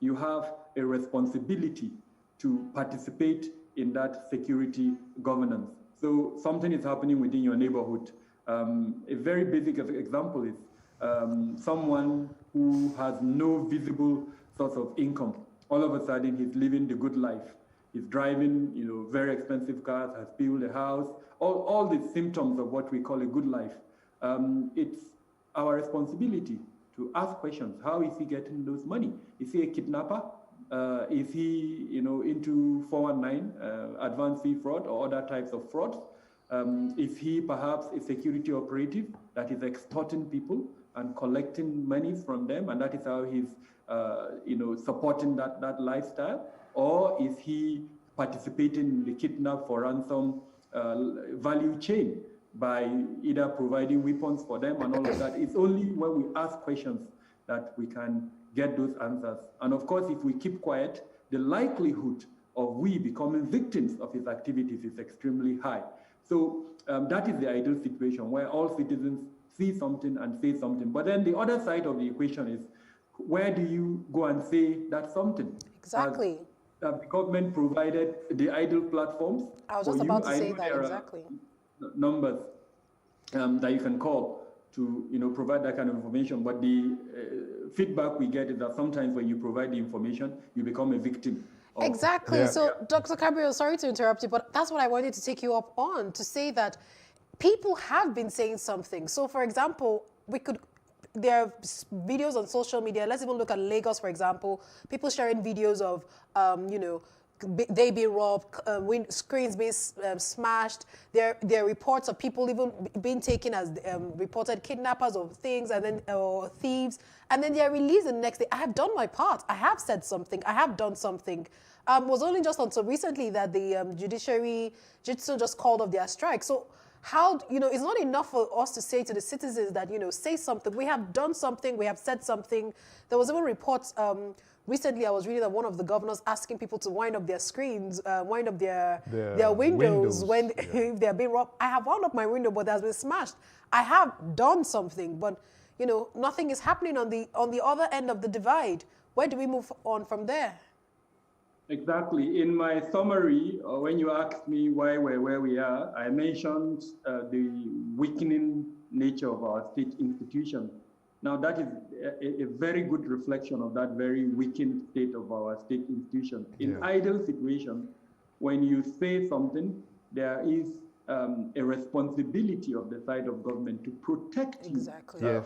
you have a responsibility to participate in that security governance. So something is happening within your neighborhood. A very basic example is someone who has no visible source of income. All of a sudden, he's living the good life. He's driving, very expensive cars, has built a house, all the symptoms of what we call a good life. It's our responsibility to ask questions. How is he getting those money? Is he a kidnapper? Is he, into 419, advanced fee fraud or other types of frauds? Is he perhaps a security operative that is extorting people and collecting money from them, and that is how he's, supporting that lifestyle? Or is he participating in the kidnap for ransom value chain by either providing weapons for them and all of that? It's only when we ask questions that we can get those answers. And of course, if we keep quiet, the likelihood of we becoming victims of his activities is extremely high. So that is the ideal situation where all citizens see something and say something. But then the other side of the equation is, where do you go and say that something? Exactly. The government provided the ideal platforms. I was just about to say that, exactly. Numbers that you can call to provide that kind of information, but the feedback we get is that sometimes when you provide the information, you become a victim. Exactly. Yeah. So, Dr. Gabriel, sorry to interrupt you, but that's what I wanted to take you up on, to say that people have been saying something. So, for example, there are videos on social media. Let's even look at Lagos, for example. People sharing videos of, they being robbed, screens being smashed. There are reports of people even being taken as reported kidnappers of things, and then or thieves, and then they are released the next day. I have done my part. I have said something. I have done something. It was only just until recently that the judicial just called off their strike. So how, it's not enough for us to say to the citizens that, say something. We have done something. We have said something. There was even reports. Recently, I was reading that one of the governors asking people to wind up their screens, wind up their windows when if they're being robbed. I have wound up my window, but it has been smashed. I have done something, but nothing is happening on the other end of the divide. Where do we move on from there? Exactly. In my summary, when you asked me why we're where we are, I mentioned the weakening nature of our state institutions. Now, that is a very good reflection of that very weakened state of our state institutions. In ideal situations, when you say something, there is a responsibility of the side of government to protect you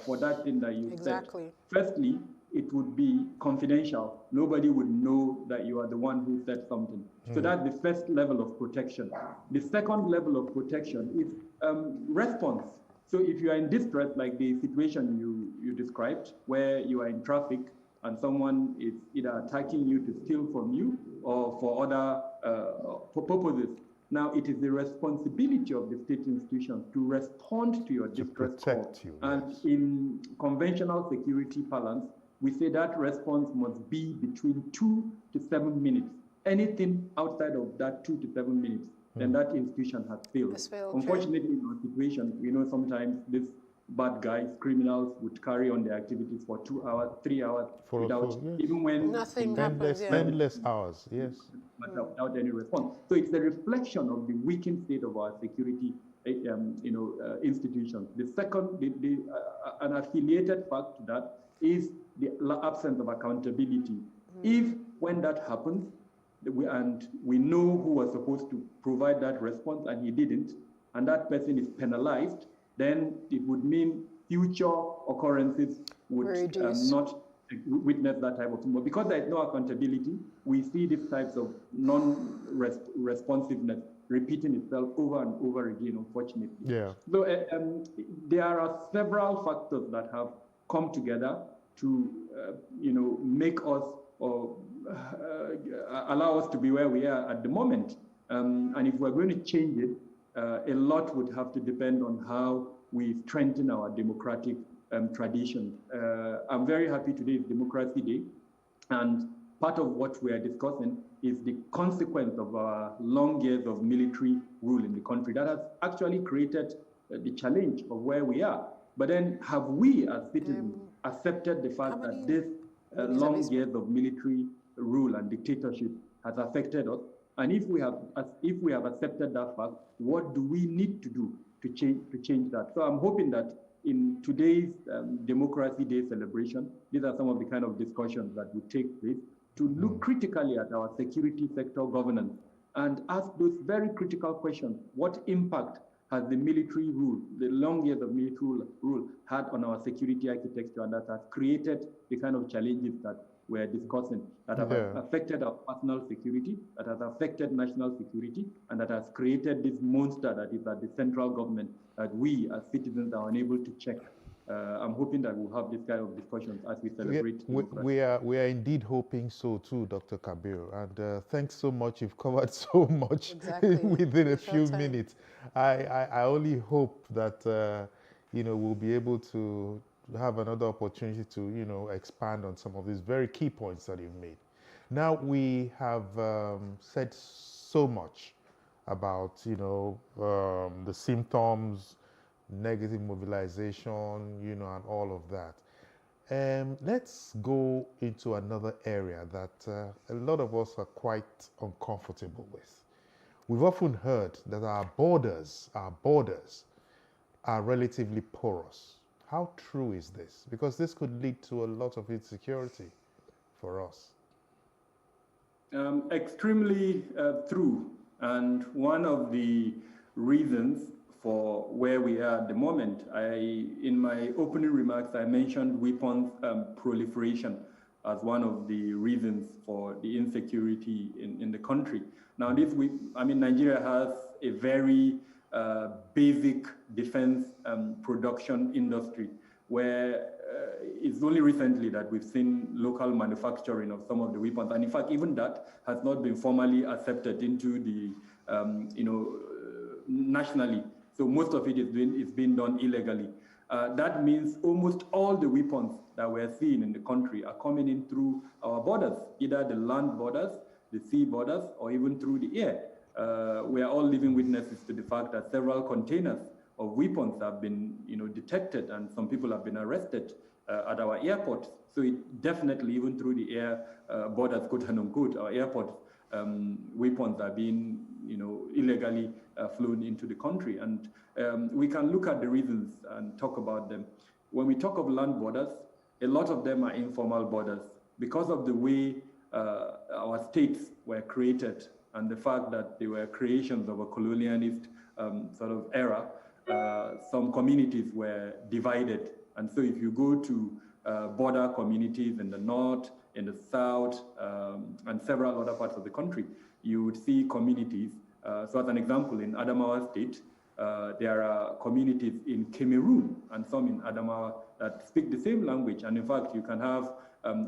for that thing that you said. Firstly, it would be confidential. Nobody would know that you are the one who said something. So that's the first level of protection. The second level of protection is response. So if you are in distress, like the situation you described, where you are in traffic and someone is either attacking you to steal from you or for other purposes, now it is the responsibility of the state institutions to respond to your distress call. And in conventional security parlance, we say that response must be between 2 to 7 minutes. Anything outside of that 2 to 7 minutes, then that institution has failed. Unfortunately, in our situation, we know sometimes these bad guys, criminals, would carry on their activities for 2 hours, 3 hours, even when nothing happens. Endless hours, without any response. So it's a reflection of the weakened state of our security, institutions. The second, an affiliated fact to that is the absence of accountability. If, when that happens, we know who was supposed to provide that response and he didn't, and that person is penalized, then it would mean future occurrences would not witness that type of thing. But because there is no accountability, we see these types of non-responsiveness repeating itself over and over again, unfortunately. So there are several factors that have come together to make us or allow us to be where we are at the moment. And if we're going to change it, a lot would have to depend on how we strengthen our democratic traditions. I'm very happy today is Democracy Day, and part of what we are discussing is the consequence of our long years of military rule in the country that has actually created the challenge of where we are. But then have we as citizens accepted the fact that this long years of military rule and dictatorship has affected us. And if we have accepted that fact, what do we need to do to change that? So I'm hoping that in today's Democracy Day celebration, these are some of the kind of discussions that would take place to look critically at our security sector governance and ask those very critical questions. What impact has the military rule, the long years of military rule, had on our security architecture, and that has created the kind of challenges that we're discussing, that have affected our personal security, that has affected national security, and that has created this monster that is at the central government that we as citizens are unable to check. I'm hoping that we'll have this kind of discussions as we celebrate. We are indeed hoping so too, Dr. Kabir. And thanks so much. You've covered so much within a few minutes. I only hope that we'll be able to have another opportunity to expand on some of these very key points that you've made. Now we have said so much about the symptoms, negative mobilization, and all of that. Let's go into another area that a lot of us are quite uncomfortable with. We've often heard that our borders are relatively porous. How true is this? Because this could lead to a lot of insecurity for us. Extremely true. And one of the reasons for where we are at the moment, in my opening remarks, I mentioned weapons proliferation as one of the reasons for the insecurity in the country. Now, Nigeria has a very basic defense production industry where it's only recently that we've seen local manufacturing of some of the weapons. And in fact, even that has not been formally accepted into the, nationally. So most of it is being done illegally. That means almost all the weapons that we're seeing in the country are coming in through our borders, either the land borders, the sea borders, or even through the air. We are all living witnesses to the fact that several containers of weapons have been, detected, and some people have been arrested at our airports. So it definitely, even through the air borders, quote unquote, our airports, weapons are being, illegally flown into the country. And we can look at the reasons and talk about them. When we talk of land borders, a lot of them are informal borders because of the way our states were created and the fact that they were creations of a colonialist sort of era. Some communities were divided. And so if you go to border communities in the north, in the south, and several other parts of the country, you would see communities. So as an example, in Adamawa State, there are communities in Cameroon and some in Adamawa that speak the same language. And in fact, you can have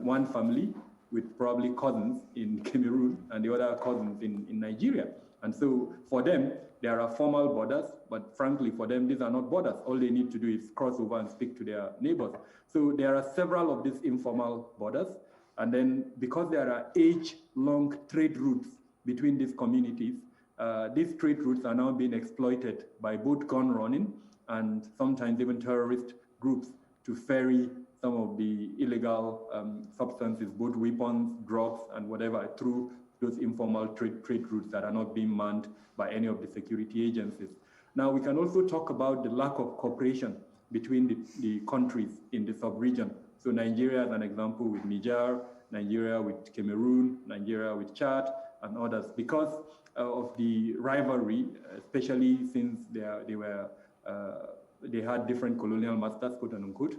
one family with probably cousins in Cameroon and the other cousins in Nigeria. And so for them, there are formal borders, but frankly, for them, these are not borders. All they need to do is cross over and speak to their neighbors. So there are several of these informal borders. And then because there are age-long trade routes between these communities, these trade routes are now being exploited by both gun running and sometimes even terrorist groups to ferry some of the illegal substances, both weapons, drugs, and whatever, through those informal trade routes that are not being manned by any of the security agencies. Now, we can also talk about the lack of cooperation between the countries in the sub-region. So Nigeria, as an example, with Niger, Nigeria with Cameroon, Nigeria with Chad, and others, because of the rivalry, especially since they had different colonial masters, quote unquote.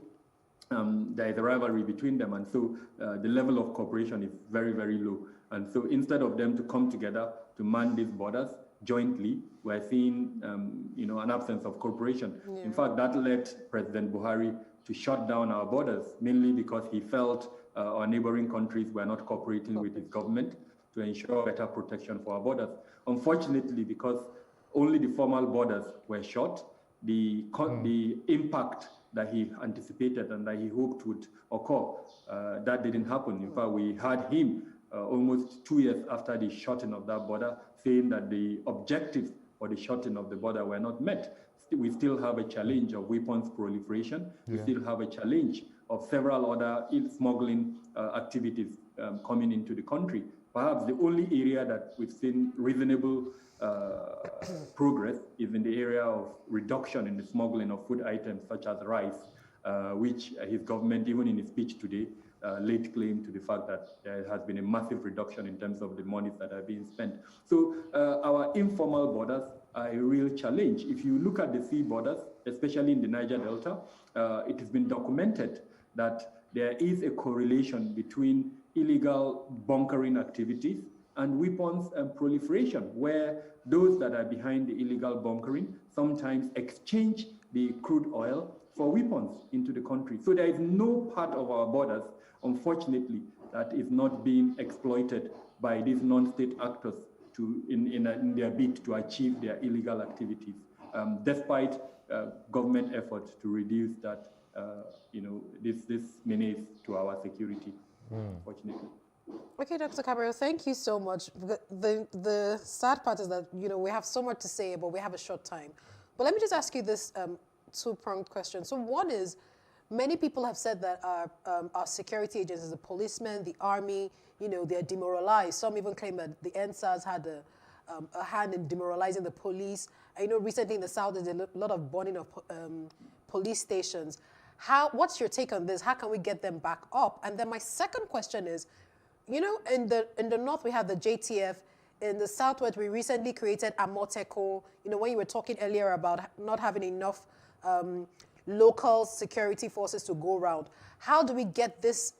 There is a rivalry between them, and so the level of cooperation is very, very low. And so instead of them to come together to man these borders jointly, we're seeing an absence of cooperation. Yeah. In fact, that led President Buhari to shut down our borders, mainly because he felt our neighboring countries were not cooperating with his government to ensure better protection for our borders. Unfortunately, because only the formal borders were shut, the impact that he anticipated and that he hoped would occur, that didn't happen. In fact, we had him almost 2 years after the shutting of that border saying that the objectives for the shutting of the border were not met. We still have a challenge of weapons proliferation. Yeah. We still have a challenge of several other smuggling activities coming into the country. Perhaps the only area that we've seen reasonable progress is in the area of reduction in the smuggling of food items such as rice, which his government, even in his speech today, laid claim to the fact that there has been a massive reduction in terms of the monies that are being spent. So our informal borders are a real challenge. If you look at the sea borders, especially in the Niger Delta, it has been documented that there is a correlation between illegal bunkering activities and weapons proliferation, where those that are behind the illegal bunkering sometimes exchange the crude oil for weapons into the country. So there is no part of our borders, unfortunately, that is not being exploited by these non-state actors in their bid to achieve their illegal activities, despite government efforts to reduce that, this menace to our security, unfortunately. Okay, Dr. Cabral, thank you so much. The sad part is that, we have so much to say, but we have a short time. But let me just ask you this two-pronged question. So one is, many people have said that our security agencies, the policemen, the army, they're demoralized. Some even claim that the NSAS had a hand in demoralizing the police. I know recently in the South, there's a lot of burning of police stations. What's your take on this? How can we get them back up? And then my second question is, in the North, we have the JTF. In the Southwest, we recently created Amoteco. When you were talking earlier about not having enough local security forces to go around, how do we get this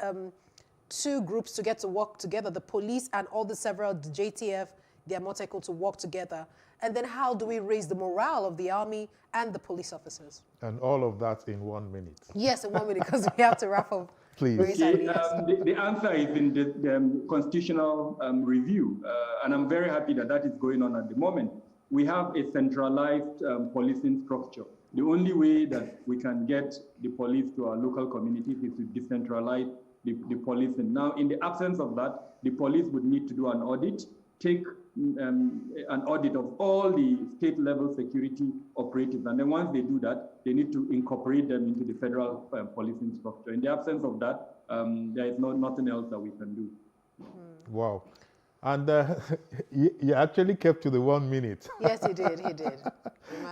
two groups to get to work together, the police and all the JTF, the Amoteco, to work together? And then how do we raise the morale of the army and the police officers? And all of that in 1 minute. Yes, in 1 minute, because we have to wrap up. Please. The answer is in the constitutional review, and I'm very happy that is going on at the moment. We have a centralized policing structure. The only way that we can get the police to our local communities is to decentralize the policing. Now, in the absence of that, the police would need to do an audit, take an audit of all the state-level security operatives. And then once they do that, they need to incorporate them into the federal policing structure. In the absence of that, there is nothing else that we can do. Wow. And you actually kept to the 1 minute. Yes, he did.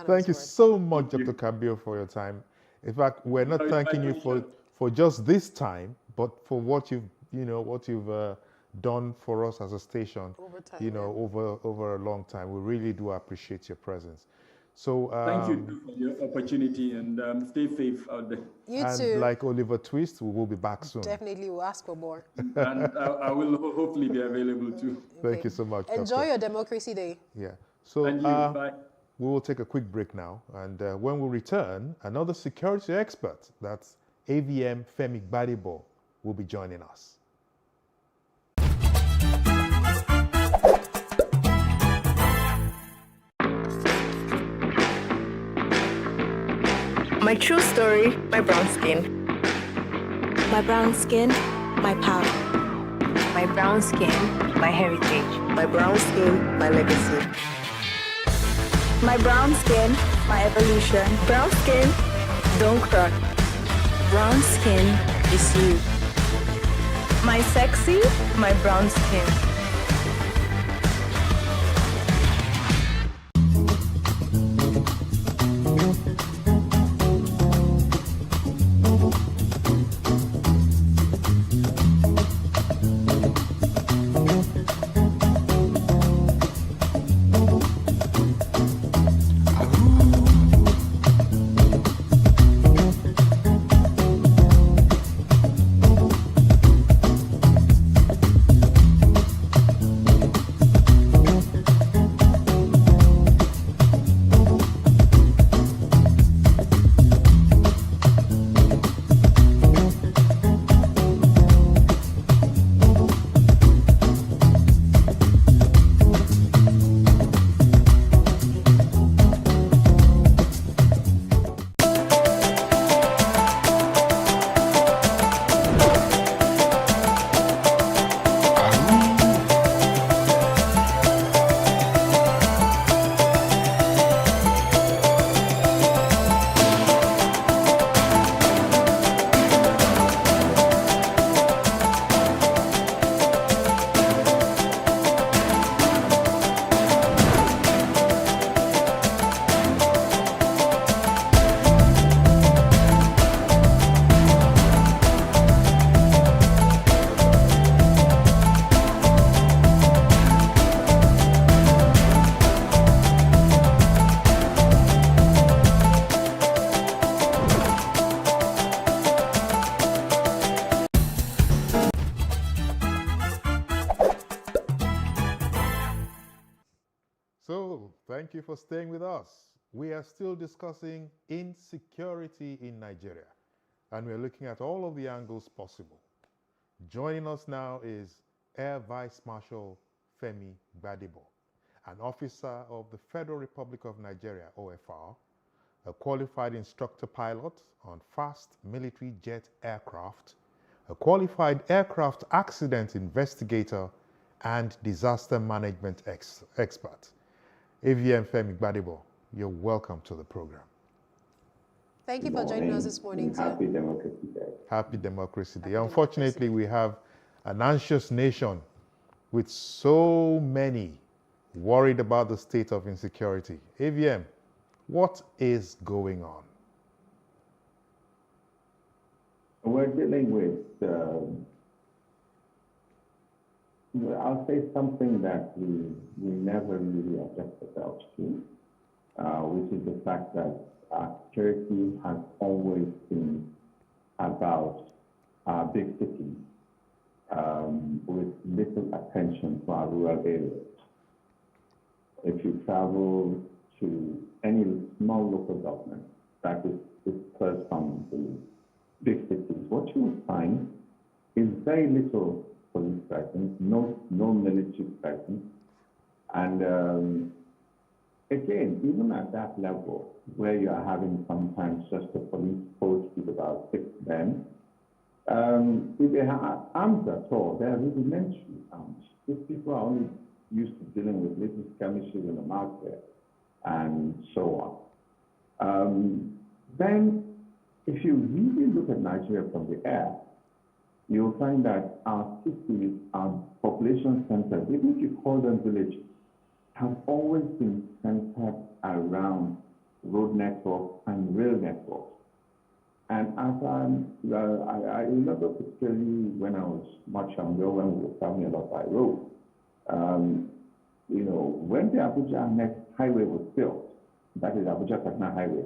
Thank you so much, Dr. Cabral, for your time. In fact, we're not thanking you for just this time, but for what you've done for us as a station, over a long time. We really do appreciate your presence. So thank you for your opportunity, and stay safe out there. You too. Like Oliver Twist, we will be back soon. Definitely, we'll ask for more. And I will hopefully be available too. Okay. Thank you so much. Enjoy your Democracy Day. Yeah. So bye. We will take a quick break now, and when we return, another security expert, that's AVM Femi Gbadebo, will be joining us. My true story, my brown skin. My brown skin, my power. My brown skin, my heritage. My brown skin, my legacy. My brown skin, my evolution. Brown skin, don't crack. Brown skin is you. My sexy, my brown skin. people, thank you for staying with us. We are still discussing insecurity in Nigeria, and we're looking at all of the angles possible. Joining us now is Air Vice Marshal Femi Gbadebo, an officer of the Federal Republic of Nigeria, OFR, a qualified instructor pilot on fast military jet aircraft, a qualified aircraft accident investigator, and disaster management expert. AVM Femi Gbadebo, you're welcome to the program. Thank you for joining us this morning, sir. Happy Democracy Day. Happy Democracy Day. Happy Unfortunately, Democracy. we have an anxious nation with so many worried about the state of insecurity. AVM, what is going on? We're dealing with, I'll say something that we never really adjust ourselves to, which is the fact that security has always been about our big cities, with little attention to our rural areas. If you travel to any small local government that is dispersed from the big cities, what you will find is very little police presence, no military presence. And again, even at that level, where you are having sometimes just a police post with about 6 men, if they have arms at all, they are rudimentary arms. These people are only used to dealing with little skirmishes in the market and so on. Then, if you really look at Nigeria from the air, you'll find that our cities, our population centers, even if you call them villages, have always been centered around road networks and rail networks. And as I remember particularly when I was much younger, when we were traveling a lot by road, when the Abuja next highway was built, that is Abuja-Kaduna Highway,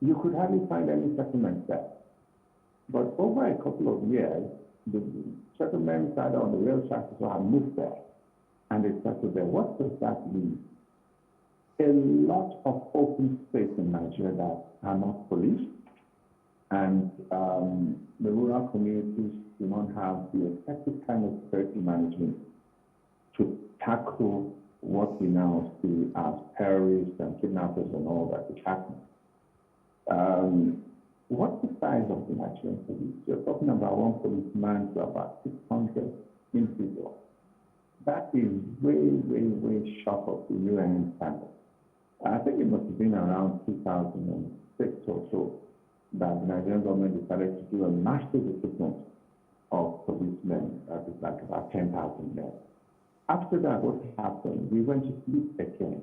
you could hardly find any settlements there. But over a couple of years, the settlements either on the rail tracks or have moved there, and they settled there. What does that mean? A lot of open space in Nigeria that are not policed, and the rural communities do not have the effective kind of security management to tackle what we now see as terrorists and kidnappers and all that is happening. What's the size of the Nigerian police? You're talking about one policeman to about 600 individuals. That is way, way, way short of the UN standard. I think it must have been around 2006 or so that the Nigerian government decided to do a massive recruitment of policemen. That is like about 10,000 men. After that, what happened? We went to sleep again.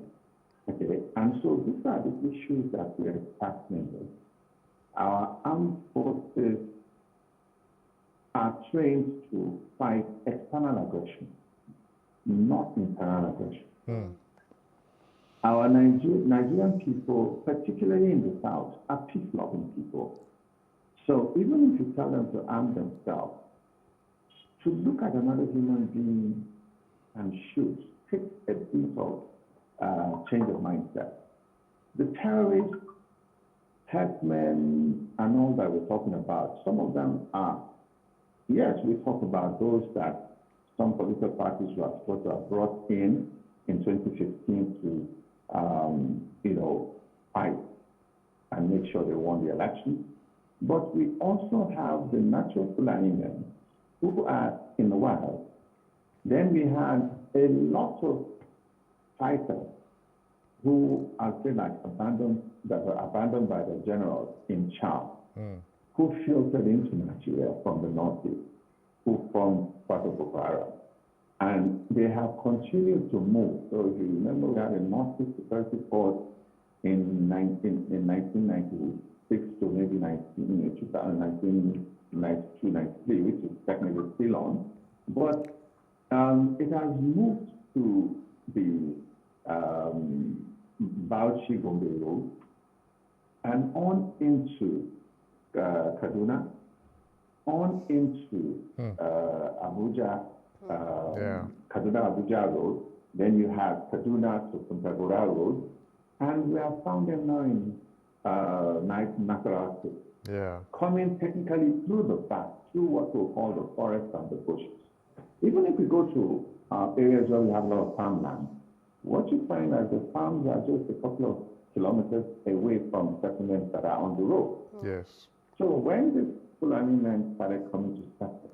Okay, and so these are the issues that we are tackling with. Our armed forces are trained to fight external aggression, not internal aggression. Our Nigerian people, particularly in the South, are peace-loving people. So even if you tell them to arm themselves, to look at another human being and shoot takes a bit of change of mindset. The terrorists, headsmen, and all that we're talking about, some of them are, yes, we talk about those that some political parties were supposed to have brought in 2015 to, fight and make sure they won the election. But we also have the natural Fulani men who are in the wild. Then we had a lot of fighters who are that were abandoned by the generals in Chad, who filtered into Nigeria from the northeast, who formed part of Boko Haram. And they have continued to move. So if you remember, we had a Northeast Security Force in 1996 to maybe 1992, 93, which is technically still on. But it has moved to the Bauchi-Gombe Road and on into Kaduna, on into Abuja, Kaduna-Abuja Road, Then you have Kaduna to Kuntagora Road, and we have found them now in Nasarawa State. Yeah. Coming technically through the back, through what we call the forest and the bushes. Even if we go to areas where we have a lot of farmland, what you find is the farms are just a couple of kilometers away from settlements that are on the road. Yes. So when the Fulani men started coming to settle,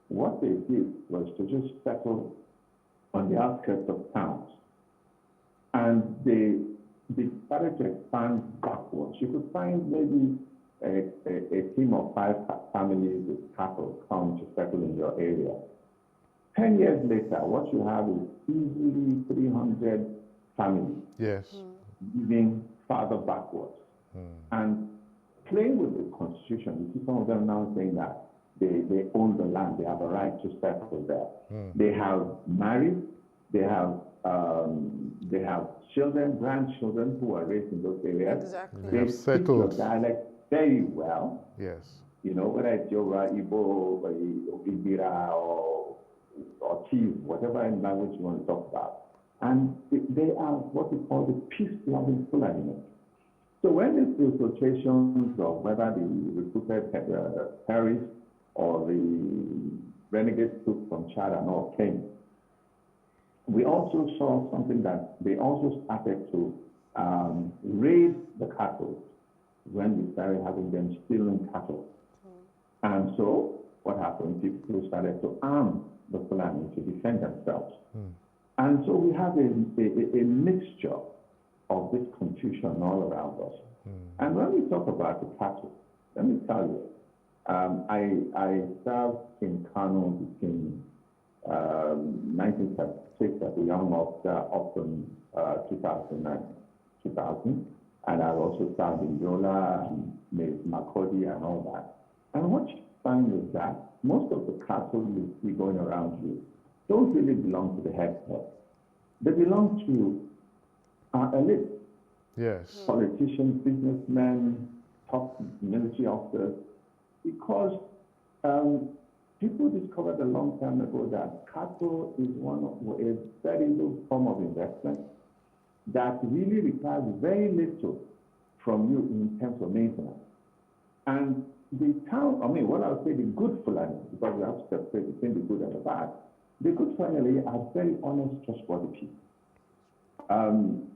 what they did was to just settle on the outskirts of towns. And they started to expand backwards. You could find maybe a team of 5 families with cattle come to settle in your area. 10 years later, what you have is easily 300 families. Yes. Moving farther backwards. And playing with the constitution, you see some of them now saying that they own the land, they have a right to settle there. They have married, they have children, grandchildren who are raised in those areas. Exactly. They have speak settled. your dialect very well. Yes. You know, whether it's Yoruba, Igbo, Ibira, or Tiv, whatever language you want to talk about. And they are what we call the peace-loving Fulani. So when these infiltrations of whether the recruited terrorists or the renegade troops from Chad and all came, we also saw something that they also started to raid the cattle when we started having them stealing cattle. And so what happened? People started to arm the Fulani to defend themselves. And so we have a mixture of this confusion all around us. And when we talk about the cattle, let me tell you, I served in Kano between 1976 as a young officer up in 2000, and I also served in Yola and Makodi and all that. And what you find is that most of the cattle you see going around you don't really belong to the head herd. They belong to our elite. Yes. Politicians, businessmen, top military officers, because people discovered a long time ago that cattle is a very low form of investment that really requires very little from you in terms of maintenance. And the town, what I would say, the good Fulani, because we have to separate between the good and the bad, the good Fulani are very honest, trustworthy people.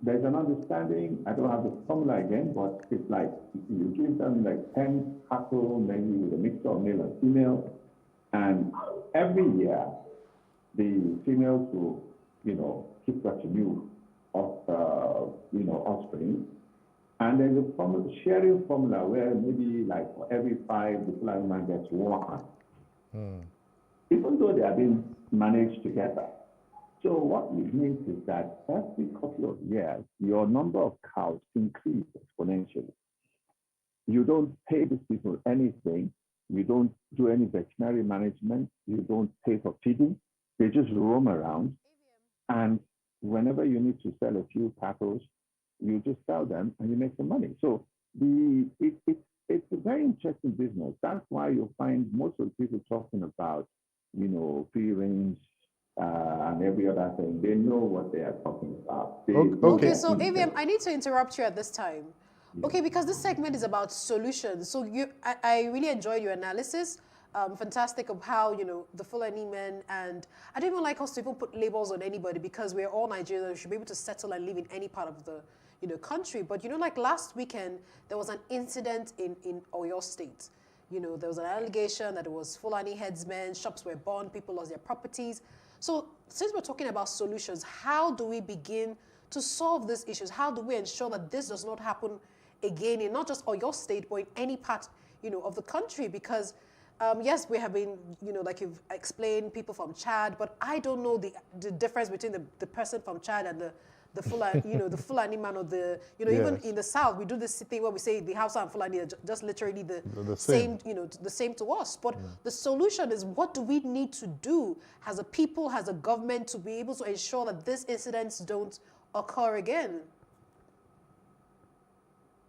There's an understanding, I don't have the formula again, but it's like you give them like 10 cattle, maybe with a mixture of male and female, and every year the females will, keep retinue of, offspring. And there's a sharing formula where maybe like for every 5, the Fulani man gets 1. Even though they are being managed together. So what it means is that every couple of years, your number of cows increase exponentially. You don't pay these people anything. You don't do any veterinary management. You don't pay for feeding. They just roam around. And whenever you need to sell a few cattle, you just sell them and you make some money. So it's a very interesting business. That's why you'll find most of the people talking about, free range, and every other thing. They know what they are talking about. Okay, so AVM, I need to interrupt you at this time. Yeah. Okay, because this segment is about solutions. So I really enjoyed your analysis. Fantastic of how, the Fulani men, and I don't even like us to even put labels on anybody because we're all Nigerians. We should be able to settle and live in any part of the, country. But, like last weekend, there was an incident in Oyo State. There was an allegation that it was Fulani headsmen, shops were burned, people lost their properties. So since we're talking about solutions, how do we begin to solve these issues? How do we ensure that this does not happen again in not just Oyo State, but in any part, of the country? Because, yes, we have been, like you've explained, people from Chad, but I don't know the difference between the person from Chad and the Fulani, the Fulani man, or the, yes. Even in the South, we do this thing where we say the Hausa and Fulani are just literally the same, the same to us. But the solution is, what do we need to do as a people, as a government, to be able to ensure that these incidents don't occur again?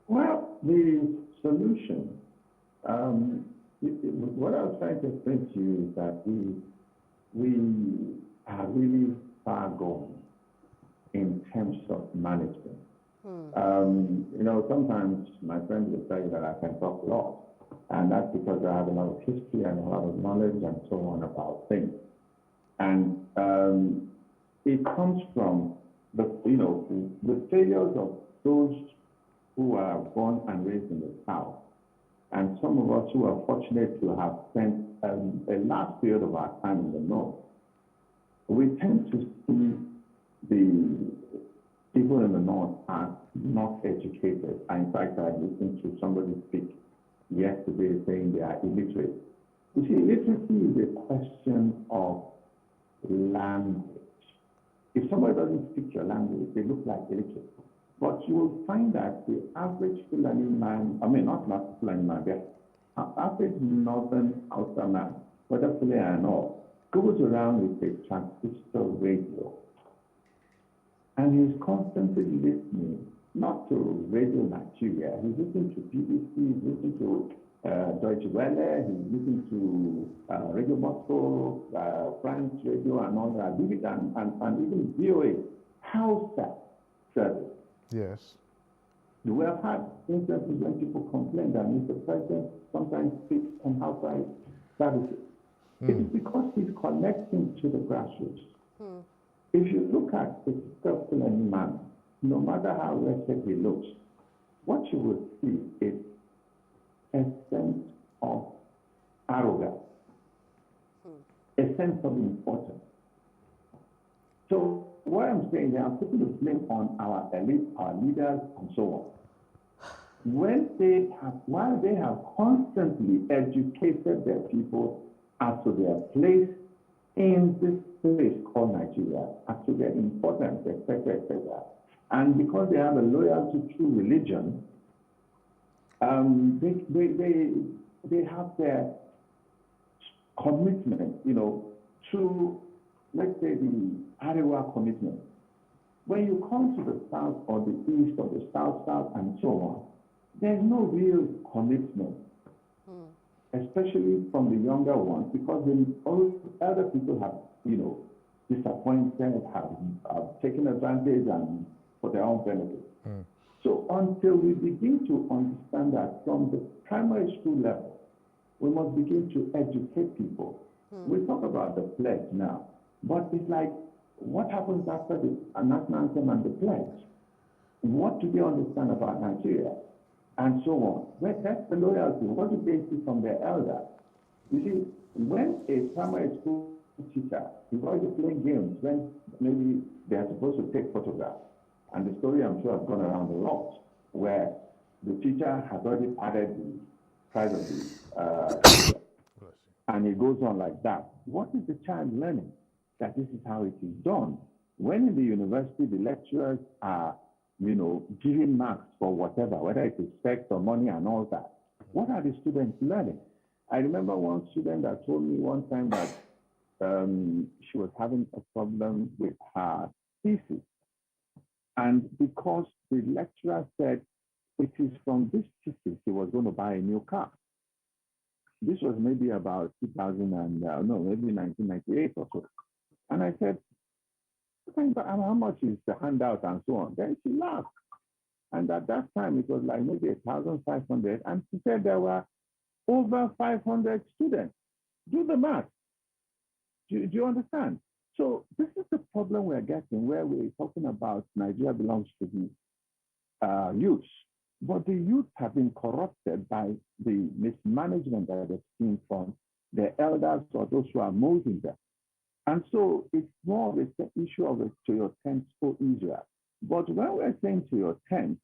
Well, the solution, what I was trying to explain to you is that we are really far gone in terms of management. Sometimes my friends will tell you that I can talk a lot, and that's because I have a lot of history and a lot of knowledge and so on about things. And it comes from the failures of those who are born and raised in the South, and some of us who are fortunate to have spent a large period of our time in the North. We tend to see the people in the North are not educated. In fact, I listened to somebody speak yesterday saying they are illiterate. You see, literacy is a question of language. If somebody doesn't speak your language, they look like illiterate. But you will find that the average Fulani man, not Fulani man, the average northern outer man, whether Fulani or not, goes around with a transistor radio. And he's constantly listening, not to Radio Nigeria, he's listening to BBC, he's listening to Deutsche Welle, he's listening to Radio Moscow, France Radio and all that, and even VOA, Hausa service. Yes. We have had instances when people complain that Mr. President sometimes speaks on outside services. It is because he's connecting to the grassroots. If you look at a skillful man, no matter how wretched he looks, what you will see is a sense of arrogance, a sense of importance. So what I'm saying here, I'm putting the blame on our elite, our leaders, and so on. While they have constantly educated their people as to their place in this place called Nigeria, as to their importance, etc., etc., and because they have a loyalty to religion, they have their commitment, to, let's say, the Arewa commitment. When you come to the south or the east or the south, and so on, there's no real commitment, especially from the younger ones, because the elder people have, disappointed, have taken advantage and for their own benefit. So until we begin to understand that from the primary school level, we must begin to educate people. We talk about the pledge now, but it's like, what happens after the national anthem and the pledge? What do they understand about Nigeria? And so on. That's the loyalty. What do they see from their elders? You see, when a primary school teacher is already playing games, when maybe they are supposed to take photographs, and the story I'm sure has gone around a lot, where the teacher has already padded the price of the and it goes on like that. What is the child learning? That this is how it is done. When in the university, the lecturers are, giving marks for whatever, whether it is sex or money and all that. What are the students learning? I remember one student that told me one time that she was having a problem with her thesis. And because the lecturer said it is from this thesis he was going to buy a new car. This was maybe about 1998 or so. And I said, how much is the handout and so on? Then she laughed. And at that time, it was like maybe 1,500. And she said there were over 500 students. Do the math. Do you understand? So this is the problem we're getting, where we're talking about Nigeria belongs to the youth. But the youth have been corrupted by the mismanagement that they've seen from their elders or those who are molding them. And so it's more of an issue of to your tents for Israel. But when we're saying to your tents,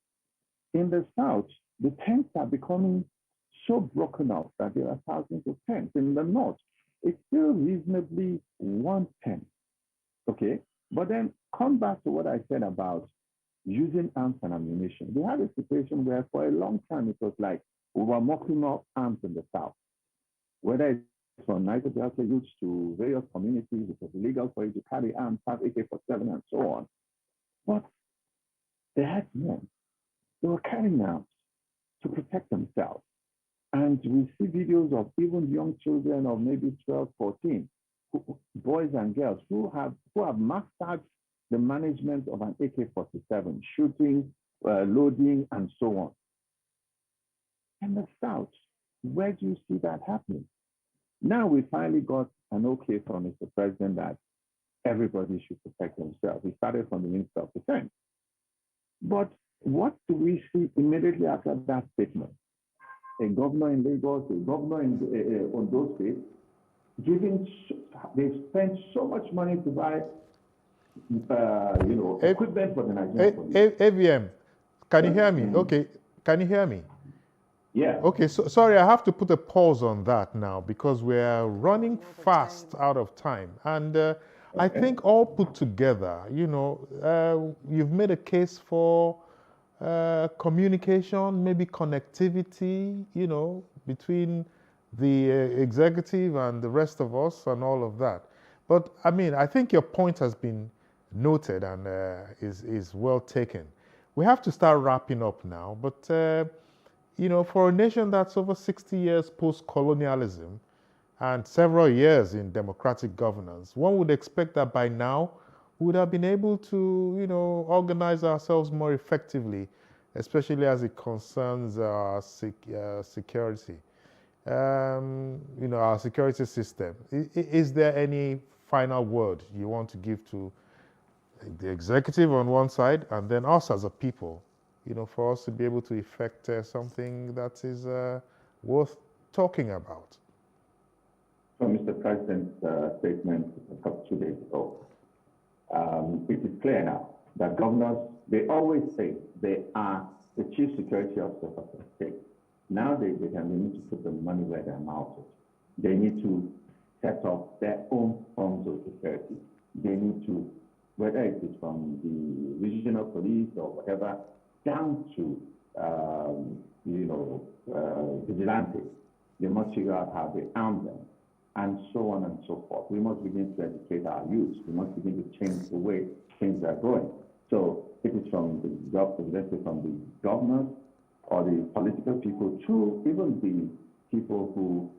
in the south, the tents are becoming so broken up that there are thousands of tents. In the north, it's still reasonably one tent. Okay? But then come back to what I said about using arms and ammunition. We had a situation where for a long time it was like we were mocking up arms in the south. Whether it's from Niger Delta youths to various communities, it was illegal for you to carry arms, have AK-47 and so on. But they had men. They were carrying arms to protect themselves. And we see videos of even young children of maybe 12, 14, boys and girls who have mastered the management of an AK-47, shooting, loading, and so on. In the South, where do you see that happening? Now we finally got an okay from Mr. President that everybody should protect themselves. He started from the Minister of Defense. But what do we see immediately after that statement? A governor in Lagos, a governor in Ondo State, they spent so much money to buy, equipment for the Nigerian police. AVM, can you hear me? Okay, can you hear me? Yeah. Okay, so sorry, I have to put a pause on that now because we're running fast out of time. And I think all put together, you've made a case for communication, maybe connectivity, between the executive and the rest of us and all of that. But I mean, I think your point has been noted and is well taken. We have to start wrapping up now, but for a nation that's over 60 years post-colonialism and several years in democratic governance, one would expect that by now we would have been able to, organize ourselves more effectively, especially as it concerns our security, our security system. Is there any final word you want to give to the executive on one side and then us as a people, for us to be able to effect something that is worth talking about? From Mr. President's statement a couple 2 days ago, it is clear now that governors, they always say they are the chief security officer of the state. Now they need to put the money where their mouth is. They need to set up their own forms of security. They need to, whether it is from the regional police or whatever, down to vigilantes. They must figure out how they arm them, and so on and so forth. We must begin to educate our youth. We must begin to change the way things are going. So it is from the governors or the political people to even the people who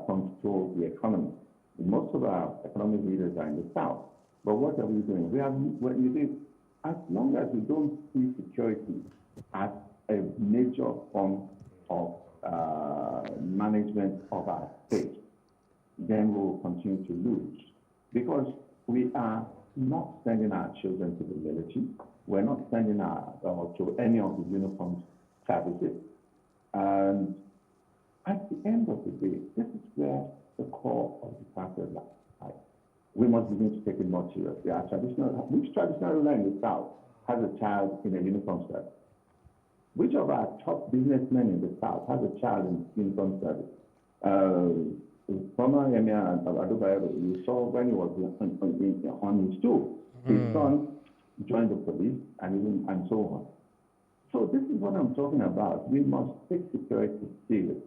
control the economy. Most of our economic leaders are in the South. But what are we doing? As long as we don't see security as a major form of management of our state, then we'll continue to lose. Because we are not sending our children to the military. We're not sending to any of the uniformed services. And at the end of the day, this is where the core of the party lies. We must begin to take it more seriously. Which traditional ruler in the South has a child in a uniform service? Which of our top businessmen in the South has a child in uniform service? Former Emir Adubayero, you saw when he was on his stool, his son joined the police and so on. So this is what I'm talking about. We must take security seriously.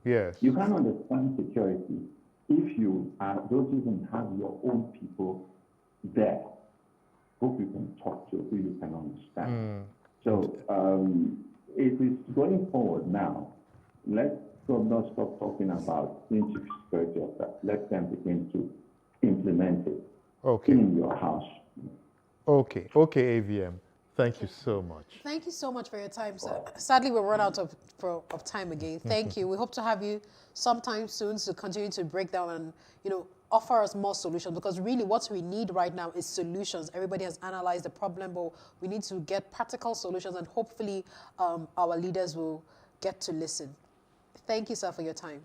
Yes. You can't understand security if you don't even have your own people there who you can talk to, who you can understand. So it is going forward now. Let's not stop talking about security of that. Let them begin to implement it in your house. Okay, AVM. Thank you so much. Thank you so much for your time, sir. Sadly, we'll run out of time again. Thank you. We hope to have you sometime soon to continue to break down and, offer us more solutions, because really what we need right now is solutions. Everybody has analyzed the problem, but we need to get practical solutions, and hopefully our leaders will get to listen. Thank you, sir, for your time.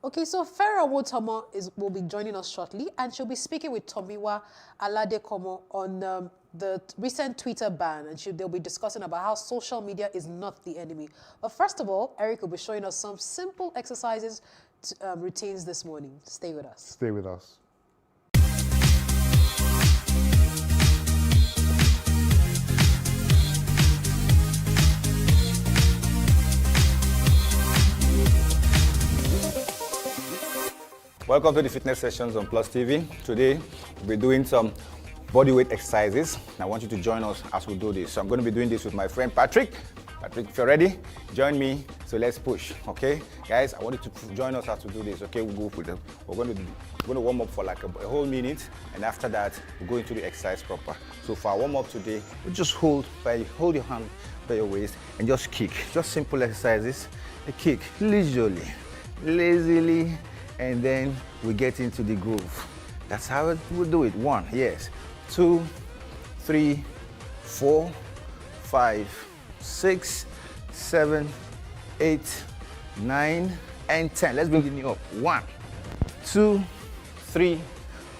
Okay, so Farah Wotomo will be joining us shortly, and she'll be speaking with Tomiwa Aladekomo on the recent Twitter ban, and they'll be discussing about how social media is not the enemy. But first of all, Eric will be showing us some simple exercises, routines this morning. Stay with us. Stay with us. Welcome to the fitness sessions on Plus TV. Today, we'll be doing some body weight exercises. I want you to join us as we do this. So I'm going to be doing this with my friend Patrick. Patrick, if you're ready, join me. So let's push, okay? Guys, I want you to join us how to do this, okay? We'll go with them. We're going to warm up for like a whole minute, and after that, we'll go into the exercise proper. So for our warm up today, we just hold your hand by your waist and just kick. Just simple exercises. A kick leisurely, lazily, and then we get into the groove. That's how we'll do it. 1, yes, 2, 3, 4, 5, 6, 7, 8, 9, and 10. Let's bring it up. 1, 2, 3,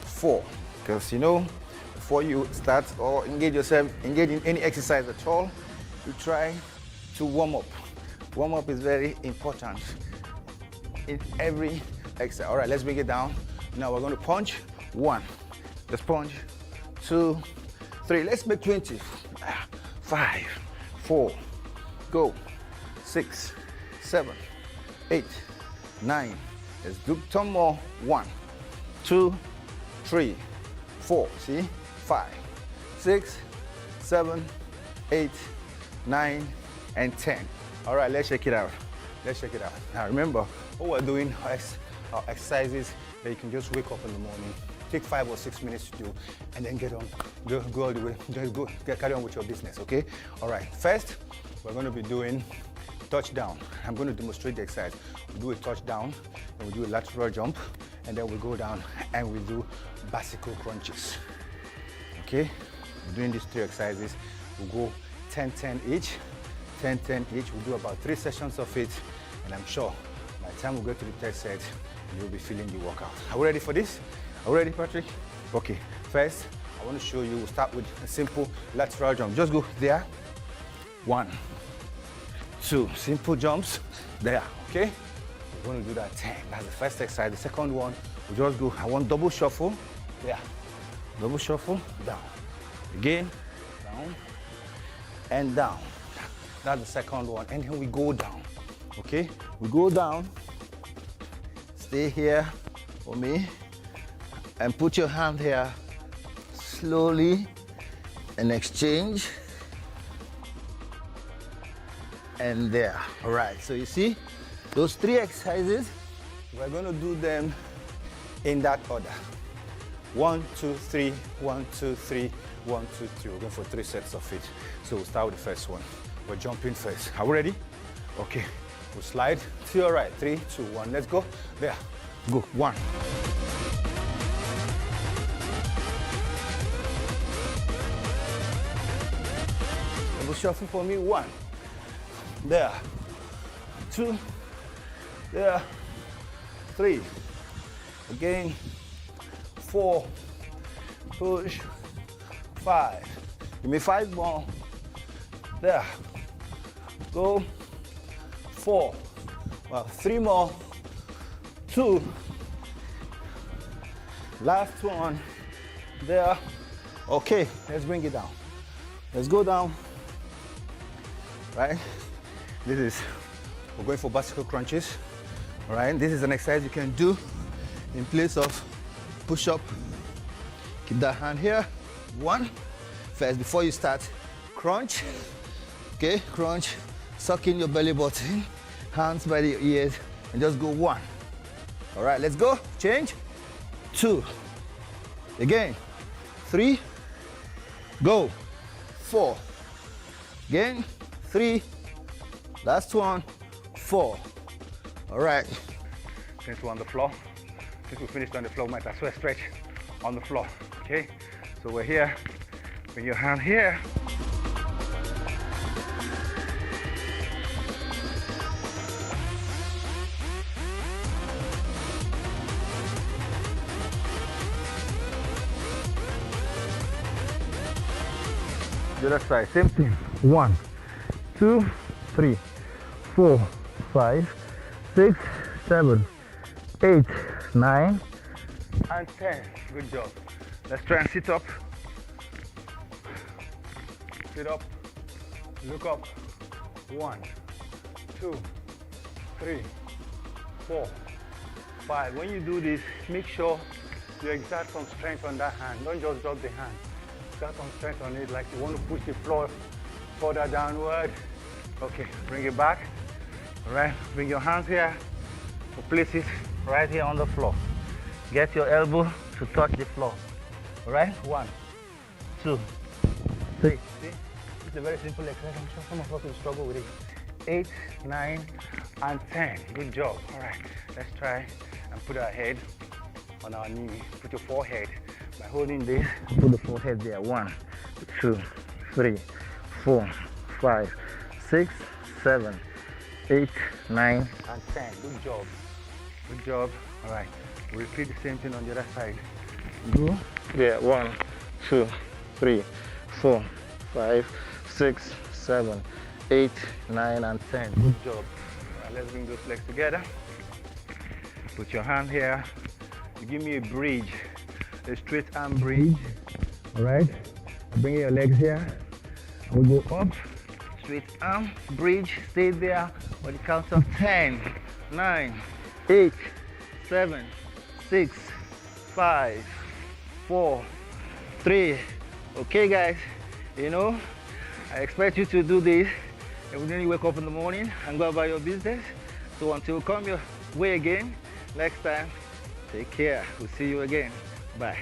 4. Because before you start or engage in any exercise at all, you try to warm up. Warm up is very important in every exercise. All right, let's bring it down. Now we're going to punch. 1, let's punch. 2, 3, let's make 20. 5, 4, go. 6, 7, 8, 9. Let's do 10 more. 1, 2, 3, 4. See? 5, 6, 7, 8, 9, and 10. All right, let's check it out. Let's check it out. Now remember, what we're doing are exercises that you can just wake up in the morning, take 5 or 6 minutes to do, and then go all the way, carry on with your business, okay? All right, first, we're going to be doing touchdown. I'm going to demonstrate the exercise. We do a touchdown, and we do a lateral jump, and then we go down and we do bicycle crunches, okay? We're doing these 3 exercises. We'll go 10-10 each, 10-10 each. We'll do about 3 sessions of it, and I'm sure by the time we go to the 3rd set, you'll be feeling the workout. Are we ready for this? Are we ready, Patrick? Okay, first, I want to show you, we'll start with a simple lateral jump. Just go there. 1, 2, simple jumps, there, okay? We're going to do that 10. That's the first exercise. The second one, we just go, I want double shuffle, there. Double shuffle, down. Again, down, and down. That's the second one, and then we go down, okay? We go down, stay here for me, and put your hand here slowly, and exchange, and there. All right, so you see, those 3 exercises, we're gonna do them in that order. 1, 2, 3, 1, 2, 3, 1, 2, 3. We're going for 3 sets of it. So we'll start with the first one. We're jumping first. Are we ready? Okay. We'll slide to your right. 3, 2, 1. Let's go. There. Go. 1. Double shuffle for me. 1. There. 2. There. 3. Again. 4. Push. 5. Give me 5 more. There. Go. 4. Well, 3 more. 2. Last one. There. Okay, let's bring it down. Let's go down. Right? We're going for bicycle crunches. All right, this is an exercise you can do in place of push-up. Keep that hand here. 1. First, before you start, crunch. Okay, crunch. Suck in your belly button. Hands by the ears, and just go 1. All right, let's go. Change. 2. Again. 3. Go. 4. Again. 3. Last one. 4. All right. Since we're on the floor, since we finished on the floor, might as well stretch on the floor. Okay. So we're here. Bring your hand here. The other side, same thing. 1, 2, 3, 4, 5, 6, 7, 8, 9, and 10. Good job. Let's try and sit up. Sit up. Look up. 1, 2, 3, 4, 5. When you do this, make sure you exert some strength on that hand. Don't just drop the hand. Got some strength on it, like you want to push the floor further downward. Okay, bring it back. All right, bring your hands here. So place it right here on the floor. Get your elbow to touch the floor. All right, 1, 2, 3. See, it's a very simple exercise. I'm sure some of us will struggle with it. 8, 9, and 10. Good job. All right, let's try and put our head on our knee. Put your forehead by holding this. Put the forehead there. 1, 2, 3, 4, 5, 6, 7, 8, 9, and 10. Good job. Good job. All right. We'll repeat the same thing on the other side. Go there. 1, 2, 3, 4, 5, 6, 7, 8, 9, and 10. Good job. All right, let's bring those legs together. Put your hand here. You give me a bridge, a straight arm bridge. All right. Bring your legs here. We go up. Straight arm bridge. Stay there on the count of 10, 9, 8, 7, 6, 5, 4, 3. Okay, guys. You know, I expect you to do this every day you wake up in the morning and go about your business. So until we come your way again, next time, take care. We'll see you again. Bye.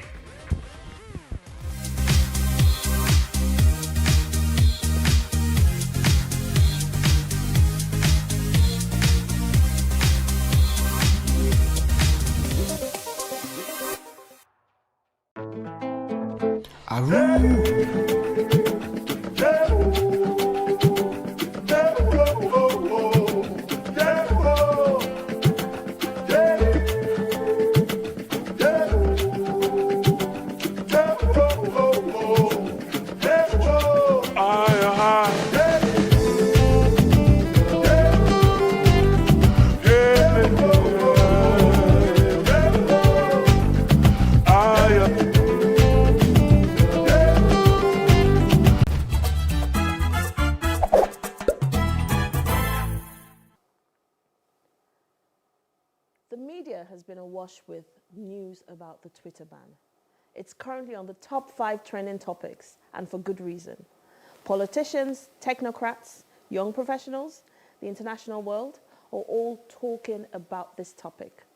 The media has been awash with news about the Twitter ban. It's currently on the top 5 trending topics, and for good reason. Politicians, technocrats, young professionals, the international world are all talking about this topic.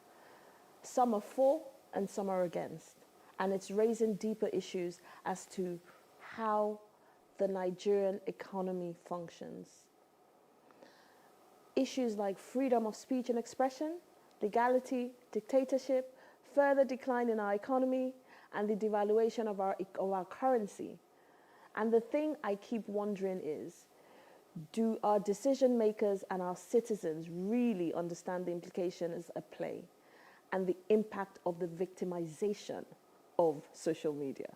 Some are for and some are against, and it's raising deeper issues as to how the Nigerian economy functions. Issues like freedom of speech and expression, legality, dictatorship, further decline in our economy, and the devaluation of our currency. And the thing I keep wondering is, do our decision makers and our citizens really understand the implications at play and the impact of the victimization of social media?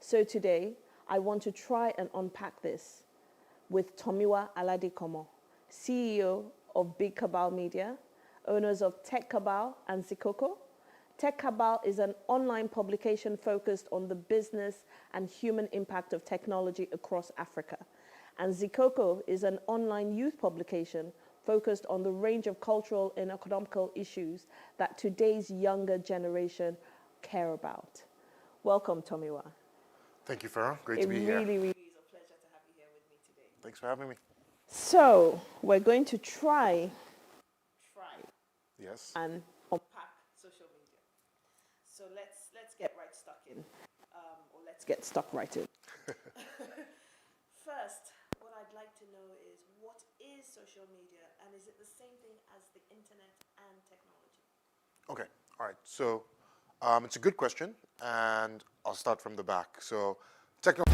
So today, I want to try and unpack this with Tomiwa Aladekomo, CEO of Big Cabal Media, owners of Tech Cabal and Zikoko. Tech Cabal is an online publication focused on the business and human impact of technology across Africa. And Zikoko is an online youth publication focused on the range of cultural and economical issues that today's younger generation care about. Welcome, Tomiwa. Thank you, Farah. Great to be here. It really is a pleasure to have you here with me today. Thanks for having me. So, we're going to try Yes. and unpack social media. So let's get right stuck in, or let's get stuck right in. First, what I'd like to know is, what is social media, and is it the same thing as the internet and technology? Okay. All right. So it's a good question, and I'll start from the back. So technology.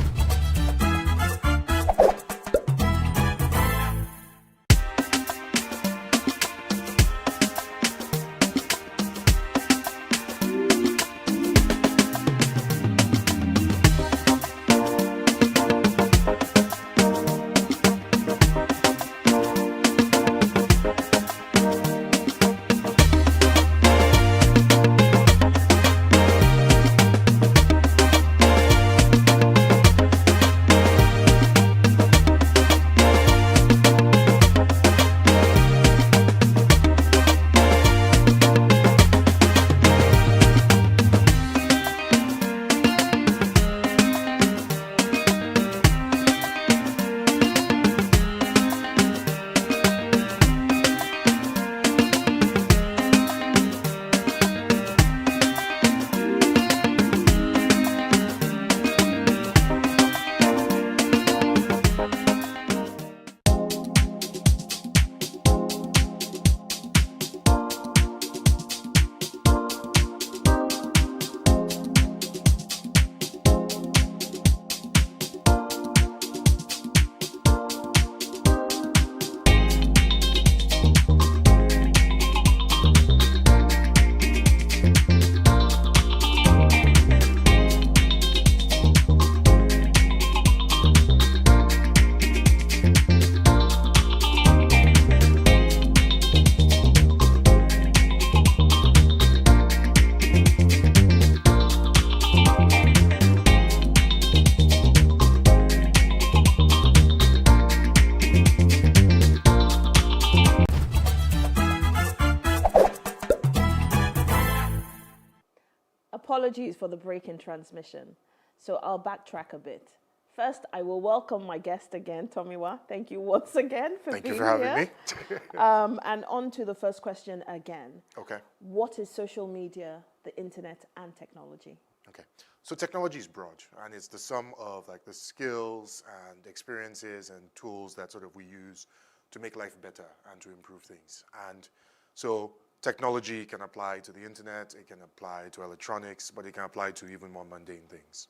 Apologies for the break in transmission. So I'll backtrack a bit. First, I will welcome my guest again, Tomiwa. Thank you once again for being here. Thank you for having me. And on to the first question again. Okay. What is social media, the internet, and technology? Okay. So technology is broad, and it's the sum of like the skills and experiences and tools that sort of we use to make life better and to improve things. And so technology can apply to the internet, it can apply to electronics, but it can apply to even more mundane things.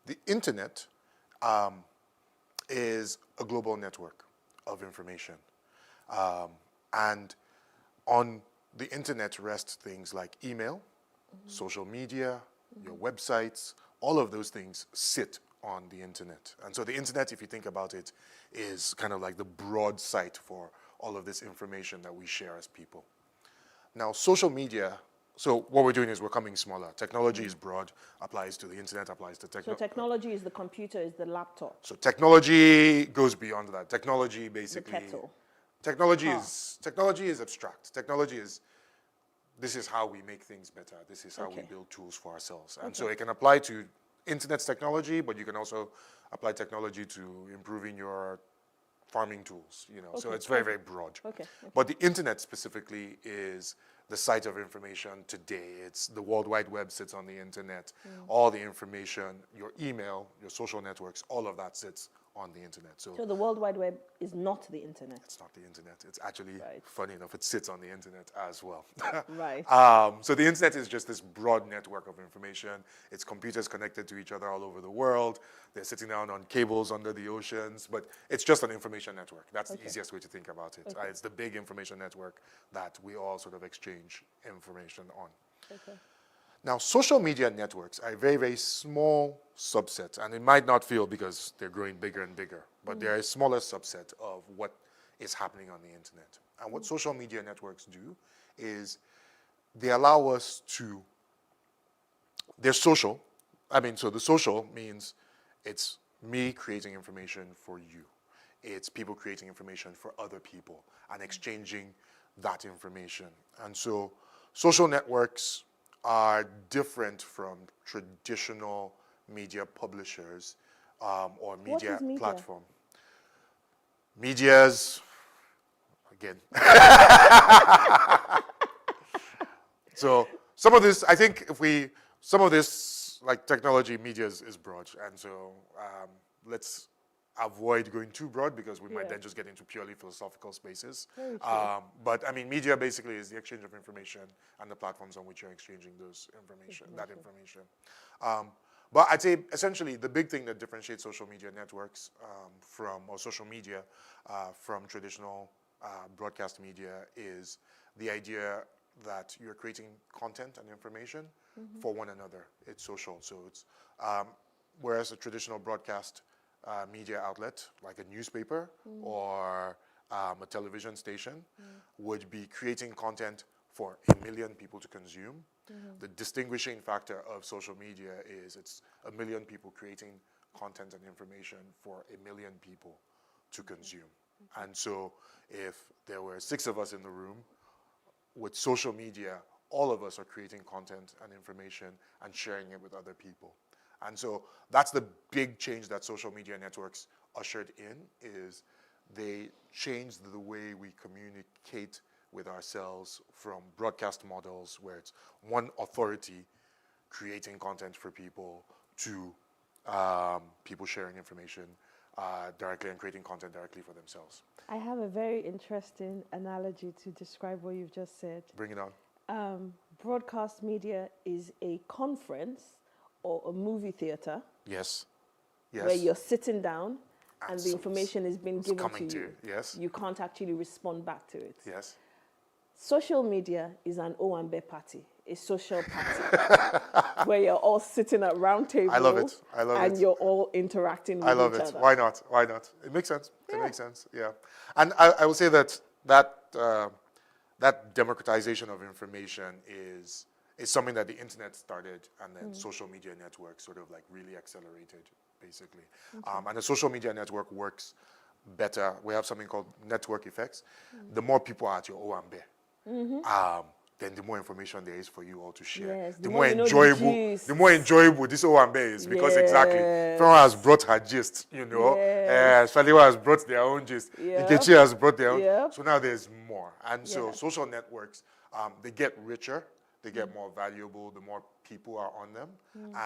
The internet is a global network of information. And on the internet rest things like email, social media, your websites, all of those things sit on the internet. And so the internet, if you think about it, is kind of like the broad site for all of this information that we share as people. Now, social media, so what we're doing is we're coming smaller. Technology is broad, applies to the internet, applies to technology. So technology is the computer, is the laptop. So technology goes beyond that. Technology basically... The kettle. Technology is abstract. Technology is, this is how we make things better. This is how we build tools for ourselves. And so it can apply to internet's technology, but you can also apply technology to improving your farming tools, you know. So it's very, very broad. But the internet specifically is the site of information today. It's the World Wide Web sits on the internet. All the information, your email, your social networks, all of that sits on the internet. So the World Wide Web is not the internet. It's not the internet. It's actually, funny enough, it sits on the internet as well. Right. So the internet is just this broad network of information. It's computers connected to each other all over the world. They're sitting down on cables under the oceans, but it's just an information network. That's the easiest way to think about it. It's the big information network that we all sort of exchange information on. Now, social media networks are a very, very small subset, and it might not feel because they're growing bigger and bigger, but they're a smaller subset of what is happening on the internet. And what social media networks do is they allow us to, they're social. I mean, so the social means it's me creating information for you. It's people creating information for other people and exchanging that information. And so social networks are different from traditional media publishers or media platform. Media's, again. So some of this, I think some of this, like technology, media is broad. And so let's avoid going too broad because we might then just get into purely philosophical spaces. But I mean, media basically is the exchange of information and the platforms on which you're exchanging that information. But I'd say essentially the big thing that differentiates social media networks or social media from traditional broadcast media is the idea that you're creating content and information for one another. It's social. So it's, whereas a traditional broadcast media outlet, like a newspaper or a television station, would be creating content for 1 million people to consume. The distinguishing factor of social media is it's 1 million people creating content and information for 1 million people to consume. And so if there were 6 of us in the room, with social media, all of us are creating content and information and sharing it with other people. And so that's the big change that social media networks ushered in, is they changed the way we communicate with ourselves from broadcast models where it's one authority creating content for people to people sharing information directly and creating content directly for themselves. I have a very interesting analogy to describe what you've just said. Bring it on. Broadcast media is a conference or a movie theater. Yes. Where you're sitting down and the information is being given to you. Yes. You can't actually respond back to it. Yes. Social media is an Owambe party, a social party, where you're all sitting at round tables. I love it. I love it. And you're all interacting with each other. I love it. Why not? Why not? It makes sense. It makes sense. Yeah. And I will say that democratization of information is something that the internet started, and then social media networks sort of like really accelerated, basically. And the social media network works better. We have something called network effects. The more people are at your Owambe, then the more information there is for you all to share. Yes, the more enjoyable, the more enjoyable this Owambe is, because exactly, Pharaoh has brought her gist, you know. Shalewa has brought their own gist. Nkechi has brought their own. So now there's more, and so social networks, they get richer, they get more valuable the more people are on them,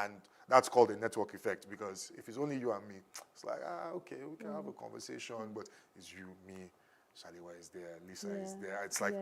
and that's called a network effect, because if it's only you and me, it's like, okay, we can have a conversation, but it's you, me, Shalewa is there, Lisa is there. It's like,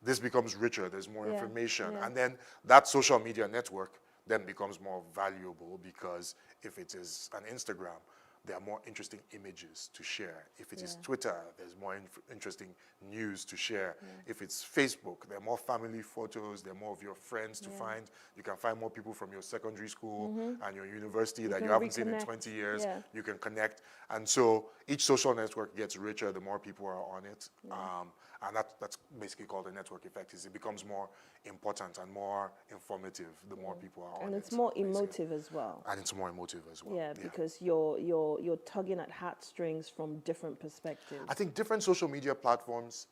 this becomes richer, there's more information. And then that social media network then becomes more valuable, because if it is an Instagram, there are more interesting images to share. If it is Twitter, there's more interesting news to share. If it's Facebook, there are more family photos, there are more of your friends to find. You can find more people from your secondary school and your university that you haven't seen in 20 years. You can connect. And so each social network gets richer the more people are on it. And that's basically called the network effect. Is it becomes more important and more informative the more people are on it. And it's more emotive as well. And it's more emotive as well. Yeah, because you're tugging at heartstrings from different perspectives. I think different social media platforms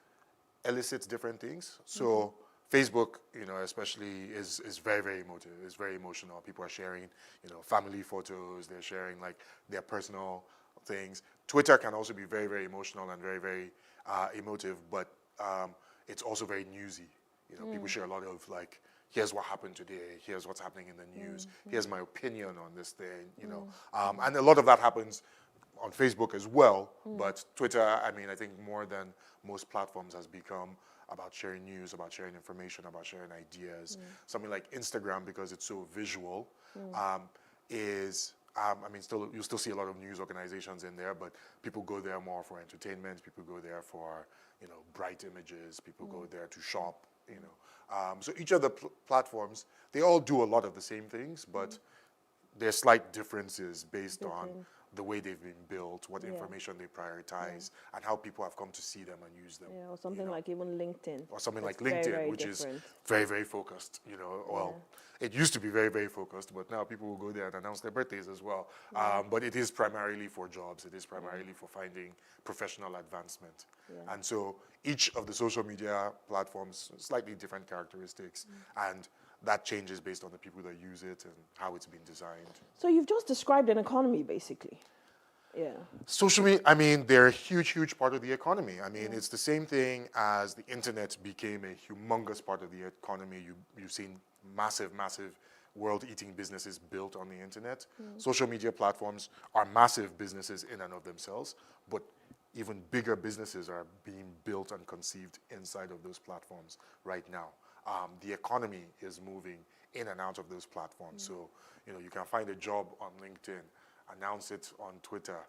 elicit different things. So Facebook, you know, especially is very, very emotive. It's very emotional. People are sharing, you know, family photos. They're sharing like their personal things. Twitter can also be very, very emotional and very, very emotive, but it's also very newsy. You know, people share a lot of like, here's what happened today, here's what's happening in the news, here's my opinion on this thing, you know. And a lot of that happens on Facebook as well, but Twitter, I mean, I think more than most platforms has become about sharing news, about sharing information, about sharing ideas. Something like Instagram, because it's so visual, is I mean, you still see a lot of news organizations in there, but people go there more for entertainment. People go there for, you know, bright images. People go there to shop, you know. So each of the platforms, they all do a lot of the same things, but there's slight differences based on the way they've been built, what information they prioritize, and how people have come to see them and use them. Yeah, or something like even LinkedIn. Or something like LinkedIn, very which different. is very, very focused, you know. Well, it used to be very, very focused, but now people will go there and announce their birthdays as well. But it is primarily for jobs. It is primarily for finding professional advancement. And so each of the social media platforms, slightly different characteristics, and that changes based on the people that use it and how it's been designed. So you've just described an economy, basically. Yeah. Social media, I mean, they're a huge, huge part of the economy. I mean, it's the same thing as the internet became a humongous part of the economy. You've seen massive, massive world-eating businesses built on the internet. Social media platforms are massive businesses in and of themselves, but even bigger businesses are being built and conceived inside of those platforms right now. The economy is moving in and out of those platforms. So, you know, you can find a job on LinkedIn, announce it on Twitter,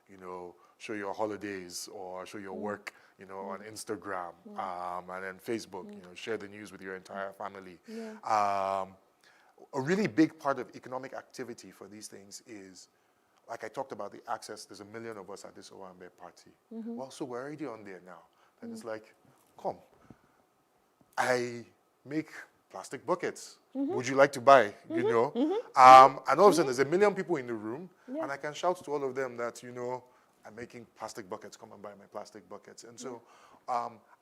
you know, show your holidays or show your work, you know, on Instagram, and then Facebook, you know, share the news with your entire family. A really big part of economic activity for these things is, like I talked about the access, there's 1 million of us at this Owambe party. Well, so we're already on there now. And it's like, come, I make plastic buckets. Would you like to buy? You know? And all of a sudden, there's 1 million people in the room, and I can shout to all of them that, you know, I'm making plastic buckets, come and buy my plastic buckets. And so,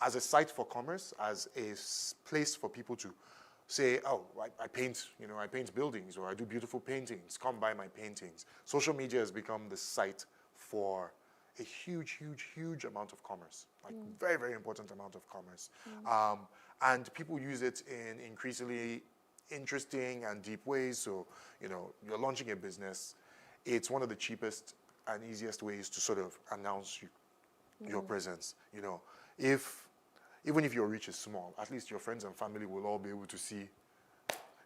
as a site for commerce, as a place for people to say, oh, I paint, you know, I paint buildings, or I do beautiful paintings, come buy my paintings. Social media has become the site for a huge, huge, huge amount of commerce, like very, very important amount of commerce. And people use it in increasingly interesting and deep ways. So, you know, you're launching a business. It's one of the cheapest and easiest ways to sort of announce your presence. You know, even if your reach is small, at least your friends and family will all be able to see,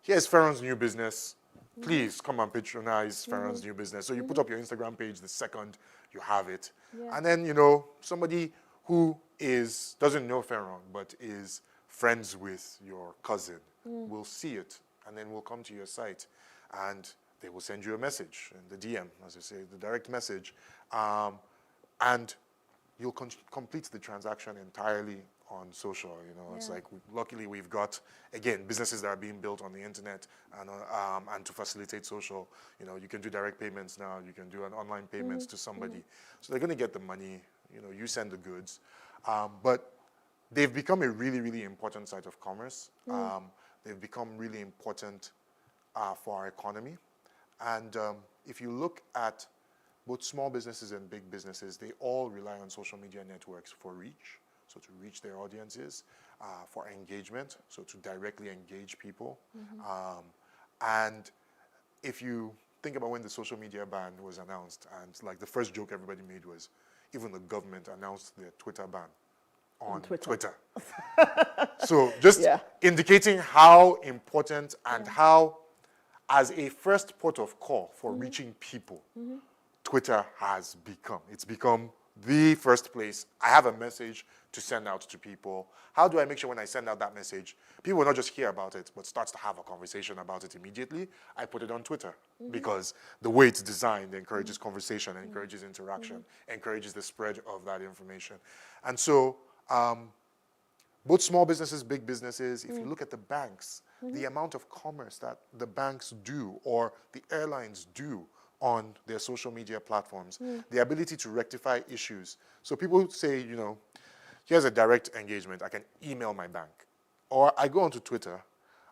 here's Pharaoh's new business. Please come and patronize Pharaoh's new business. So you put up your Instagram page the second you have it. And then, you know, somebody who doesn't know Pharaoh, but is friends with your cousin will see it, and then will come to your site, and they will send you a message in the DM, as I say, the direct message, and you'll complete the transaction entirely on social. You know, it's like luckily we've got, again, businesses that are being built on the internet, and to facilitate social. You know, you can do direct payments now. You can do an online payments to somebody, so they're going to get the money. You know, you send the goods, but they've become a really, really important site of commerce. They've become really important for our economy. And if you look at both small businesses and big businesses, they all rely on social media networks for reach, so to reach their audiences, for engagement, so to directly engage people. And if you think about when the social media ban was announced, and like the first joke everybody made was, even the government announced their Twitter ban on Twitter. So just indicating how important and how, as a first port of call for reaching people, Twitter has become. It's become the first place. I have a message to send out to people. How do I make sure when I send out that message, people will not just hear about it, but starts to have a conversation about it immediately? I put it on Twitter because the way it's designed encourages conversation, encourages interaction, encourages the spread of that information. And so both small businesses, big businesses, if you look at the banks, the amount of commerce that the banks do or the airlines do on their social media platforms, the ability to rectify issues. So people say, you know, here's a direct engagement. I can email my bank. Or I go onto Twitter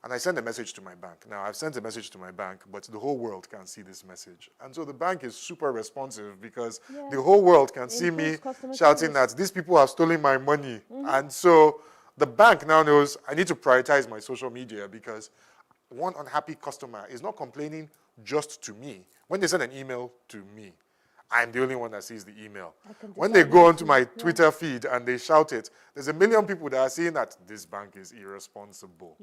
and I send a message to my bank. Now, I've sent a message to my bank, but the whole world can see this message. And so the bank is super responsive because the whole world can see me shouting that these people have stolen my money. And so the bank now knows I need to prioritize my social media because one unhappy customer is not complaining just to me. When they send an email to me, I'm the only one that sees the email. When they go onto my Twitter feed and they shout it, there's a million people that are saying that this bank is irresponsible.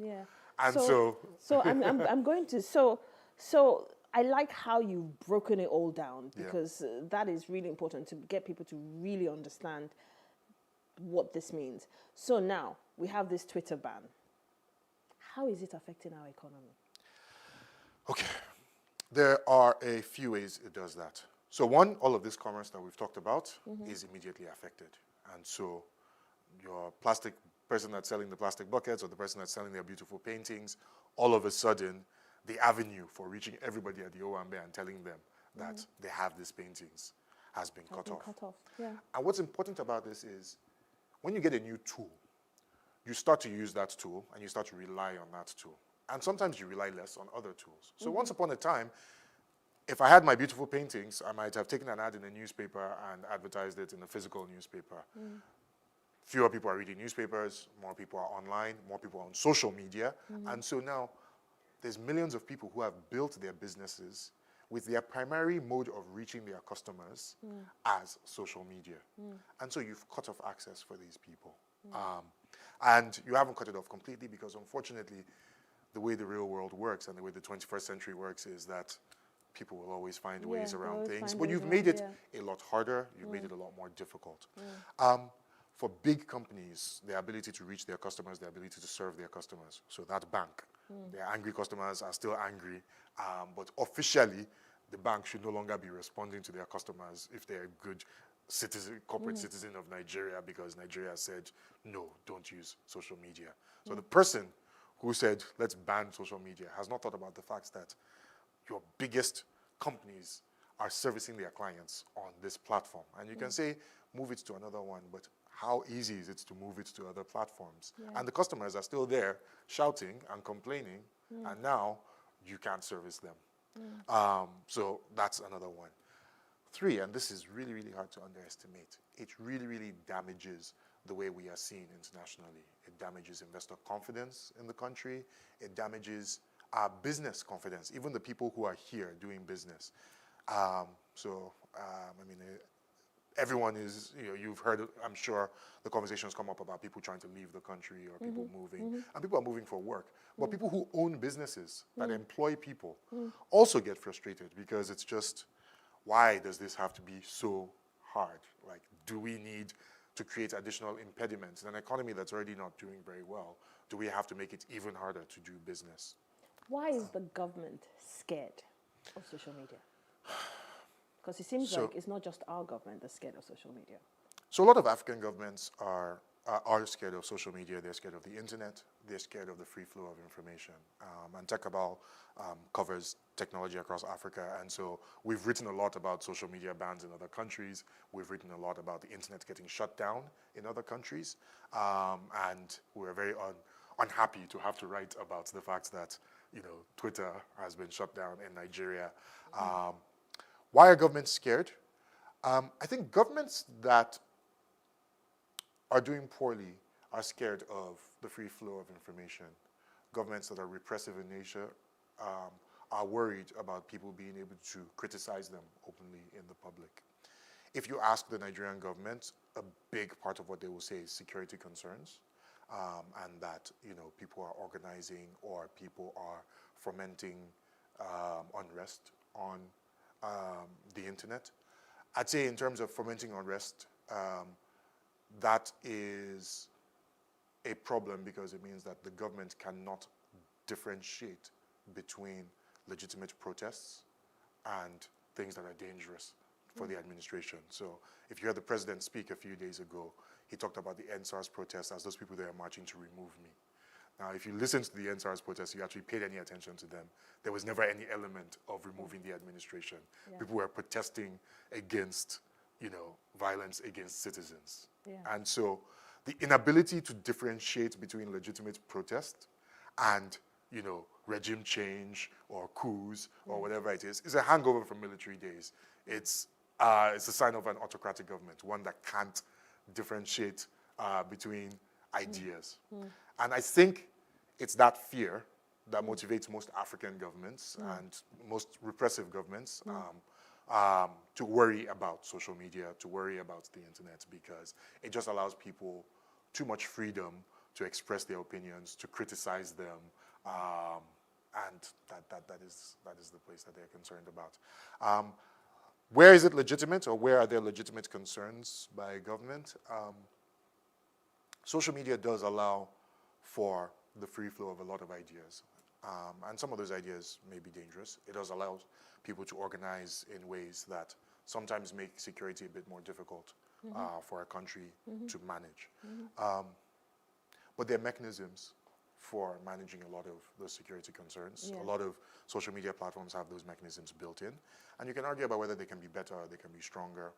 And so I'm going to, so I like how you've broken it all down because that is really important to get people to really understand what this means. So now we have this Twitter ban. How is it affecting our economy? Okay, there are a few ways it does that. So one, all of this commerce that we've talked about is immediately affected. And so your plastic person that's selling the plastic buckets or the person that's selling their beautiful paintings, all of a sudden, the avenue for reaching everybody at the Owambe and telling them that they have these paintings has been cut off. And what's important about this is when you get a new tool, you start to use that tool and you start to rely on that tool. And sometimes you rely less on other tools. So once upon a time, if I had my beautiful paintings, I might have taken an ad in a newspaper and advertised it in a physical newspaper. Fewer people are reading newspapers, more people are online, more people are on social media. And so now there's millions of people who have built their businesses with their primary mode of reaching their customers as social media. And so you've cut off access for these people. And you haven't cut it off completely because unfortunately, the way the real world works and the way the 21st century works is that people will always find ways around things. But you've made it a lot harder. You've made it a lot more difficult. For big companies, their ability to reach their customers, their ability to serve their customers. So that bank, their angry customers are still angry. But officially, the bank should no longer be responding to their customers if they're a good citizen, corporate citizen of Nigeria because Nigeria said, no, don't use social media. So the person who said, let's ban social media, has not thought about the fact that your biggest companies are servicing their clients on this platform. And you can say, move it to another one, but how easy is it to move it to other platforms? And the customers are still there shouting and complaining, and now you can't service them. So that's another one. 3, and this is really, really hard to underestimate, it really, really damages the way we are seen internationally. It damages investor confidence in the country. It damages our business confidence, even the people who are here doing business. I mean, everyone is, you know, you've heard, I'm sure, the conversations come up about people trying to leave the country or people moving, and people are moving for work. But people who own businesses that employ people also get frustrated because it's just, why does this have to be so hard? Like, do we need to create additional impediments in an economy that's already not doing very well? Do we have to make it even harder to do business? Why is the government scared of social media? Because it seems like it's not just our government that's scared of social media. So a lot of African governments are are scared of social media, they're scared of the internet, they're scared of the free flow of information. And TechCabal covers technology across Africa, and so we've written a lot about social media bans in other countries. We've written a lot about the internet getting shut down in other countries, and we're very unhappy to have to write about the fact that Twitter has been shut down in Nigeria. Why are governments scared? I think governments that are doing poorly are scared of the free flow of information. Governments that are repressive in nature are worried about people being able to criticize them openly in the public. If you ask the Nigerian government, a big part of what they will say is security concerns, and that people are organizing or people are fomenting unrest on the internet. I'd say in terms of fomenting unrest, that is a problem because it means that the government cannot differentiate between legitimate protests and things that are dangerous for the administration. So if you heard the president speak a few days ago, he talked about the NSARS protests as those people that are marching to remove me. Now, if you listen to the NSARS protests, you actually paid any attention to them, there was never any element of removing the administration. People were protesting against, violence against citizens. And so the inability to differentiate between legitimate protest and, regime change or coups or whatever it is a hangover from military days. It's a sign of an autocratic government, one that can't differentiate between ideas. And I think it's that fear that motivates most African governments and most repressive governments to worry about social media, to worry about the internet, because it just allows people too much freedom to express their opinions, to criticize them, and that is the place that they're concerned about. Where is it legitimate, or where are there legitimate concerns by government? Social media does allow for the free flow of a lot of ideas. And some of those ideas may be dangerous. It does allow people to organize in ways that sometimes make security a bit more difficult for a country to manage. But there are mechanisms for managing a lot of those security concerns. A lot of social media platforms have those mechanisms built in. And you can argue about whether they can be better or they can be stronger.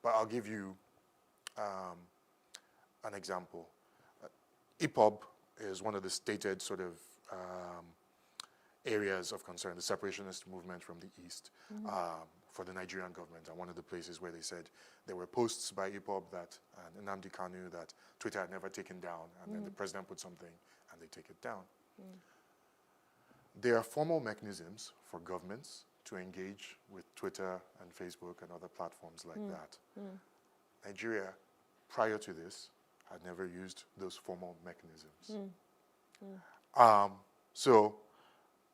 But I'll give you an example. EPOB is one of the stated sort of areas of concern, the separationist movement from the East for the Nigerian government. And one of the places where they said there were posts by EPOB that, Nnamdi Kanu, that Twitter had never taken down, and then the president put something and they take it down. There are formal mechanisms for governments to engage with Twitter and Facebook and other platforms like that. Nigeria, prior to this, had never used those formal mechanisms. So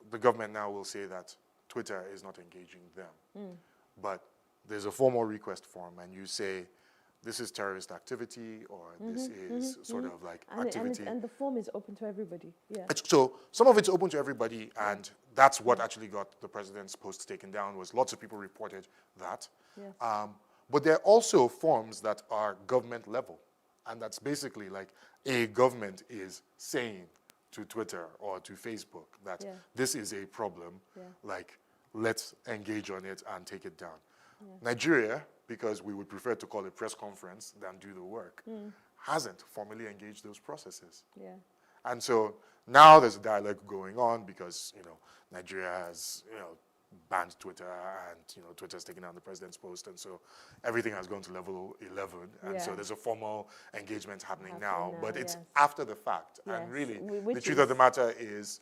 the government now will say that Twitter is not engaging them. But there's a formal request form, and you say, this is terrorist activity, or this is sort of like activity. And the form is open to everybody. So some of it's open to everybody, and that's what actually got the president's post taken down, was lots of people reported that. But there are also forms that are government level. And that's basically like a government is saying to Twitter or to Facebook that this is a problem, like let's engage on it and take it down. Nigeria, because we would prefer to call it press conference than do the work, hasn't formally engaged those processes. And so now there's a dialogue going on because, Nigeria has, banned Twitter, and Twitter's taken down the president's post, and so everything has gone to level 11, and so there's a formal engagement happening now, but it's after the fact. And really, the truth of the matter is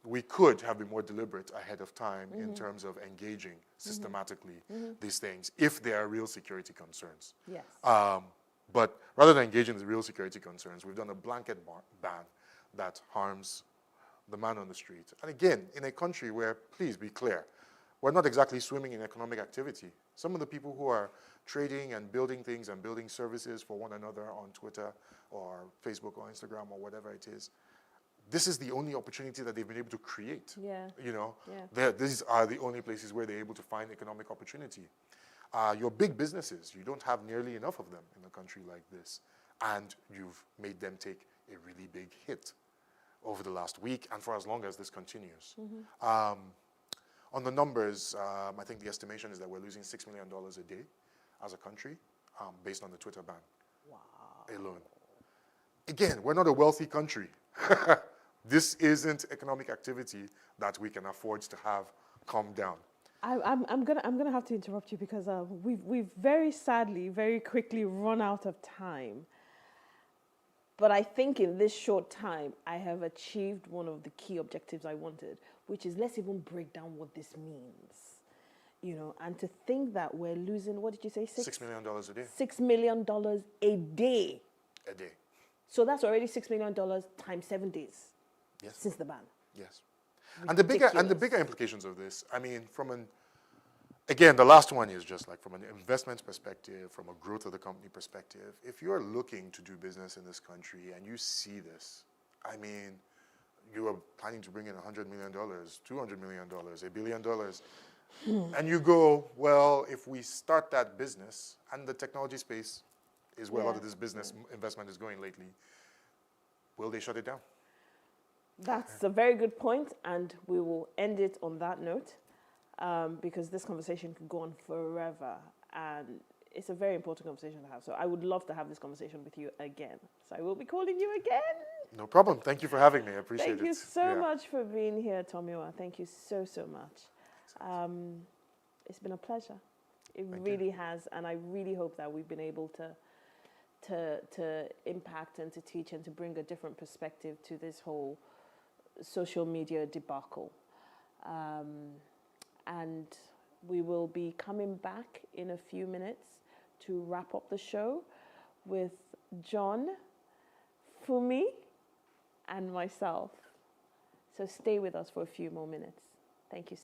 we could have been more deliberate ahead of time in terms of engaging systematically these things if there are real security concerns. But rather than engaging the real security concerns, we've done a blanket ban that harms the man on the street. And again, in a country where, please be clear, we're not exactly swimming in economic activity. Some of the people who are trading and building things and building services for one another on Twitter or Facebook or Instagram or whatever it is, this is the only opportunity that they've been able to create. These are the only places where they're able to find economic opportunity. Your big businesses, you don't have nearly enough of them in a country like this. and you've made them take a really big hit over the last week and for as long as this continues. On the numbers, I think the estimation is that we're losing $6 million a day as a country based on the Twitter ban alone. Again, we're not a wealthy country. This isn't economic activity that we can afford to have calm down. I'm gonna have to interrupt you because we've very sadly, very quickly run out of time. But I think in this short time, I have achieved one of the key objectives I wanted, which is let's even break down what this means, you know, and to think that we're losing, what did you say? $6 million a day. $6 million a day. A day. So that's already $6 million times 7 days. Yes. Since the ban. Yes. And the bigger implications of this, I mean, again, the last one is just like from an investment perspective, from a growth of the company perspective. If you're looking to do business in this country and you see this, I mean, you are planning to bring in $100 million, $200 million, $1 billion, and you go, well, if we start that business, and the technology space is where a lot of this business investment is going lately, will they shut it down? That's a very good point, and we will end it on that note because this conversation could go on forever, and it's a very important conversation to have. So I would love to have this conversation with you again. So I will be calling you again. No problem. Thank you for having me. I appreciate it. Thank you so much for being here, Tomiwa. Thank you so, so much. It's been a pleasure. It really has, and I really hope that we've been able to impact and to teach and to bring a different perspective to this whole social media debacle. And we will be coming back in a few minutes to wrap up the show with John, Fumi, and myself. So stay with us for a few more minutes. Thank you.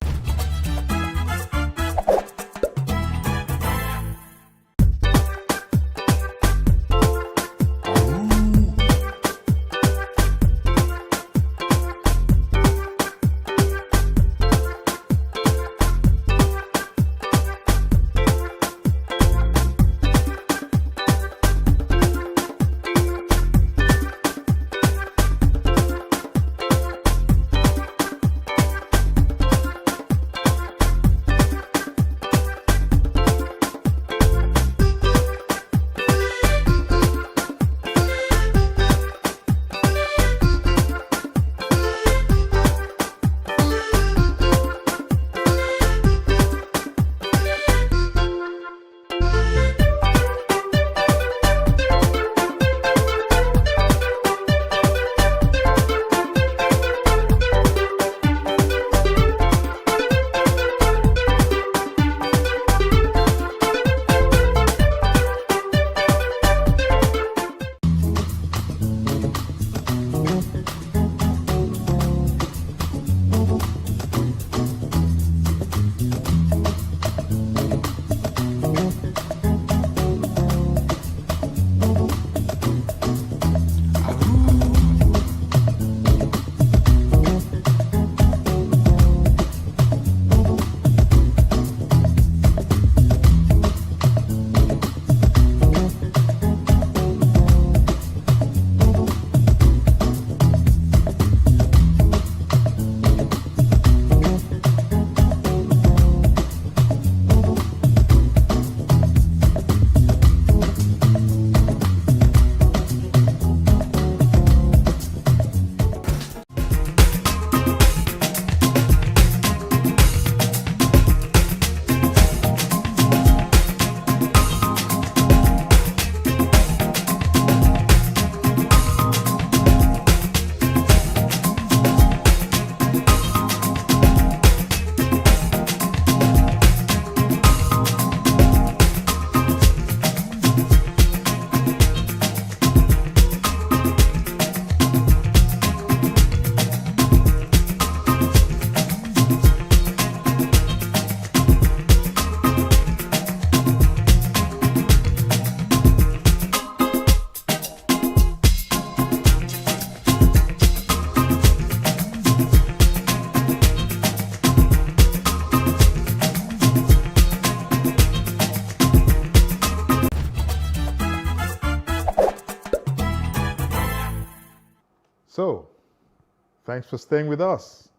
Thanks for staying with us.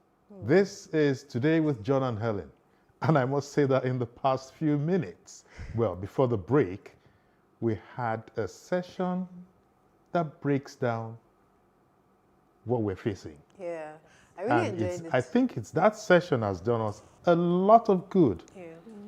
This is Today with John and Helen. And I must say that in the past few minutes, well, before the break, we had a session that breaks down what we're facing. Yeah, I really enjoyed it. I think that session has done us a lot of good. Yeah.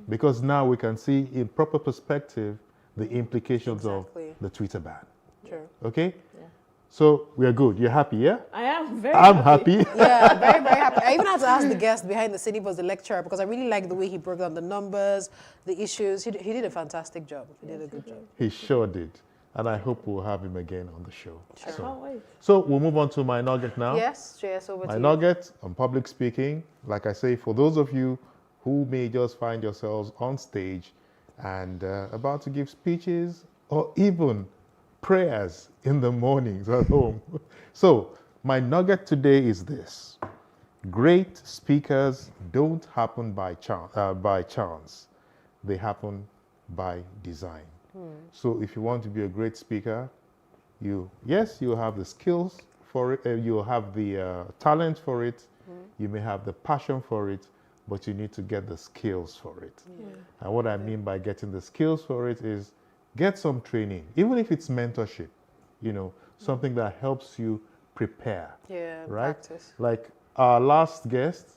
Because now we can see in proper perspective the implications of the Twitter ban. True. Okay? Yeah. So we are good. You're happy, yeah? I am very I'm happy. Yeah, very, very happy. I even had to ask the guest behind the scene, he was the lecturer, because I really liked the way he broke down the numbers, the issues. He did a fantastic job. He did a good job. He sure did. And I hope we'll have him again on the show. Sure. I can't wait. So we'll move on to my nugget now. Yes, JS, over to you. My nugget on public speaking. Like I say, for those of you who may just find yourselves on stage and about to give speeches or even prayers in the mornings at home. So my nugget today is this. Great speakers don't happen by chance. They happen by design. So if you want to be a great speaker, you have the skills for it, you have the talent for it, you may have the passion for it, but you need to get the skills for it. Yeah. And what I mean by getting the skills for it is get some training, even if it's mentorship, something that helps you prepare. Yeah, right? practice. Like our last guest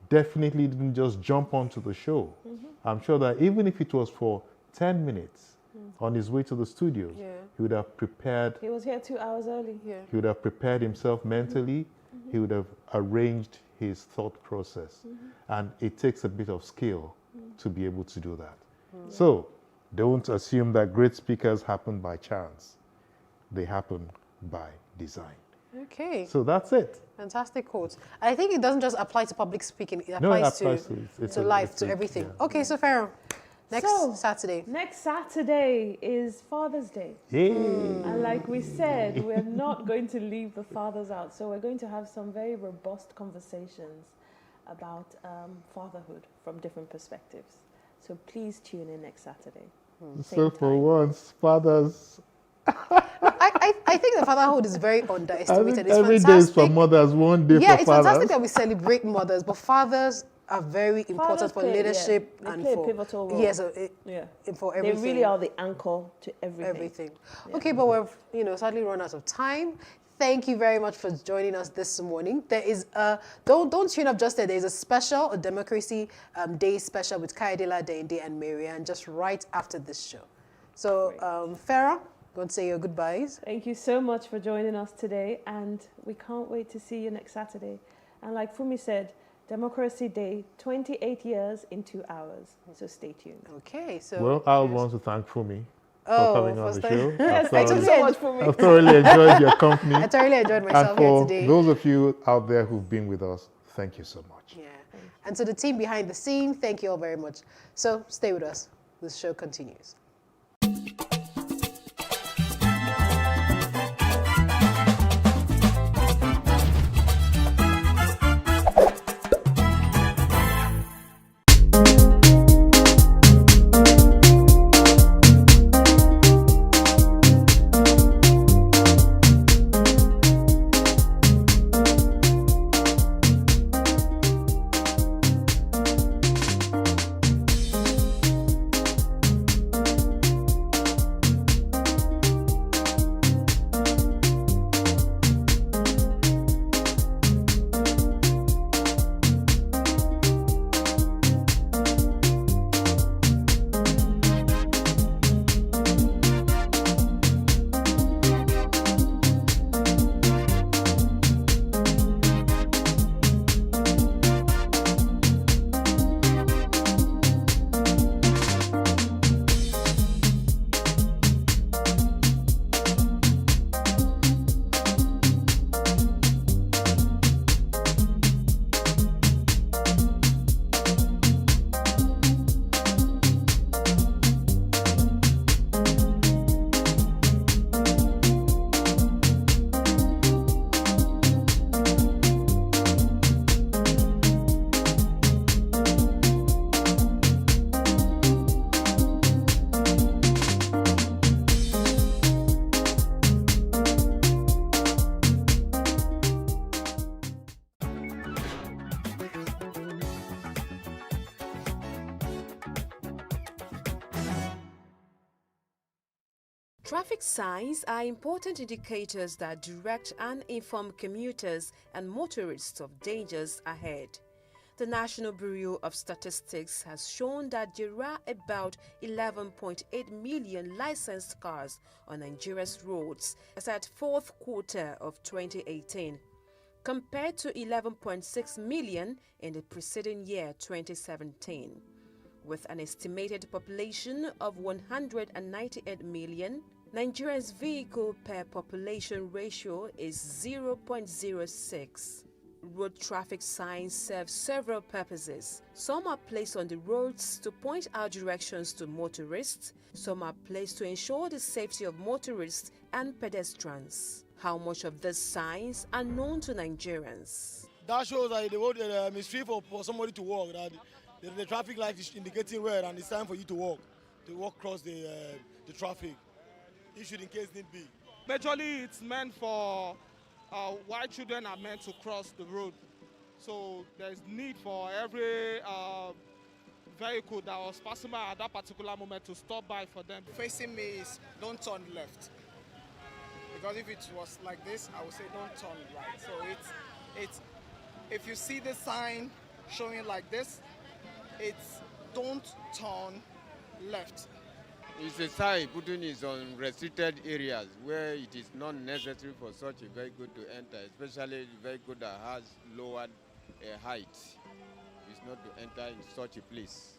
definitely didn't just jump onto the show. I'm sure that even if it was for 10 minutes on his way to the studios, he would have prepared. He was here 2 hours early. Yeah. He would have prepared himself mentally. He would have arranged his thought process. And it takes a bit of skill to be able to do that. So don't assume that great speakers happen by chance. They happen by design. Okay. So that's it. Fantastic quotes. I think it doesn't just apply to public speaking. It applies to life, to everything. Yeah. Okay, so Pharaoh, next Saturday. Next Saturday is Father's Day. Yay. And like we said, we're not going to leave the fathers out. So we're going to have some very robust conversations about fatherhood from different perspectives. So please tune in next Saturday. So for once, fathers... I think the fatherhood is very underestimated. It's every day is for mothers, one day for fathers. Yeah, it's fantastic that we celebrate mothers, but fathers are very important for leadership they and play for a pivotal role. Yes, for everything. They really are the anchor to everything. Yeah. Okay, but we've sadly run out of time. Thank you very much for joining us this morning. There is don't tune up just there. There's a Democracy Day special with Kayadela Dende and Marianne just right after this show. So Farah, going to say your goodbyes. Thank you so much for joining us today, and we can't wait to see you next Saturday. And like Fumi said, Democracy Day, 28 years in 2 hours. So stay tuned. Okay, so... Well, I want to thank Fumi for coming on the show. Yes, thank you so much, Fumi. I thoroughly enjoyed your company. I thoroughly enjoyed myself here today. And for those of you out there who've been with us, thank you so much. Yeah. And to the team behind the scene, thank you all very much. So stay with us. The show continues. Traffic signs are important indicators that direct and inform commuters and motorists of dangers ahead. The National Bureau of Statistics has shown that there are about 11.8 million licensed cars on Nigeria's roads as at fourth quarter of 2018, compared to 11.6 million in the preceding year 2017. With an estimated population of 198 million, Nigeria's vehicle per population ratio is 0.06. Road traffic signs serve several purposes. Some are placed on the roads to point out directions to motorists. Some are placed to ensure the safety of motorists and pedestrians. How much of these signs are known to Nigerians? That shows that the road is free for somebody to walk. That the traffic light is indicating red and it's time for you to walk across the traffic. Issued in case need be. Majorly, it's meant for why children are meant to cross the road. So there's need for every vehicle that was passing by at that particular moment to stop by for them. Facing me is don't turn left. Because if it was like this, I would say don't turn right. So it's if you see the sign showing like this, it's don't turn left. It's a sign putting it on restricted areas where it is not necessary for such a vehicle to enter, especially a vehicle that has lower height. It's not to enter in such a place.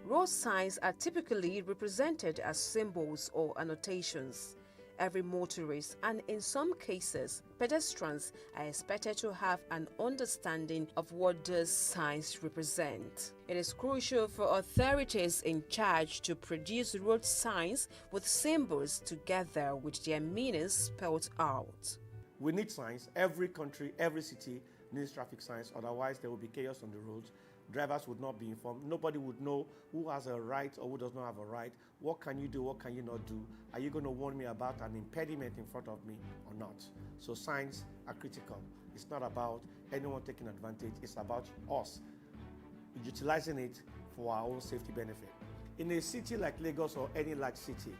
Road signs are typically represented as symbols or annotations. Every motorist and in some cases pedestrians are expected to have an understanding of what these signs represent. It is crucial for authorities in charge to produce road signs with symbols together with their meanings spelled out. We need signs. Every country, every city needs traffic signs, otherwise there will be chaos on the roads. Drivers would not be informed. Nobody would know who has a right or who does not have a right. What can you do? What can you not do? Are you going to warn me about an impediment in front of me or not? So signs are critical. It's not about anyone taking advantage. It's about us utilizing it for our own safety benefit. In a city like Lagos or any large city,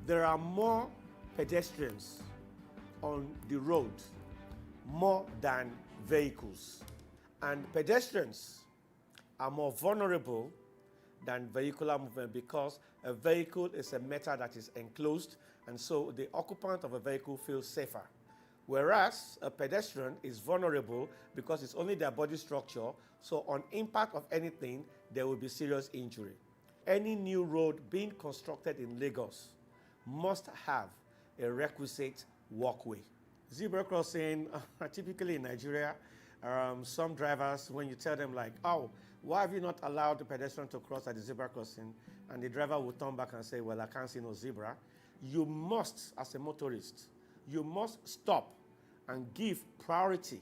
there are more pedestrians on the road, more than vehicles. And pedestrians are more vulnerable than vehicular movement because a vehicle is a matter that is enclosed, and so the occupant of a vehicle feels safer. Whereas a pedestrian is vulnerable because it's only their body structure, so on impact of anything, there will be serious injury. Any new road being constructed in Lagos must have a requisite walkway. Zebra crossing, typically in Nigeria, some drivers, when you tell them like, oh, why have you not allowed the pedestrian to cross at the zebra crossing? And the driver will turn back and say, well, I can't see no zebra. You must, as a motorist, you must stop and give priority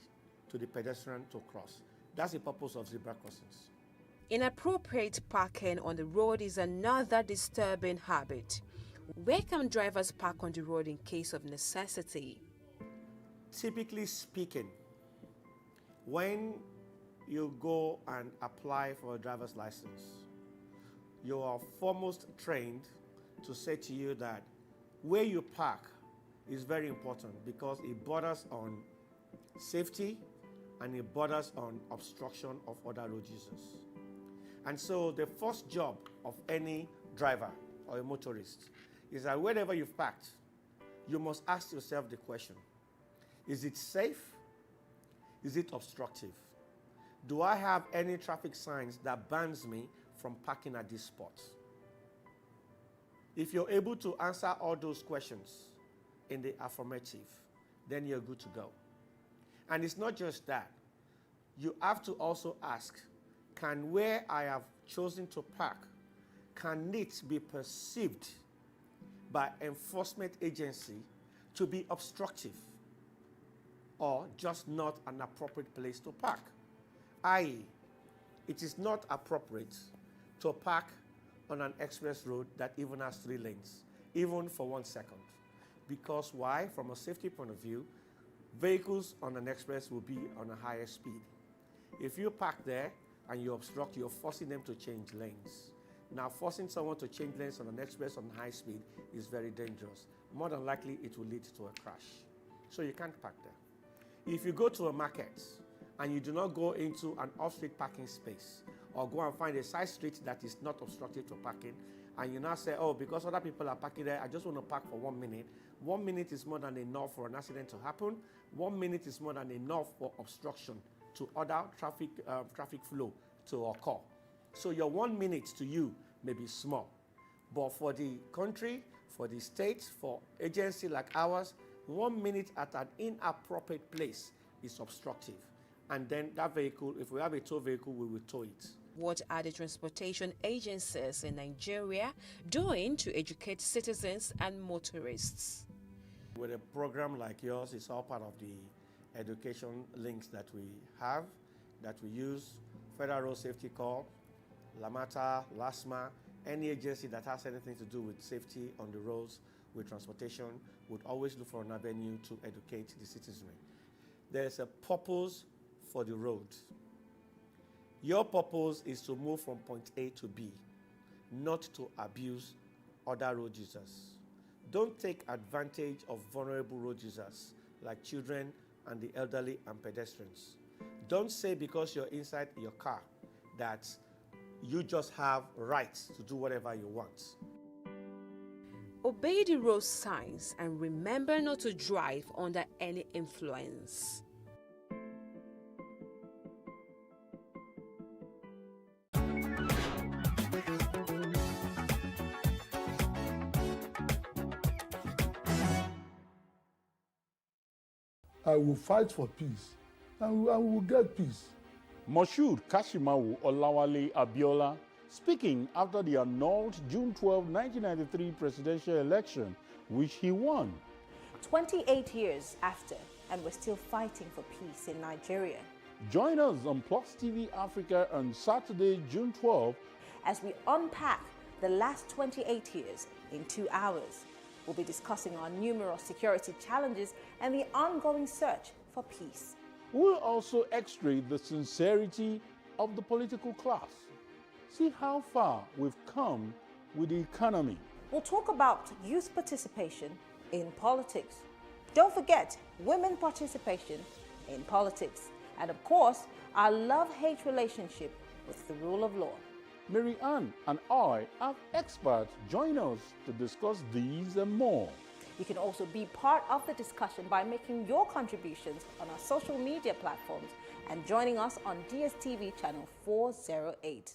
to the pedestrian to cross. That's the purpose of zebra crossings. Inappropriate parking on the road is another disturbing habit. Where can drivers park on the road in case of necessity? Typically speaking, when you go and apply for a driver's license, you are foremost trained to say to you that where you park is very important because it borders on safety and it borders on obstruction of other road users. And so the first job of any driver or a motorist is that wherever you've parked, you must ask yourself the question, is it safe? Is it obstructive? Do I have any traffic signs that bans me from parking at this spot? If you're able to answer all those questions in the affirmative, then you're good to go. And it's not just that. You have to also ask, can where I have chosen to park, can it be perceived by enforcement agency to be obstructive or just not an appropriate place to park? I.e., it is not appropriate to park on an express road that even has 3 lanes, even for 1 second. Because why? From a safety point of view, vehicles on an express will be on a higher speed. If you park there and you obstruct, you're forcing them to change lanes. Now, forcing someone to change lanes on an express on high speed is very dangerous. More than likely, it will lead to a crash. So you can't park there. If you go to a market and you do not go into an off-street parking space or go and find a side street that is not obstructed to parking, and you now say, oh, because other people are parking there, I just want to park for 1 minute. 1 minute is more than enough for an accident to happen. 1 minute is more than enough for obstruction to other traffic flow to occur. So your 1 minute to you may be small, but for the country, for the state, for agency like ours, 1 minute at an inappropriate place is obstructive. And then that vehicle, if we have a tow vehicle, we will tow it. What are the transportation agencies in Nigeria doing to educate citizens and motorists? With a program like yours, it's all part of the education links that we have, that we use. Federal Road Safety Corps, Lamata, LASMA, any agency that has anything to do with safety on the roads, with transportation, would always look for an avenue to educate the citizenry. There's a purpose for the road. Your purpose is to move from point A to B, not to abuse other road users. Don't take advantage of vulnerable road users like children and the elderly and pedestrians. Don't say because you're inside your car that you just have rights to do whatever you want. Obey the road signs and remember not to drive under any influence. I will fight for peace, and we will get peace. Moshood Kashimawo Olawale Abiola, speaking after the annulled June 12, 1993 presidential election, which he won. 28 years after, and we're still fighting for peace in Nigeria. Join us on PlusTvAfrica on Saturday, June 12, as we unpack the last 28 years in 2 hours. We'll be discussing our numerous security challenges and the ongoing search for peace. We'll also x-ray the sincerity of the political class. See how far we've come with the economy. We'll talk about youth participation in politics. Don't forget women participation in politics. And of course, our love-hate relationship with the rule of law. Mary Ann and I have experts join us to discuss these and more. You can also be part of the discussion by making your contributions on our social media platforms and joining us on DSTV channel 408.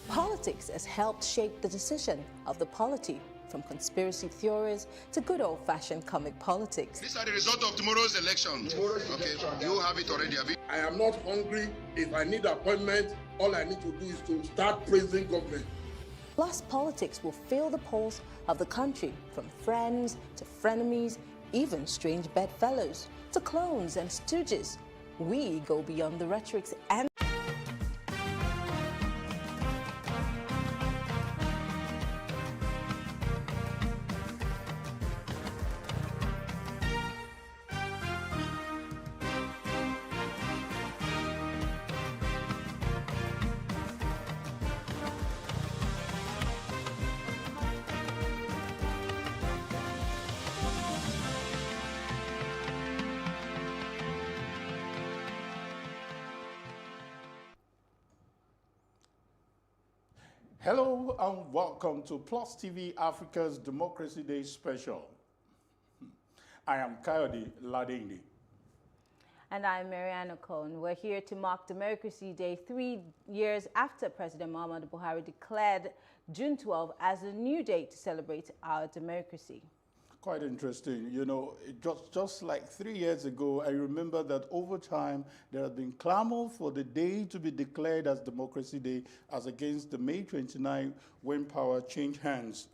Politics has helped shape the decision of the polity, from conspiracy theories to good old-fashioned comic politics. These are the result of tomorrow's election. Okay, you have it already, Abi. I am not hungry. If I need appointment, all I need to do is to start praising government. Plus, politics will fill the polls of the country, from friends to frenemies, even strange bedfellows, to clones and stooges. We go beyond the rhetorics and Hello and welcome to Plus TV Africa's Democracy Day special. I am Kayode Ladindi. And I'm Mariana Cohn. We're here to mark Democracy Day 3 years after President Muhammadu Buhari declared June 12 as a new day to celebrate our democracy. Quite interesting. You know, just like 3 years ago, I remember that over time there has been clamor for the day to be declared as Democracy Day as against the May 29 when power changed hands.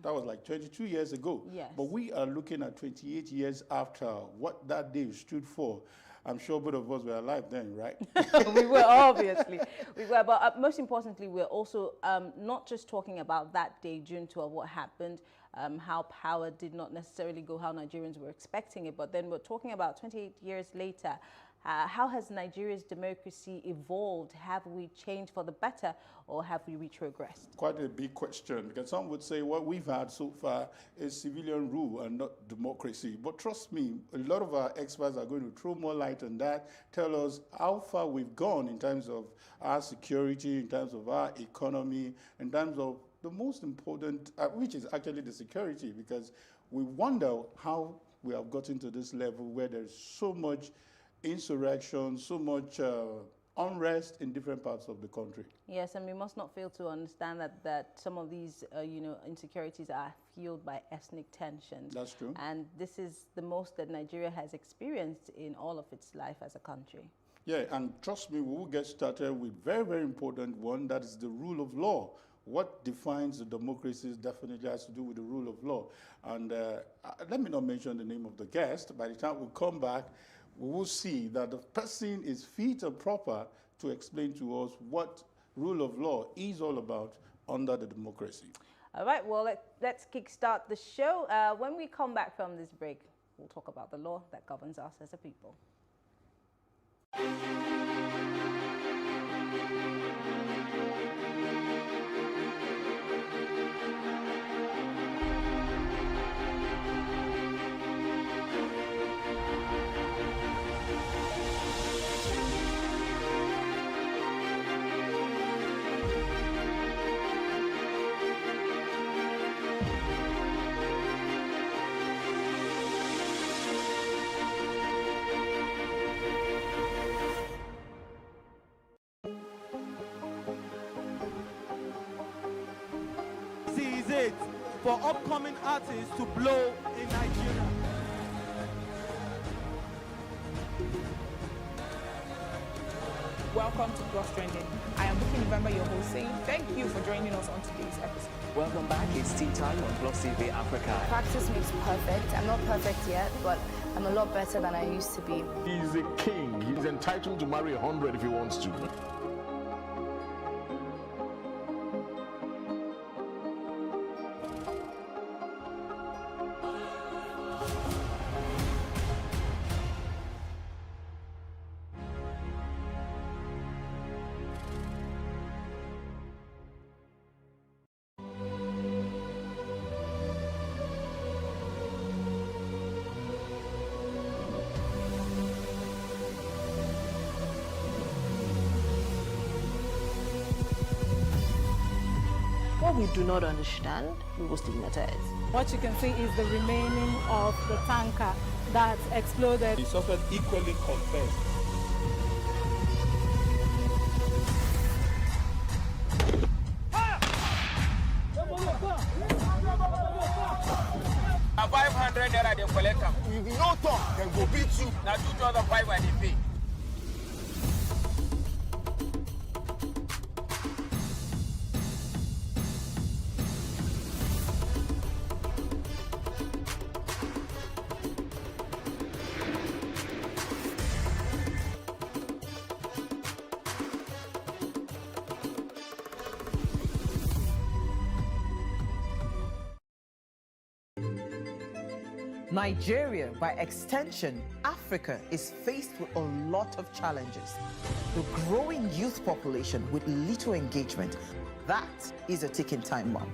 That was like 22 years ago. Yes. But we are looking at 28 years after what that day stood for. I'm sure both of us were alive then, right? We were, obviously. We were, but most importantly, we're also not just talking about that day, June 12, what happened, how power did not necessarily go how Nigerians were expecting it, but then we're talking about 28 years later. How has Nigeria's democracy evolved? Have we changed for the better, or have we retrogressed? Quite a big question, because some would say what we've had so far is civilian rule and not democracy. But trust me, a lot of our experts are going to throw more light on that, tell us how far we've gone in terms of our security, in terms of our economy, in terms of the most important, which is actually the security, because we wonder how we have gotten to this level where there's so much insurrection, so much unrest in different parts of the country. Yes, and we must not fail to understand that some of these, insecurities are fueled by ethnic tensions. That's true. And this is the most that Nigeria has experienced in all of its life as a country. Yeah, and trust me, we will get started with very, very important one, that is the rule of law. What defines the democracy definitely has to do with the rule of law. And let me not mention the name of the guest. By the time we come back, we will see that the person is fit and proper to explain to us what rule of law is all about under the democracy. All right, well, let's kickstart the show. When we come back from this break, we'll talk about the law that governs us as a people. For upcoming artists to blow in Nigeria. Welcome to Plus Trending. I am Bookie November, your host, saying thank you for joining us on today's episode. Welcome back. It's tea time on Plus TV Africa. Practice makes perfect. I'm not perfect yet, but I'm a lot better than I used to be. He's a king. He's entitled to marry 100 if he wants to. What we do not understand, we will stigmatize. What you can see is the remaining of the tanker that exploded. The suspect equally confessed. Now 500 naira they collect them. If no talk, then go beat you. Now 2,500 they pay. Nigeria, by extension, Africa, is faced with a lot of challenges. The growing youth population with little engagement, that is a ticking time bomb.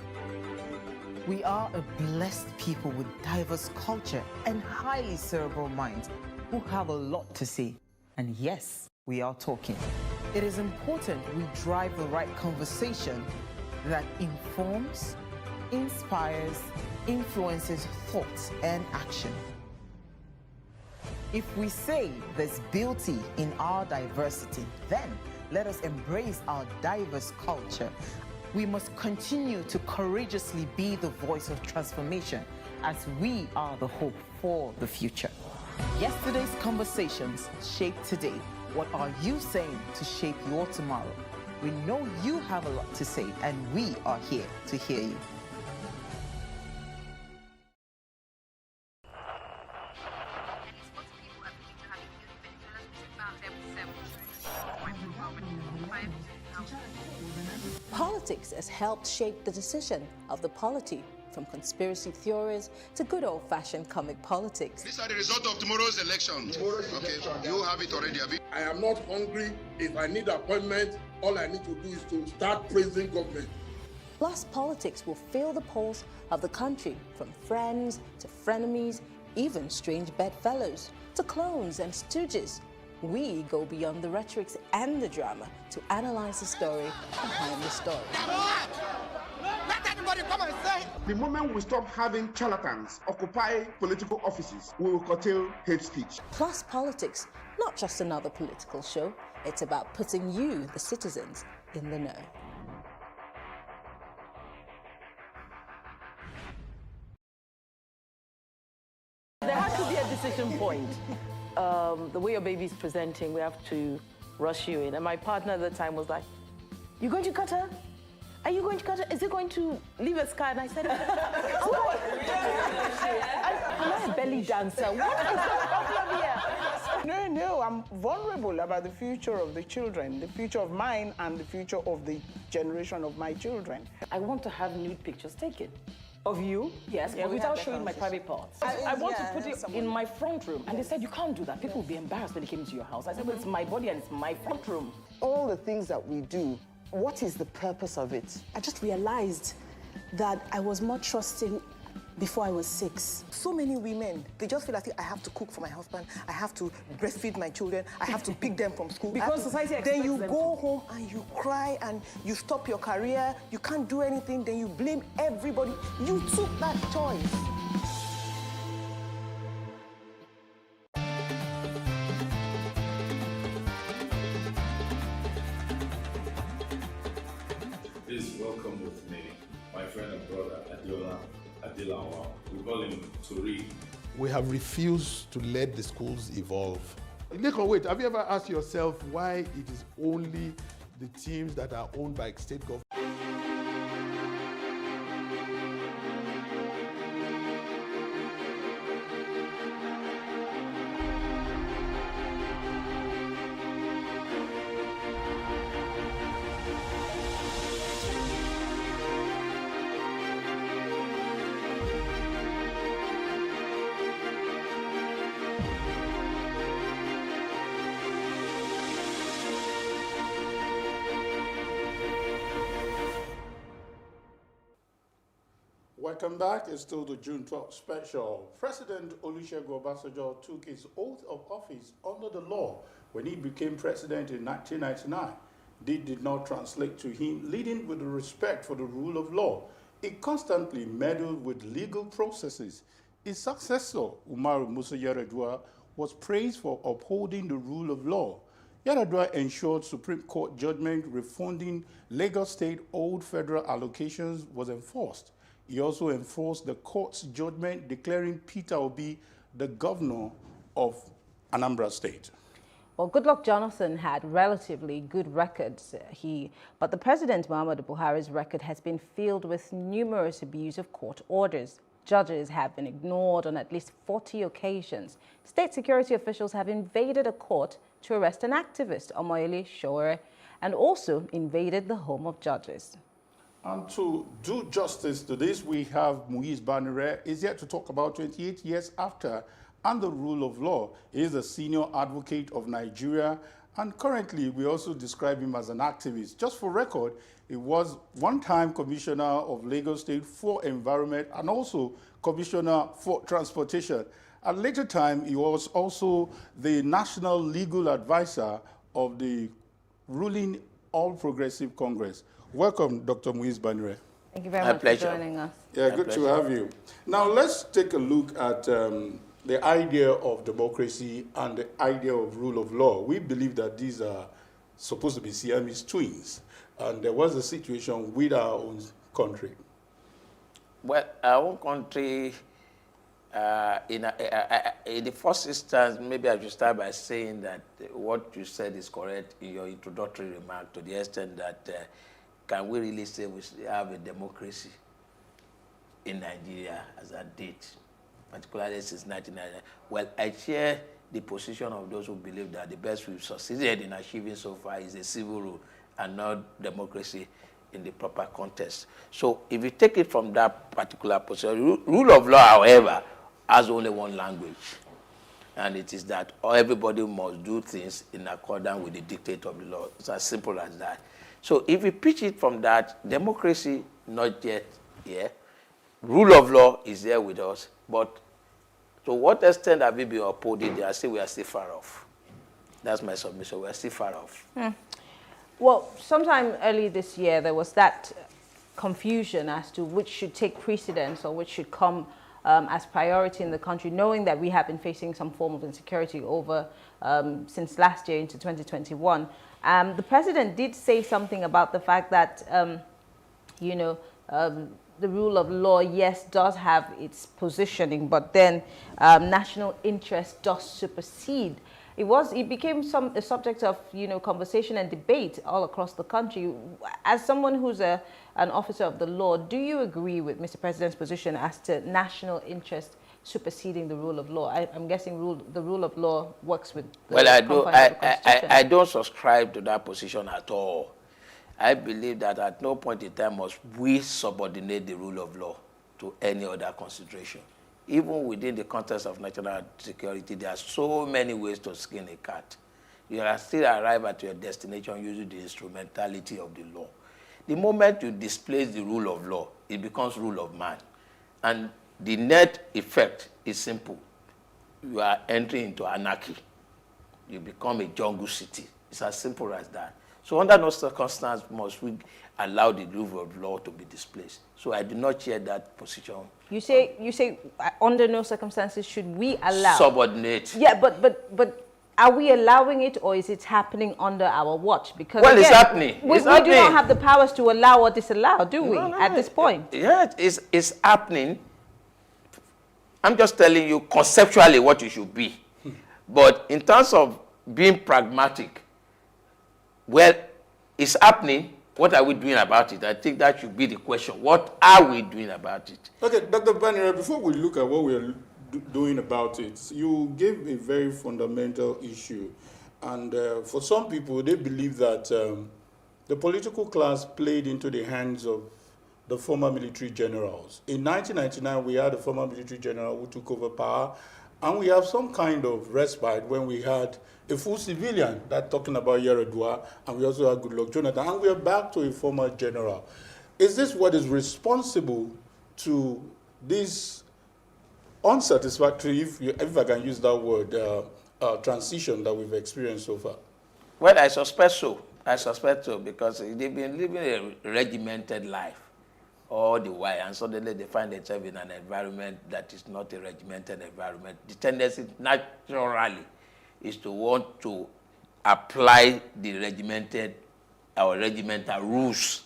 We are a blessed people with diverse culture and highly cerebral minds who have a lot to say. And yes, we are talking. It is important we drive the right conversation that informs, inspires, influences thoughts and action. If we say there's beauty in our diversity, then let us embrace our diverse culture. We must continue to courageously be the voice of transformation, as we are the hope for the future. Yesterday's conversations shape today. What are you saying to shape your tomorrow? We know you have a lot to say, and we are here to hear you. Politics has helped shape the decision of the polity, from conspiracy theories to good old-fashioned comic politics. These are the result of tomorrow's election. Okay, you have it already, Abi. I am not hungry. If I need appointment, all I need to do is to start praising government. Plus, politics will fill the polls of the country, from friends to frenemies, even strange bedfellows, to clones and stooges. We go beyond the rhetorics and the drama to analyze the story behind the story. Let anybody come and say. The moment we stop having charlatans occupy political offices, we will curtail hate speech. Plus Politics, not just another political show. It's about putting you, the citizens, in the know. There has to be a decision point. The way your baby's presenting, we have to rush you in. And my partner at the time was like, "You going to cut her? Are you going to cut her? Is it going to leave a scar?" And I said, "What? Am I a belly dancer? What is the problem here?" No, I'm vulnerable about the future of the children, the future of mine and the future of the generation of my children. I want to have nude pictures taken. Of you? Yes, Yeah, but we without had that showing my conversation. private parts. I want to put it in my front room. And they said, "You can't do that. People will be embarrassed when they came into your house." I said, "Well, it's my body and it's my front room." All the things that we do, what is the purpose of it? I just realized that I was more trusting before I was 6. So many women, they just feel like I have to cook for my husband, I have to breastfeed my children, I have to pick them from school. Because society expects Then you them go to. home and you cry and you stop your career, you can't do anything, then you blame everybody. You took that choice. Please welcome with me my friend and brother Adilawa. We call him Turi. We have refused to let the schools evolve. Lekon, wait, have you ever asked yourself why it is only the teams that are owned by state government? Welcome back. It's still the June 12th special. President Olusegun Obasanjo took his oath of office under the law when he became president in 1999. This did not translate to him leading with the respect for the rule of law. He constantly meddled with legal processes. His successor, Umaru Musa Yar'Adua, was praised for upholding the rule of law. Yar'Adua ensured Supreme Court judgment refunding Lagos State old federal allocations was enforced. He also enforced the court's judgment declaring Peter Obi the governor of Anambra State. Well, Goodluck Jonathan had relatively good records, but the President Muhammadu Buhari's record has been filled with numerous abuse of court orders. Judges have been ignored on at least 40 occasions. State security officials have invaded a court to arrest an activist, Omoyele Sowore, and also invaded the home of judges. And to do justice to this, we have Muiz Banire is here to talk about 28 years after and the rule of law. He is a senior advocate of Nigeria, and currently we also describe him as an activist. Just for record, he was one-time commissioner of Lagos State for Environment and also commissioner for Transportation. At a later time, he was also the national legal advisor of the ruling All Progressive Congress. Welcome, Dr. Muiz Banire. Thank you very much for joining us. Yeah, good to have you. Now, let's take a look at the idea of democracy and the idea of rule of law. We believe that these are supposed to be Siamese twins. And there was a situation with our own country. Well, our own country, in the first instance, maybe I should start by saying that what you said is correct in your introductory remark, to the extent that can we really say we have a democracy in Nigeria as a date, particularly since 1999? Well, I share the position of those who believe that the best we've succeeded in achieving so far is a civil rule and not democracy in the proper context. So if you take it from that particular position, rule of law, however, has only one language, and it is that everybody must do things in accordance with the dictate of the law. It's as simple as that. So if we pitch it from that, democracy not yet here, rule of law is there with us, but to what extent have we been upholding it? I say we are still far off. That's my submission. We are still far off. Well, sometime early this year, there was that confusion as to which should take precedence or which should come as priority in the country, knowing that we have been facing some form of insecurity over since last year into 2021. The president did say something about the fact that, the rule of law, yes, does have its positioning, but then national interest does supersede. It became a subject of, conversation and debate all across the country. As someone who's an officer of the law, do you agree with Mr. President's position as to national interest superseding the rule of law? I'm guessing the rule of law works with the I don't subscribe to that position at all. I believe that at no point in time must we subordinate the rule of law to any other consideration. Even within the context of national security, there are so many ways to skin a cat. You can still arrive at your destination using the instrumentality of the law. The moment you displace the rule of law, it becomes rule of man. And the net effect is simple. You are entering into anarchy. You become a jungle city. It's as simple as that. So under no circumstance must we allow the rule of law to be displaced. So I do not share that position. You say under no circumstances should we allow subordinate. Yeah, but are we allowing it, or is it happening under our watch? Because well, again, it's happening. We do not have the powers to allow or disallow, do we? At this point? Yeah, it's happening. I'm just telling you conceptually what it should be. But in terms of being pragmatic, well, it's happening. What are we doing about it? I think that should be the question. What are we doing about it? Okay, Dr. Banire, before we look at what we are doing about it, you gave a very fundamental issue. And for some people, they believe that the political class played into the hands of the former military generals. In 1999, we had a former military general who took over power, and we have some kind of respite when we had a full civilian, that talking about Yaradua, and we also had Goodluck Jonathan, and we are back to a former general. Is this what is responsible to this unsatisfactory, if I can use that word, transition that we've experienced so far? Well, I suspect so. I suspect so, because they've been living a regimented life all the while, and suddenly they find themselves in an environment that is not a regimented environment. The tendency naturally is to want to apply the regimented or regimental rules.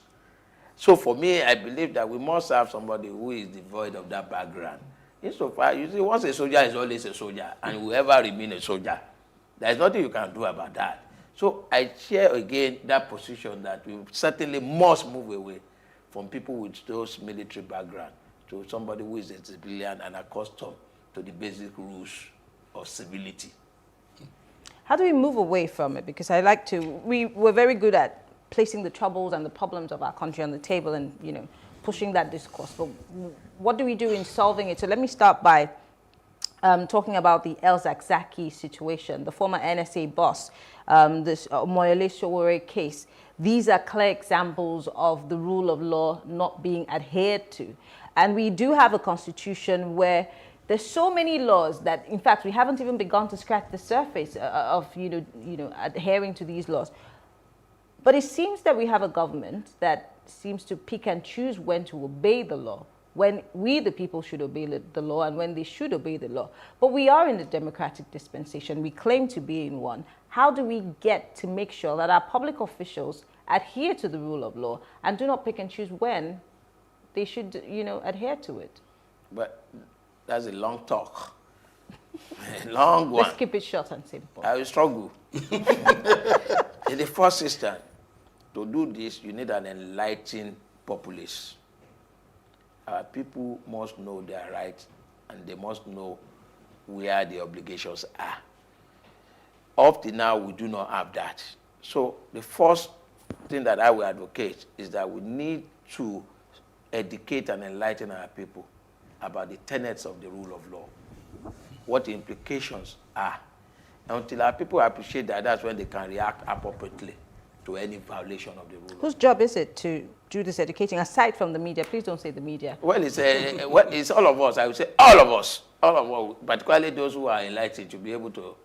So for me, I believe that we must have somebody who is devoid of that background. Insofar, you see, once a soldier is always a soldier, and will ever remain a soldier. There's nothing you can do about that. So I share again that position that we certainly must move away from people with those military background to somebody who is a civilian and accustomed to the basic rules of civility. How do we move away from it? Because we're very good at placing the troubles and the problems of our country on the table and, pushing that discourse. But what do we do in solving it? So let me start by talking about the El Zakzaki situation, the former NSA boss, this Moyole Sowore case. These are clear examples of the rule of law not being adhered to. And we do have a constitution where there's so many laws that, in fact, we haven't even begun to scratch the surface of, adhering to these laws. But it seems that we have a government that seems to pick and choose when to obey the law, when we, the people, should obey the law and when they should obey the law. But we are in the democratic dispensation. We claim to be in one. How do we get to make sure that our public officials adhere to the rule of law and do not pick and choose when they should, adhere to it? But that's a long talk. A long one. Let's keep it short and simple. I will struggle. In the first instance, to do this, you need an enlightened populace. Our people must know their rights and they must know where the obligations are. Up to now, we do not have that. So the first thing that I will advocate is that we need to educate and enlighten our people about the tenets of the rule of law, what the implications are. Until our people appreciate that, that's when they can react appropriately to any violation of the rule. Whose job is it to do this educating, aside from the media? Please don't say the media. Well, it's all of us. I would say all of us, particularly those who are enlightened, to be able to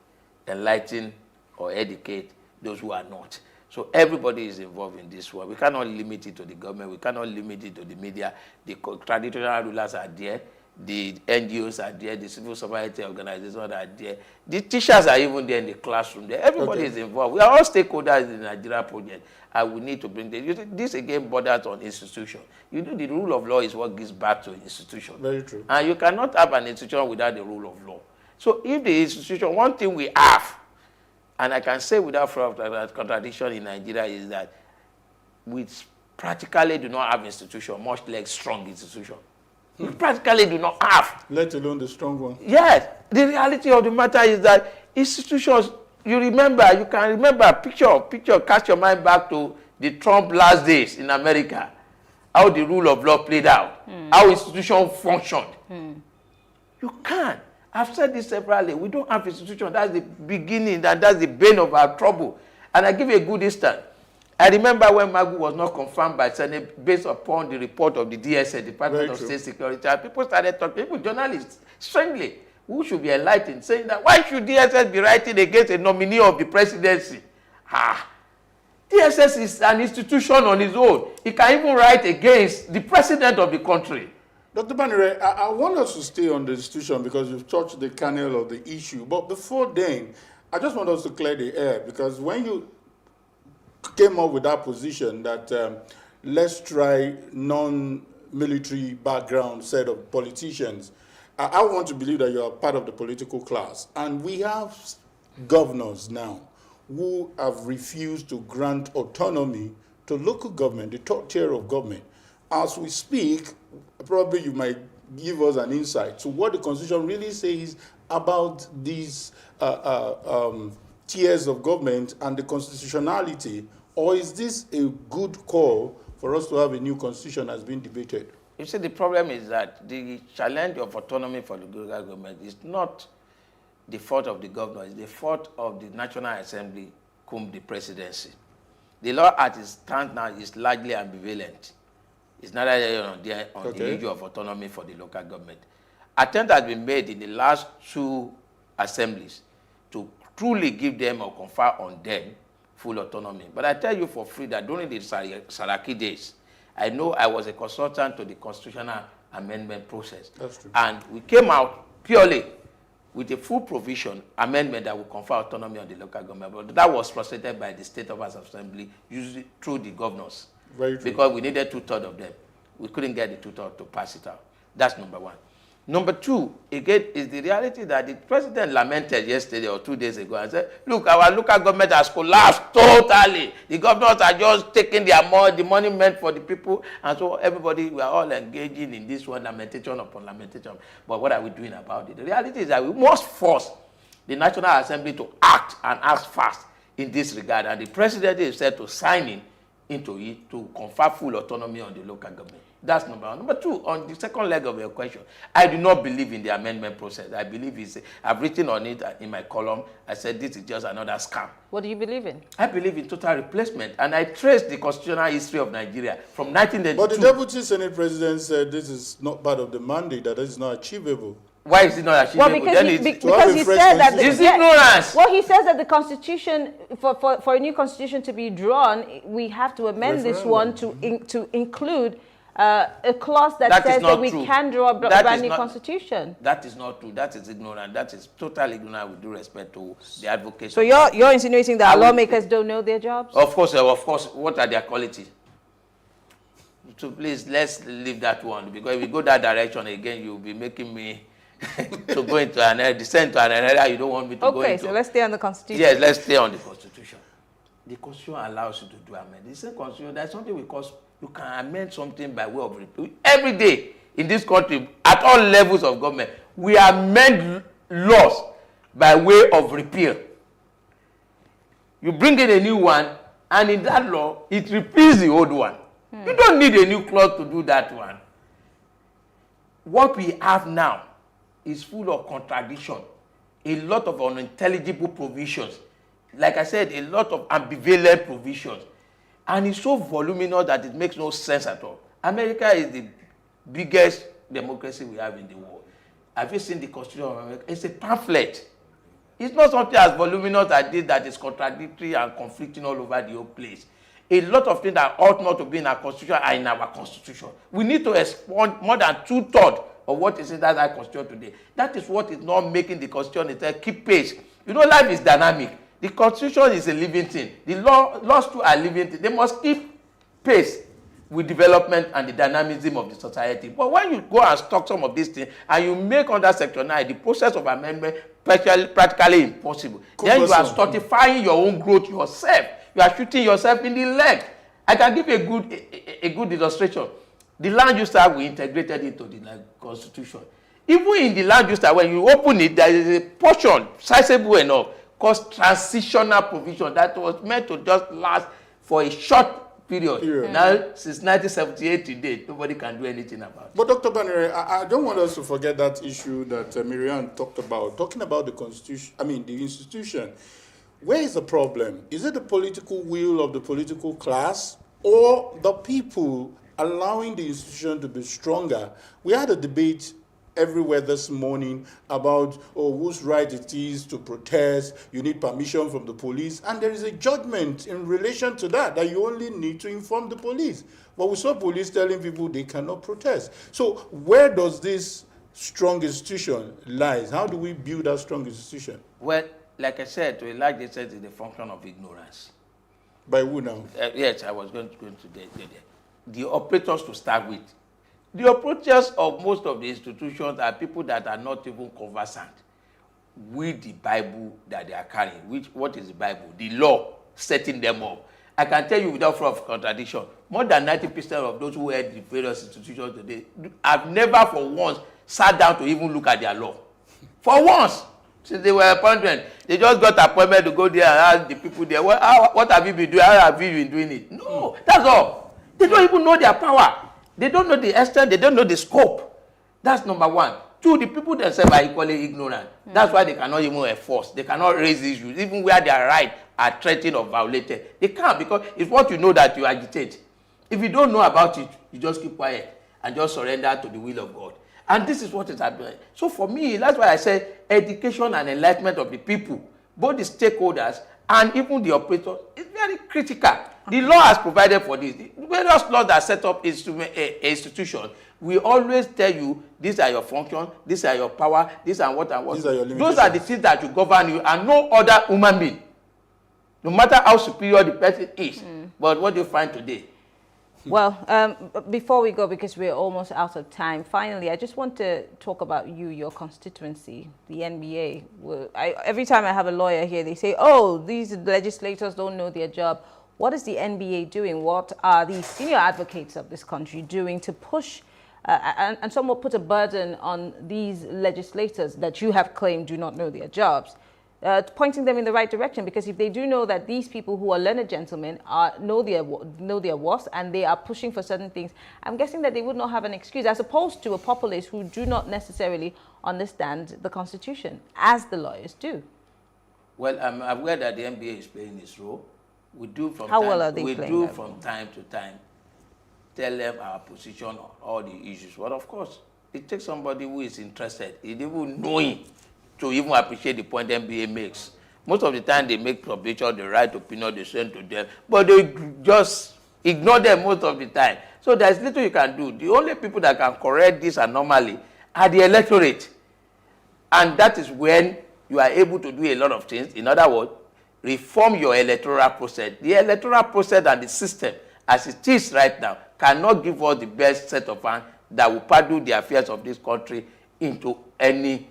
enlighten or educate those who are not. So everybody is involved in this one. We cannot limit it to the government. We cannot limit it to the media. The traditional rulers are there. The NGOs are there. The civil society organizations are there. The teachers are even there in the classroom. There. Everybody is involved. We are all stakeholders in the Nigeria project. And we need to bring this again borders on institution. The rule of law is what gives back to an institution. Very true. And you cannot have an institution without the rule of law. So if the institution, one thing we have, and I can say without contradiction in Nigeria, is that we practically do not have institution, much less strong institution. We practically do not have. Let alone the strong one. Yes. The reality of the matter is that institutions, you can remember a picture, cast your mind back to the Trump last days in America, how the rule of law played out, how institutions functioned. You can't. I've said this severally. We don't have institutions. That's the beginning, that's the bane of our trouble. And I give you a good instance. I remember when Magu was not confirmed by Senate based upon the report of the DSS, Department of State Security, and people started talking, people, journalists, strangely, who should be enlightened, saying that why should DSS be writing against a nominee of the presidency? DSS is an institution on its own. It can even write against the president of the country. Dr. Banire, I want us to stay on the institution because you've touched the kernel of the issue. But before then, I just want us to clear the air, because when you came up with that position that let's try non-military background set of politicians, I want to believe that you are part of the political class. And we have governors now who have refused to grant autonomy to local government, the top tier of government. As we speak, probably you might give us an insight to what the Constitution really says about these tiers of government and the constitutionality, or is this a good call for us to have a new constitution as being debated? You see, the problem is that the challenge of autonomy for the local government is not the fault of the governor, it's the fault of the National Assembly, cum the presidency. The law as it stands now is largely ambivalent. It's not on the issue of autonomy for the local government. Attempt has been made in the last two assemblies to truly give them or confer on them full autonomy. But I tell you for free that during the Saraki days, I know I was a consultant to the constitutional amendment process. That's true. And we came out purely with a full provision amendment that will confer autonomy on the local government. But that was frustrated by the State House of Assembly, usually through the governors. Very true. Because we needed 2/3 of them. We couldn't get the 2/3 to pass it out. That's number one. Number two, again, is the reality that the president lamented yesterday or 2 days ago and said, look, our local government has collapsed totally. The governors are just taking the money meant for the people. And so everybody, we are all engaging in this one, lamentation upon lamentation. But what are we doing about it? The reality is that we must force the National Assembly to act and act fast in this regard. And the president is said to sign in into it to confer full autonomy on the local government. That's number one. Number two, on the second leg of your question, I do not believe in the amendment process. I believe I've written on it in my column. I said this is just another scam. What do you believe in? I believe in total replacement, and I traced the constitutional history of Nigeria from 1982. But the Deputy Senate President said this is not part of the mandate, that this is not achievable. Why is it not achievable? Well, because he said that it's ignorance. Well, he says that the constitution, for a new constitution to be drawn, we have to amend this one to include a clause that says that we can draw a brand new constitution. That is not true. That is ignorant. That is totally ignorant with due respect to the advocates. So you're insinuating that our lawmakers don't know their jobs? Of course. What are their qualities? So please, let's leave that one, because if we go that direction again, you'll be making me to go into descend to an area you don't want me to go into. Okay, so let's stay on the Constitution. Yes, let's stay on the Constitution. The Constitution allows you to do amendment. The same Constitution, there's something because you can amend something by way of repeal. Every day in this country, at all levels of government, we amend laws by way of repeal. You bring in a new one, and in that law, it repeals the old one. You don't need a new clause to do that one. What we have now is full of contradiction, a lot of unintelligible provisions. Like I said, a lot of ambivalent provisions. And it's so voluminous that it makes no sense at all. America is the biggest democracy we have in the world. Have you seen the Constitution of America? It's a pamphlet. It's not something as voluminous as this that is contradictory and conflicting all over the whole place. A lot of things that ought not to be in our Constitution are in our Constitution. We need to expunge more than 2/3 of what is in that Constitution today. That is what is not making the Constitution itself keep pace. You know, life is dynamic. The Constitution is a living thing. The laws too are living things. They must keep pace with development and the dynamism of the society. But when you go and stock some of these things and you make under Section 9 the process of amendment practically impossible, then you are stultifying your own growth yourself. You are shooting yourself in the leg. I can give a good illustration. The land use act we integrated into the Constitution. Even in the land use act, when you open it, there is a portion sizable enough called transitional provision that was meant to just last for a short period. Now, since 1978 to date, nobody can do anything about it. But Dr. Banere, I don't want us to forget that issue that Miriam talked about, talking about the Constitution, the institution. Where is the problem? Is it the political will of the political class or the people allowing the institution to be stronger? We had a debate everywhere this morning about whose right it is to protest. You need permission from the police. And there is a judgment in relation to that you only need to inform the police. But we saw police telling people they cannot protest. So where does this strong institution lie? How do we build that strong institution? Well, like I said, to a large extent, it's the function of ignorance. By who now? Yes, I was going to the operators to start with. The operators of most of the institutions are people that are not even conversant with the Bible that they are carrying. What is the Bible? The law setting them up. I can tell you without fear of contradiction, more than 90% of those who head the various institutions today have never for once sat down to even look at their law. For once. Since they were appointed, they just got appointment to go there and ask the people there, what have you been doing? How have you been doing it? No, that's all. They don't even know their power. They don't know the extent. They don't know the scope. That's number one. Two, the people themselves are equally ignorant. That's why they cannot even enforce. They cannot raise issues, even where their rights are threatened or violated. They can't, because it's what you know that you agitate. If you don't know about it, you just keep quiet and just surrender to the will of God. And this is what is happening. So for me, that's why I say education and enlightenment of the people, both the stakeholders and even the operators, is very critical. The law has provided for this. The various laws that set up institutions, we always tell you, these are your functions, these are your power, these are what and what. These are your limitations. Those are the things that will govern you, and no other human being, no matter how superior the person is. But what do you find today? Well, before we go, because we're almost out of time, finally, I just want to talk about your constituency, the NBA. Every time I have a lawyer here, they say, oh, these legislators don't know their job. What is the NBA doing? What are the senior advocates of this country doing to push and somewhat put a burden on these legislators that you have claimed do not know their jobs? Pointing them in the right direction, because if they do know that these people who are learned gentlemen know their worth and they are pushing for certain things, I'm guessing that they would not have an excuse, as opposed to a populace who do not necessarily understand the Constitution, as the lawyers do. Well, I'm aware that the NBA is playing its role. We do from time to time tell them our position on all the issues. But of course, It takes somebody who is interested, even knowing, to even appreciate the point MBA makes. Most of the time they make submission, the right opinion, they send to them, but they just ignore them most of the time. So there's little you can do. The only people that can correct this anomaly are the electorate. And that is when you are able to do a lot of things. In other words, reform your electoral process. The electoral process and the system, as it is right now, cannot give us the best set of hands that will paddle the affairs of this country into any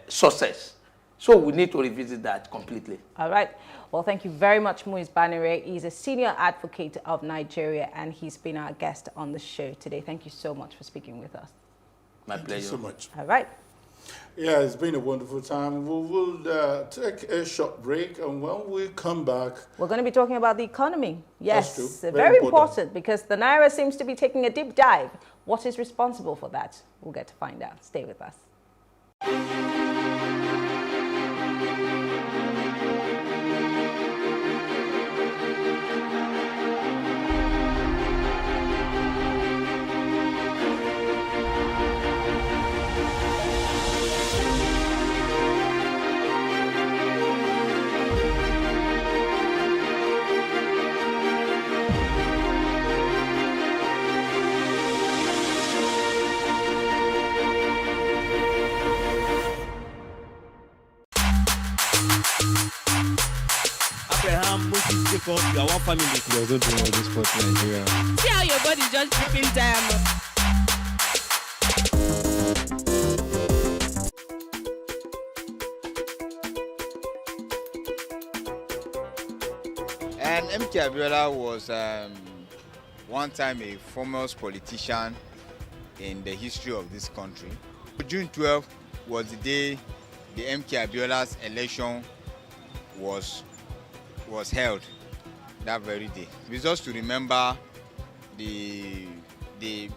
success. So we need to revisit that completely. All right. Well, thank you very much, Muiz Banire. He's a senior advocate of Nigeria, and he's been our guest on the show today. Thank you so much for speaking with us. My pleasure. Thank you so much. All right. Yeah, it's been a wonderful time. We will take a short break, and when we come back, we're going to be talking about the economy. Yes, that's true. Very important, because the Naira seems to be taking a deep dive. What is responsible for that? We'll get to find out. Stay with us. You are one family. There's no doing all this sport in Nigeria. See how your body just dripping diamond. And MK Abiola was one time a foremost politician in the history of this country. June 12th was the day the MK Abiola's election was held. That very day. It's just to remember the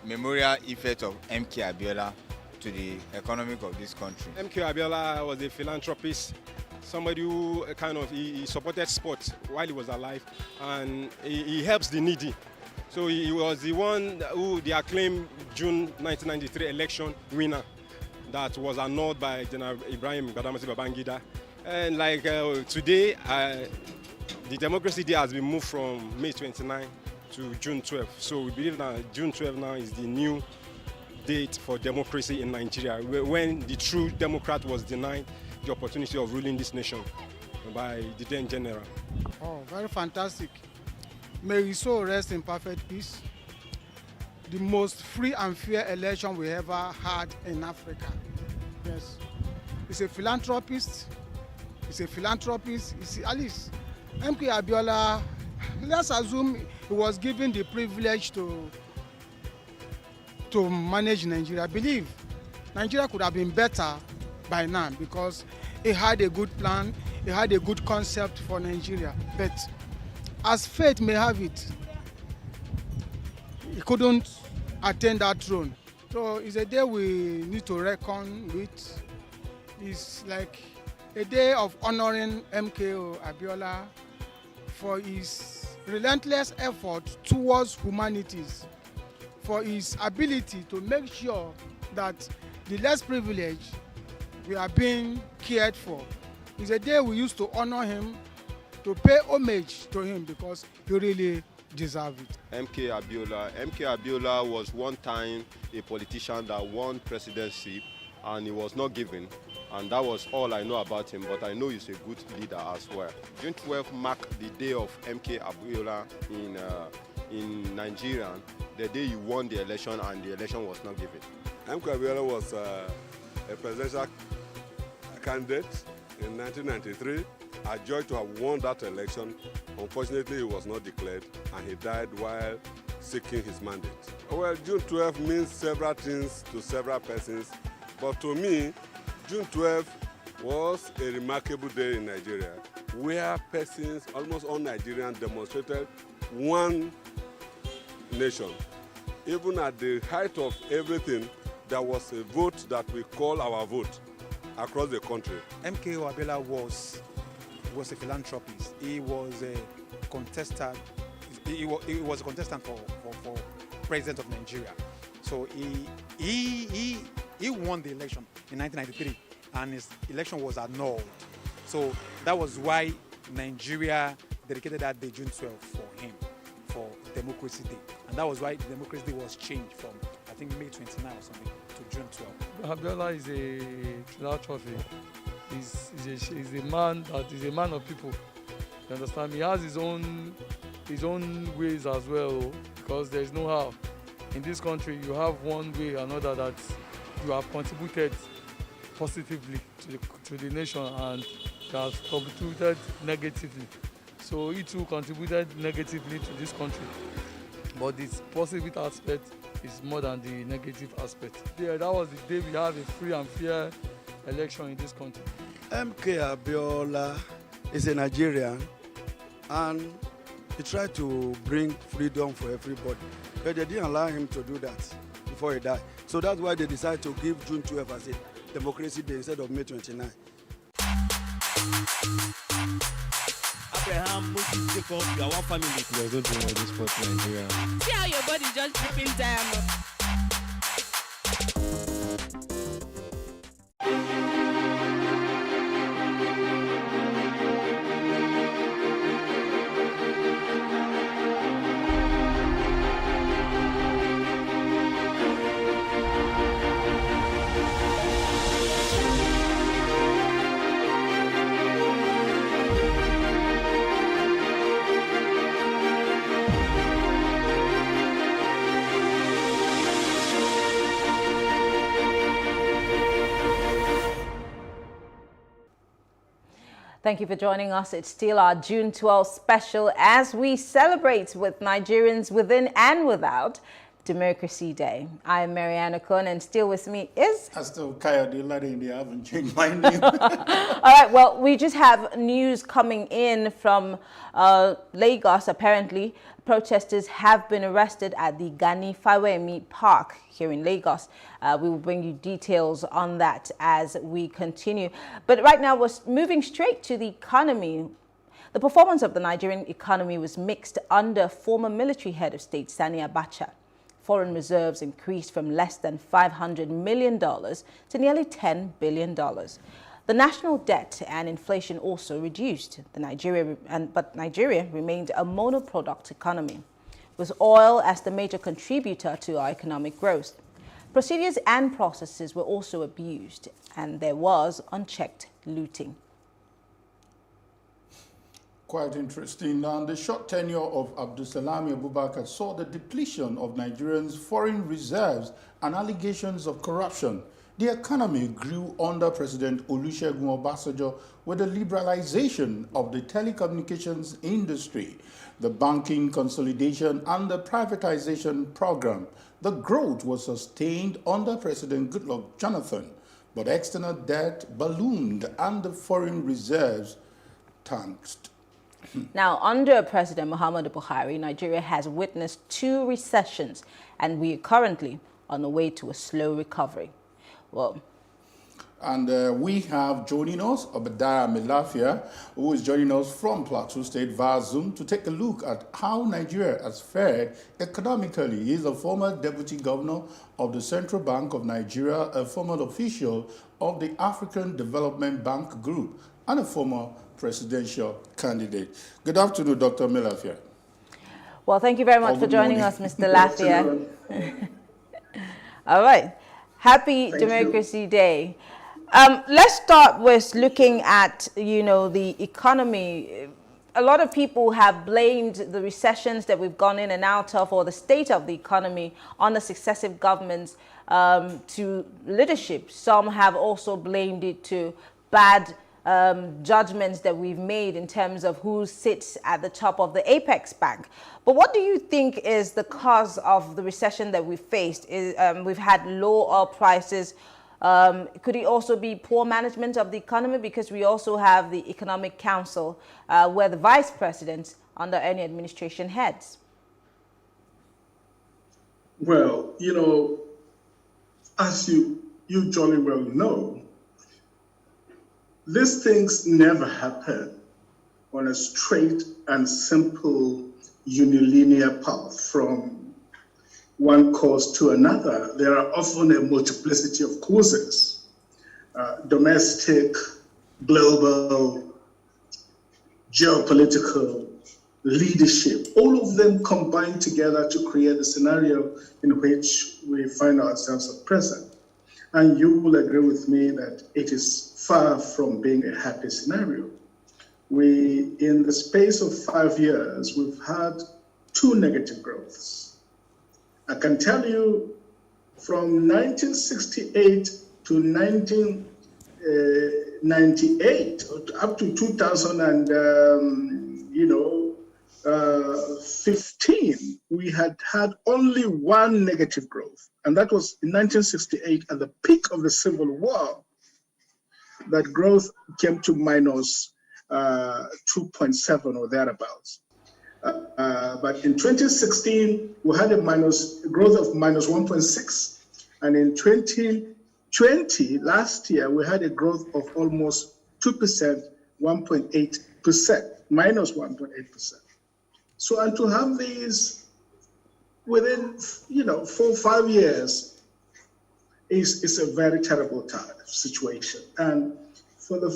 memorial effect of MK Abiola to the economic of this country. MK Abiola was a philanthropist, somebody who he supported sports while he was alive, and he helps the needy. So he was the one who the acclaimed June 1993 election winner that was annulled by General Ibrahim Badamasi Babangida. And like today, the Democracy Day has been moved from May 29 to June 12. So we believe that June 12 now is the new date for democracy in Nigeria, when the true Democrat was denied the opportunity of ruling this nation by the then general. Oh, very fantastic. May his soul rest in perfect peace. The most free and fair election we ever had in Africa. Yes. He's a philanthropist. He's at least MK Abiola, let's assume he was given the privilege to manage Nigeria. I believe Nigeria could have been better by now because he had a good plan, he had a good concept for Nigeria. But as fate may have it, he couldn't attain that throne. So it's a day we need to reckon with. It's like a day of honoring MK Abiola for his relentless effort towards humanities, for his ability to make sure that the less privileged we are being cared for. It's a day we used to honor him, to pay homage to him because he really deserves it. MK Abiola was one time a politician that won presidency and he was not given. And that was all I know about him, but I know he's a good leader as well. June 12 marked the day of MK Abiola in Nigeria, the day he won the election and the election was not given. MK Abiola was a presidential candidate in 1993. A joy to have won that election. Unfortunately, he was not declared and he died while seeking his mandate. Well, June 12 means several things to several persons, but to me, June 12 was a remarkable day in Nigeria, where persons, almost all Nigerians, demonstrated one nation. Even at the height of everything, there was a vote that we call our vote across the country. MK Abiola was a philanthropist. He was a contestant. He was a contestant for president of Nigeria. So he he won the election in 1993, and his election was annulled. So that was why Nigeria dedicated that day, June 12, for him, for Democracy Day. And that was why Democracy Day was changed from, I think, May 29 or something to June 12. Abiola is a philanthropy. He's a man that is a man of people. You understand? He has his own ways as well, because there is no how. In this country, you have one way or another that you have contributed positively to the nation, and you have contributed negatively. So he too contributed negatively to this country. But this positive aspect is more than the negative aspect. Yeah, that was the day we have a free and fair election in this country. MK Abiola is a Nigerian, and he tried to bring freedom for everybody. But they didn't allow him to do that before he died. So that's why they decided to give June 12 as a Democracy Day instead of May 29. Abraham, Moses, Jacob, you are one family. There's no dream of this sport in Nigeria. See how your body just dripping diamond. Thank you for joining us. It's still our June 12th special as we celebrate with Nigerians within and without Democracy Day. I'm Mariana Kohn, and still with me is... I still Kayode Lade, they haven't changed my name. All right, well, we just have news coming in from Lagos. Apparently, protesters have been arrested at the Gani Fawemi Park here in Lagos. We will bring you details on that as we continue. But right now, we're moving straight to the economy. The performance of the Nigerian economy was mixed under former military head of state Sani Abacha. Foreign reserves increased from less than $500 million to nearly $10 billion. The national debt and inflation also reduced. But Nigeria remained a monoproduct economy, with oil as the major contributor to our economic growth. Procedures and processes were also abused, and there was unchecked looting. Quite interesting. And the short tenure of Abdulsalami Abubakar saw the depletion of Nigerians' foreign reserves and allegations of corruption. The economy grew under President Olusegun Obasanjo with the liberalization of the telecommunications industry, the banking consolidation, and the privatization program. The growth was sustained under President Goodluck Jonathan, but external debt ballooned and the foreign reserves tanked. Now, under President Muhammadu Buhari, Nigeria has witnessed 2 recessions, and we are currently on the way to a slow recovery. Well, and we have joining us Obadiah Melafia, who is joining us from Plateau State via Zoom to take a look at how Nigeria has fared economically. He is a former deputy governor of the Central Bank of Nigeria, a former official of the African Development Bank Group, and a former presidential candidate. Good afternoon, Dr. Melafia. Well, thank you very much for joining us, Mr. Lafia. All right. Happy Democracy Day. Let's start with looking at, the economy. A lot of people have blamed the recessions that we've gone in and out of, or the state of the economy, on the successive governments to leadership. Some have also blamed it to bad judgments that we've made in terms of who sits at the top of the Apex Bank. But what do you think is the cause of the recession that we've faced? We've had low oil prices. Could it also be poor management of the economy? Because we also have the Economic Council, where the vice presidents under any administration heads. Well, as you jolly well know, these things never happen on a straight and simple unilinear path from one cause to another, there are often a multiplicity of causes, domestic, global, geopolitical, leadership, all of them combine together to create the scenario in which we find ourselves at present. And you will agree with me that it is far from being a happy scenario. In the space of 5 years, we've had 2 negative growths. I can tell you from 1968 to 1998, up to 2015, we had only 1 negative growth. And that was in 1968 at the peak of the Civil War. That growth came to minus 2.7 or thereabouts. But in 2016, we had a growth of minus 1.6. And in 2020, last year, we had a growth of almost 2%, 1.8%, minus 1.8%. So, and to have these within, 4 or 5 years is a very terrible situation. And for the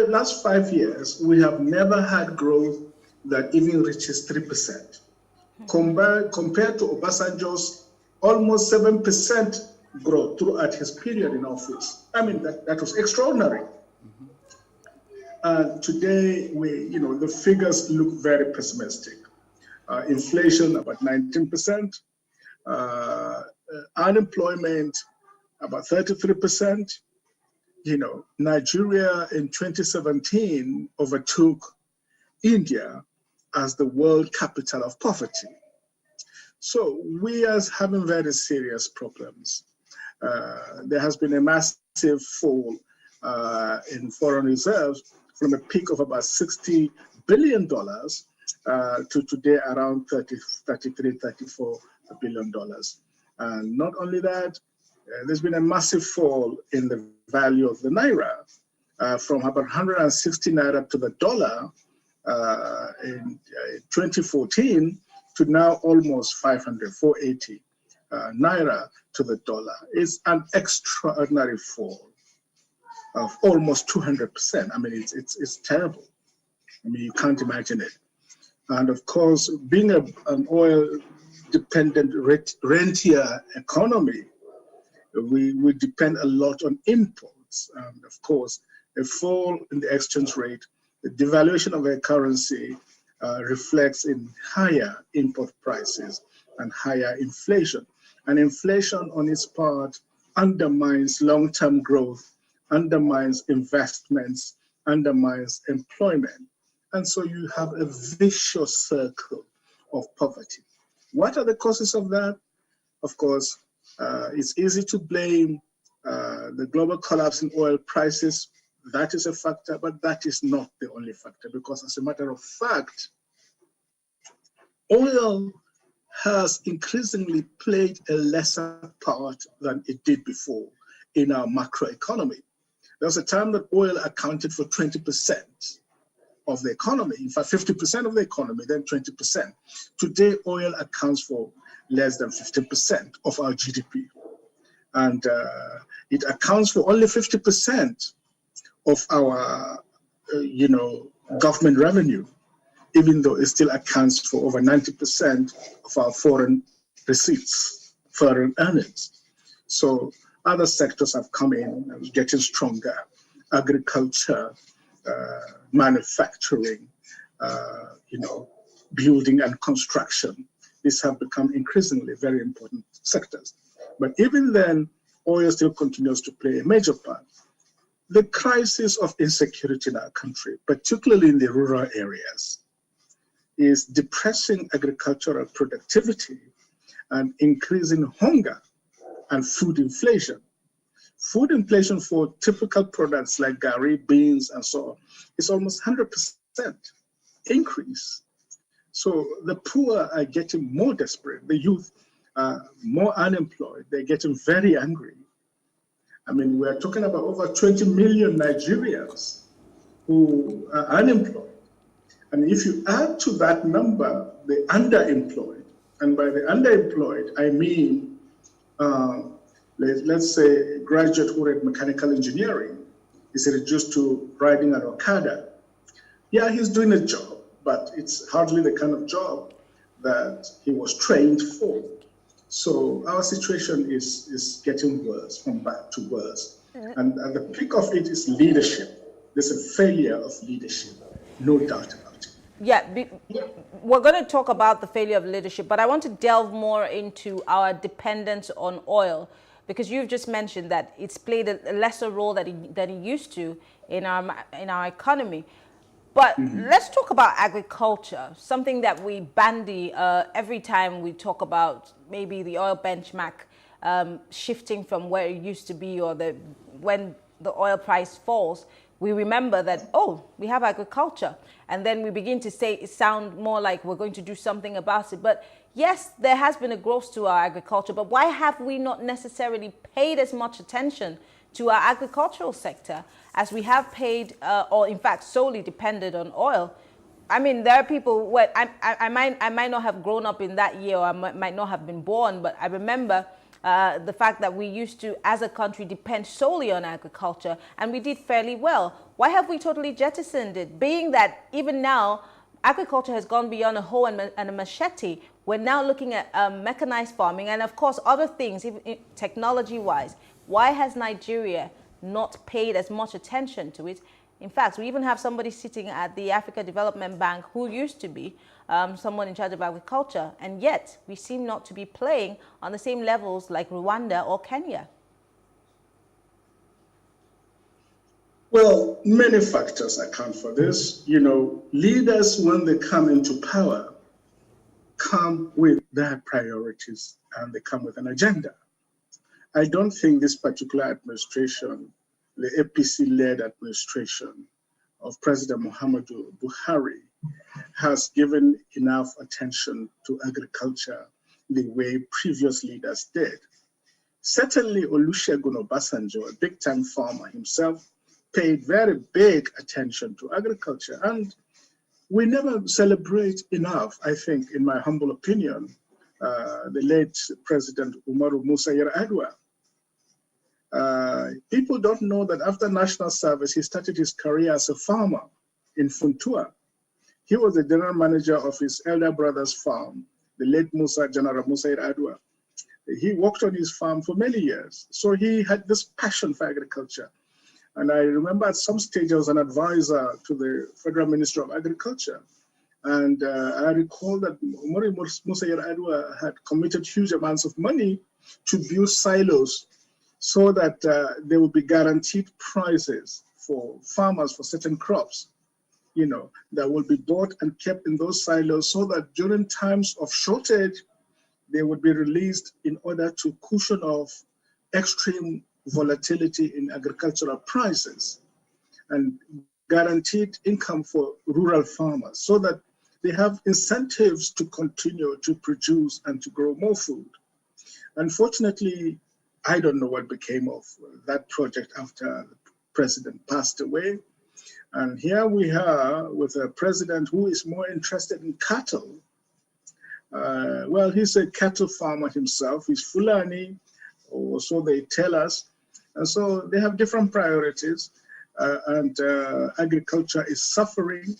last 5 years, we have never had growth that even reaches 3%. Compared to Obasanjo's almost 7% growth throughout his period in office. I mean, that was extraordinary. Today, the figures look very pessimistic. Inflation about 19%, unemployment about 33%. Nigeria in 2017 overtook India as the world capital of poverty. So we are having very serious problems. There has been a massive fall in foreign reserves from a peak of about $60 billion to today around $34 billion. And not only that, there's been a massive fall in the value of the naira from about 160 naira to the dollar in 2014 to now almost 480 naira to the dollar. It's an extraordinary fall of almost 200%. I mean, it's terrible. I mean, you can't imagine it. And of course, being an oil-dependent rentier economy, we depend a lot on imports. And of course, a fall in the exchange rate, the devaluation of a currency reflects in higher import prices and higher inflation. And inflation on its part undermines long-term growth, undermines investments, undermines employment. And so you have a vicious circle of poverty. What are the causes of that? Of course, it's easy to blame the global collapse in oil prices. That is a factor, but that is not the only factor, because as a matter of fact, oil has increasingly played a lesser part than it did before in our macroeconomy. There was a time that oil accounted for 20% of the economy, in fact, 50% of the economy, then 20%. Today, oil accounts for less than 15% of our GDP. And it accounts for only 50% of our, government revenue, even though it still accounts for over 90% of our foreign receipts, foreign earnings. So other sectors have come in and getting stronger. Agriculture, manufacturing, building and construction. These have become increasingly very important sectors. But even then, oil still continues to play a major part. The crisis of insecurity in our country, particularly in the rural areas, is depressing agricultural productivity and increasing hunger and food inflation. Food inflation for typical products like gari, beans, and so on is almost 100% increase. So the poor are getting more desperate. The youth are more unemployed. They're getting very angry. I mean, we're talking about over 20 million Nigerians who are unemployed. And if you add to that number the underemployed, And by the underemployed, I mean, let's say a graduate who read mechanical engineering is reduced to riding an Okada. Yeah, he's doing a job, but it's hardly the kind of job that he was trained for. So our situation is getting worse, from bad to worse. And at the peak of it is leadership. There's a failure of leadership, no doubt about it. Yeah, we're going to talk about the failure of leadership, but I want to delve more into our dependence on oil, because you've just mentioned that it's played a lesser role than it used to in our economy. But let's talk about agriculture, something that we bandy every time we talk about maybe the oil benchmark shifting from where it used to be, or when the oil price falls. We remember that, oh, we have agriculture. And then we begin to sound more like we're going to do something about it. But yes, there has been a growth to our agriculture, but why have we not necessarily paid as much attention to our agricultural sector as we have paid, or in fact solely depended on oil? I mean, there are people, I might not have grown up in that year, or I might not have been born, but I remember the fact that we used to, as a country, depend solely on agriculture, and we did fairly well. Why have we totally jettisoned it? Being that even now, agriculture has gone beyond a hoe and a machete. We're now looking at mechanized farming and, of course, other things, technology-wise. Why has Nigeria not paid as much attention to it? In fact, we even have somebody sitting at the Africa Development Bank who used to be someone in charge of agriculture, and yet we seem not to be playing on the same levels like Rwanda or Kenya. Well, many factors account for this. You know, leaders, when they come into power, come with their priorities and they come with an agenda. I don't think this particular administration, the APC-led administration of President Muhammadu Buhari, has given enough attention to agriculture the way previous leaders did. Certainly, Olusegun Obasanjo, a big-time farmer himself, paid very big attention to agriculture. And we never celebrate enough, I think, in my humble opinion, the late President Umaru Musa Yar'Adua. People don't know that after national service, he started his career as a farmer in Funtua. He was the general manager of his elder brother's farm, the late General Musa Yar'Adua. He worked on his farm for many years. So he had this passion for agriculture. And I remember at some stage I was an advisor to the Federal Ministry of Agriculture. And I recall that Umaru Musa Yar'Adua had committed huge amounts of money to build silos so that there would be guaranteed prices for farmers for certain crops, you know, that will be bought and kept in those silos so that during times of shortage, they would be released in order to cushion off extreme volatility in agricultural prices and guaranteed income for rural farmers so that they have incentives to continue to produce and to grow more food. Unfortunately, I don't know what became of that project after the president passed away. And here we are with a president who is more interested in cattle. Well, he's a cattle farmer himself. He's Fulani, or so they tell us. And so they have different priorities. And agriculture is suffering.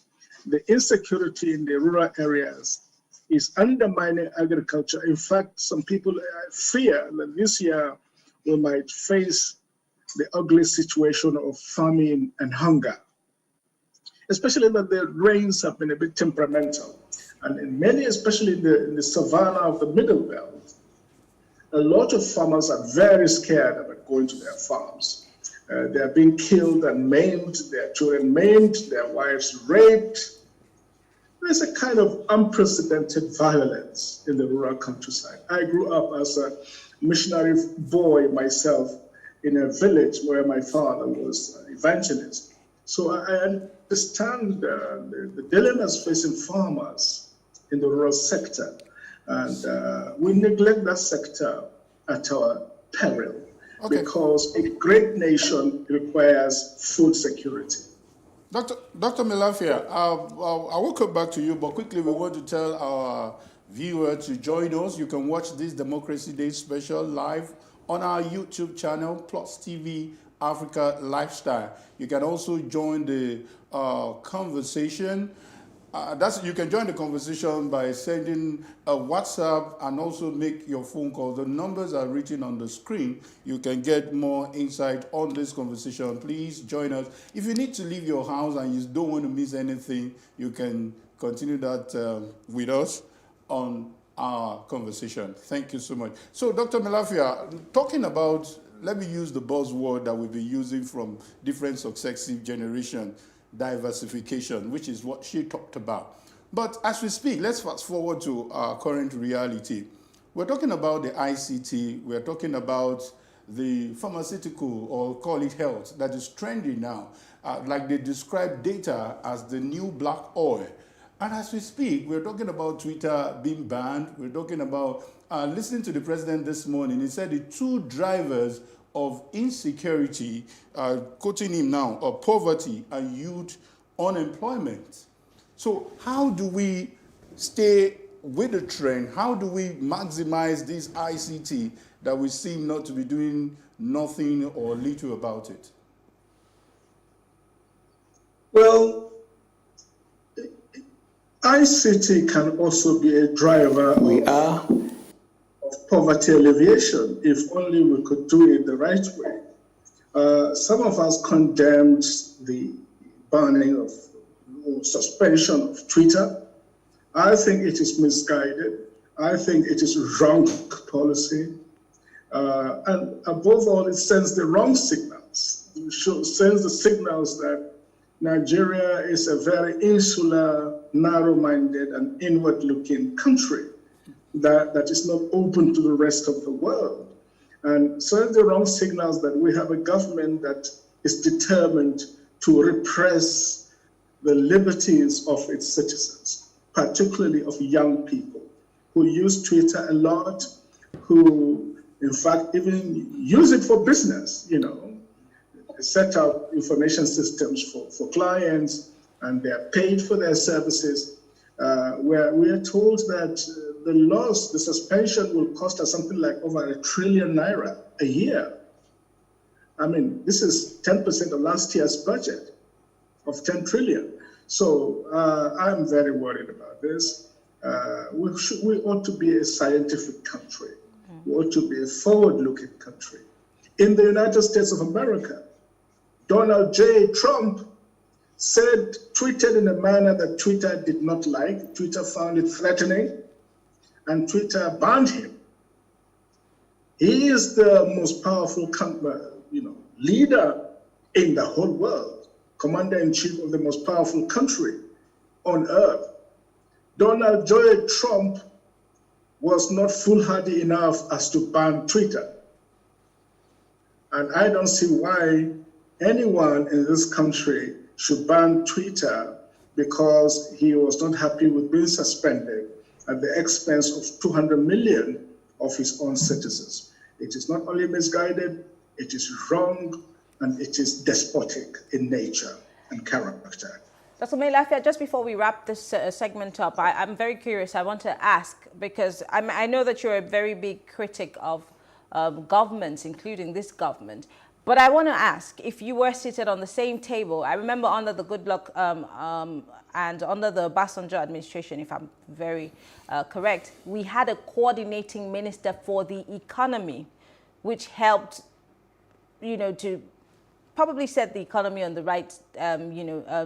The insecurity in the rural areas is undermining agriculture. In fact, some people fear that this year we might face the ugly situation of famine and hunger, especially that the rains have been a bit temperamental. And in many, especially in the savannah of the Middle Belt, a lot of farmers are very scared about going to their farms. They are being killed and maimed, their children maimed, their wives raped. There's a kind of unprecedented violence in the rural countryside. I grew up as a missionary boy myself in a village where my father was an evangelist. So I understand the dilemmas facing farmers in the rural sector. And we neglect that sector at our peril, because a great nation requires food security. Dr. Melafia, I will come back to you, but quickly we want to tell our viewer to join us. You can watch this Democracy Day special live on our YouTube channel, Plus TV Africa Lifestyle. You can also join the conversation. You can join the conversation by sending a WhatsApp and also make your phone call. The numbers are written on the screen. You can get more insight on this conversation. Please join us. If you need to leave your house and you don't want to miss anything, you can continue that with us on our conversation. Thank you so much. So, Dr. Melafia, talking about, let me use the buzzword that we've been using from different successive generations, diversification, which is what she talked about. But as we speak, let's fast forward to our current reality. We're talking about the ICT, we're talking about the pharmaceutical, or call it health, that is trending now. Like they describe data as the new black oil. And as we speak, we're talking about Twitter being banned. We're talking about, listening to the president this morning, he said the two drivers of insecurity, quoting him now, of poverty and youth unemployment. So how do we stay with the trend? How do we maximize this ICT that we seem not to be doing nothing or little about it? Well, ICT can also be a driver of poverty alleviation, if only we could do it the right way. Some of us condemned the banning of suspension of Twitter. I think it is misguided. I think it is wrong policy. And above all, it sends the wrong signals. It sends the signals that Nigeria is a very insular, narrow-minded, and inward-looking country that is not open to the rest of the world. And sends the wrong signals that we have a government that is determined to repress the liberties of its citizens, particularly of young people who use Twitter a lot, who, in fact, even use it for business, set up information systems for clients, and they're paid for their services. Where we are told that the suspension will cost us something like over ₦1 trillion a year. I mean, this is 10% of last year's budget of 10 trillion. So I'm very worried about this. We ought to be a scientific country. We ought to be a forward-looking country. In the United States of America, Donald J. Trump tweeted in a manner that Twitter did not like. Twitter found it threatening, and Twitter banned him. He is the most powerful leader in the whole world, commander-in-chief of the most powerful country on earth. Donald J. Trump was not foolhardy enough as to ban Twitter. And I don't see why anyone in this country should ban Twitter because he was not happy with being suspended at the expense of 200 million of his own citizens. It is not only misguided, it is wrong, and it is despotic in nature and character. Dr. Melafia, just before we wrap this segment up, I'm very curious. I want to ask, because I know that you're a very big critic of governments, including this government. But I want to ask, if you were seated on the same table, I remember under the Goodluck and under the Obasanjo administration, if I'm very correct, we had a coordinating minister for the economy, which helped, to probably set the economy on the right,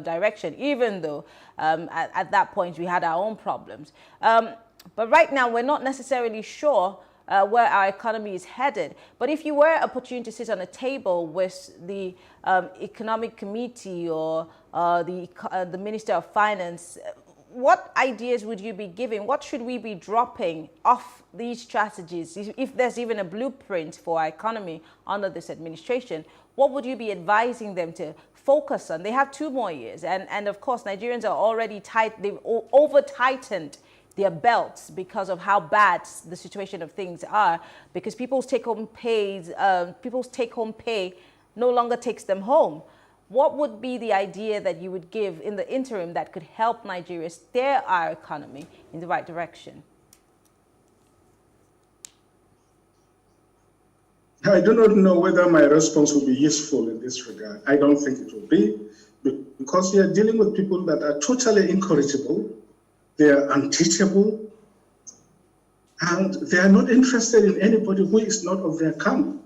direction, even though at that point we had our own problems. But right now, we're not necessarily sure where our economy is headed. But if you were opportunity to sit on a table with the economic committee or the Minister of Finance, what ideas would you be giving? What should we be dropping off these strategies? If there's even a blueprint for our economy under this administration, what would you be advising them to focus on? They have 2 more years. And of course, Nigerians are already tight. They've over-tightened their belts because of how bad the situation of things are, because people's take-home pay no longer takes them home. What would be the idea that you would give in the interim that could help Nigeria steer our economy in the right direction? I do not know whether my response will be useful in this regard. I don't think it will be, because we are dealing with people that are totally incorrigible, they are unteachable, and they are not interested in anybody who is not of their camp.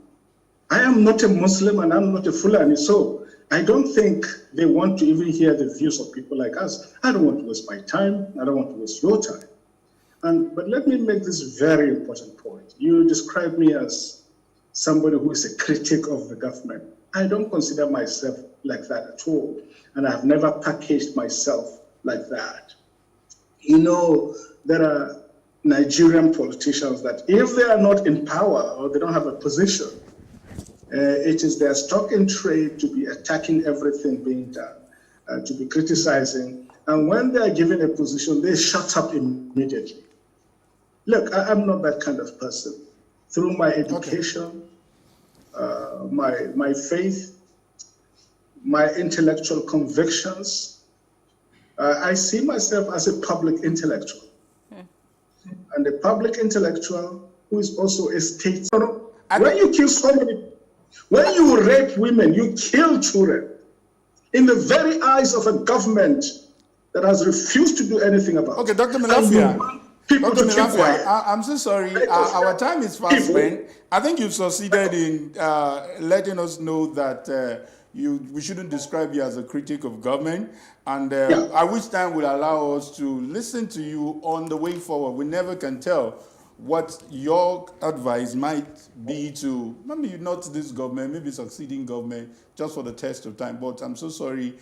I am not a Muslim and I'm not a Fulani, so I don't think they want to even hear the views of people like us. I don't want to waste my time. I don't want to waste your time. But let me make this very important point. You describe me as somebody who is a critic of the government. I don't consider myself like that at all, and I've never packaged myself like that. You know, there are Nigerian politicians that if they are not in power or they don't have a position, it is their stock in trade to be attacking everything being done, to be criticizing. And when they are given a position, they shut up immediately. Look, I'm not that kind of person. Through my education, my faith, my intellectual convictions, I see myself as a public intellectual. And a public intellectual who is also a statesman. When you kill so many, when you rape women, you kill children in the very eyes of a government that has refused to do anything about it. Okay, Dr. Milafia. Dr. Milafia, I'm so sorry. Our time is fast spent. I think you've succeeded in letting us know that we shouldn't describe you as a critic of government, and at which time will allow us to listen to you on the way forward. We never can tell what your advice might be to maybe not this government, maybe succeeding government, just for the test of time. But I'm so sorry,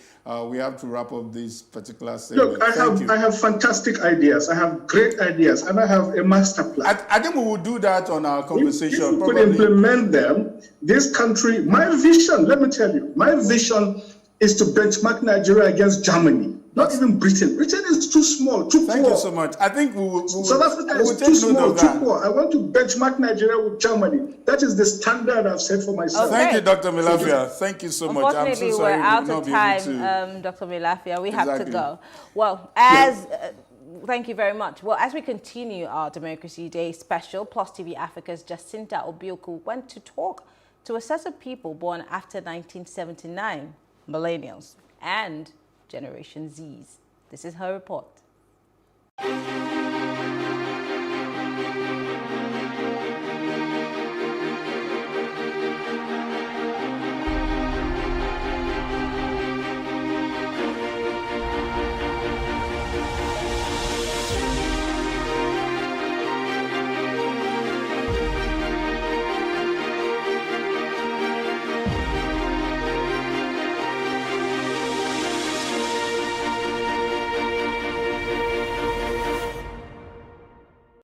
we have to wrap up this particular segment. Look, I have fantastic ideas. I have great ideas, and I have a master plan. I think we will do that on our conversation. If we could implement them, this country, my vision, let me tell you, my vision is to benchmark Nigeria against Germany. Not even Britain. Britain is too small, too poor. Thank you so much. I think we will South Africa is too small, too poor. I want to benchmark Nigeria with Germany. That is the standard I've set for myself. Thank you, Dr. Milafia. Thank you so much. I'm so sorry we're out of time, Dr. Milafia. We have to go. Well, thank you very much. Well, as we continue our Democracy Day special, Plus TV Africa's Jacinta Obioku went to talk to a set of people born after 1979, millennials and Generation Zs. This is her report.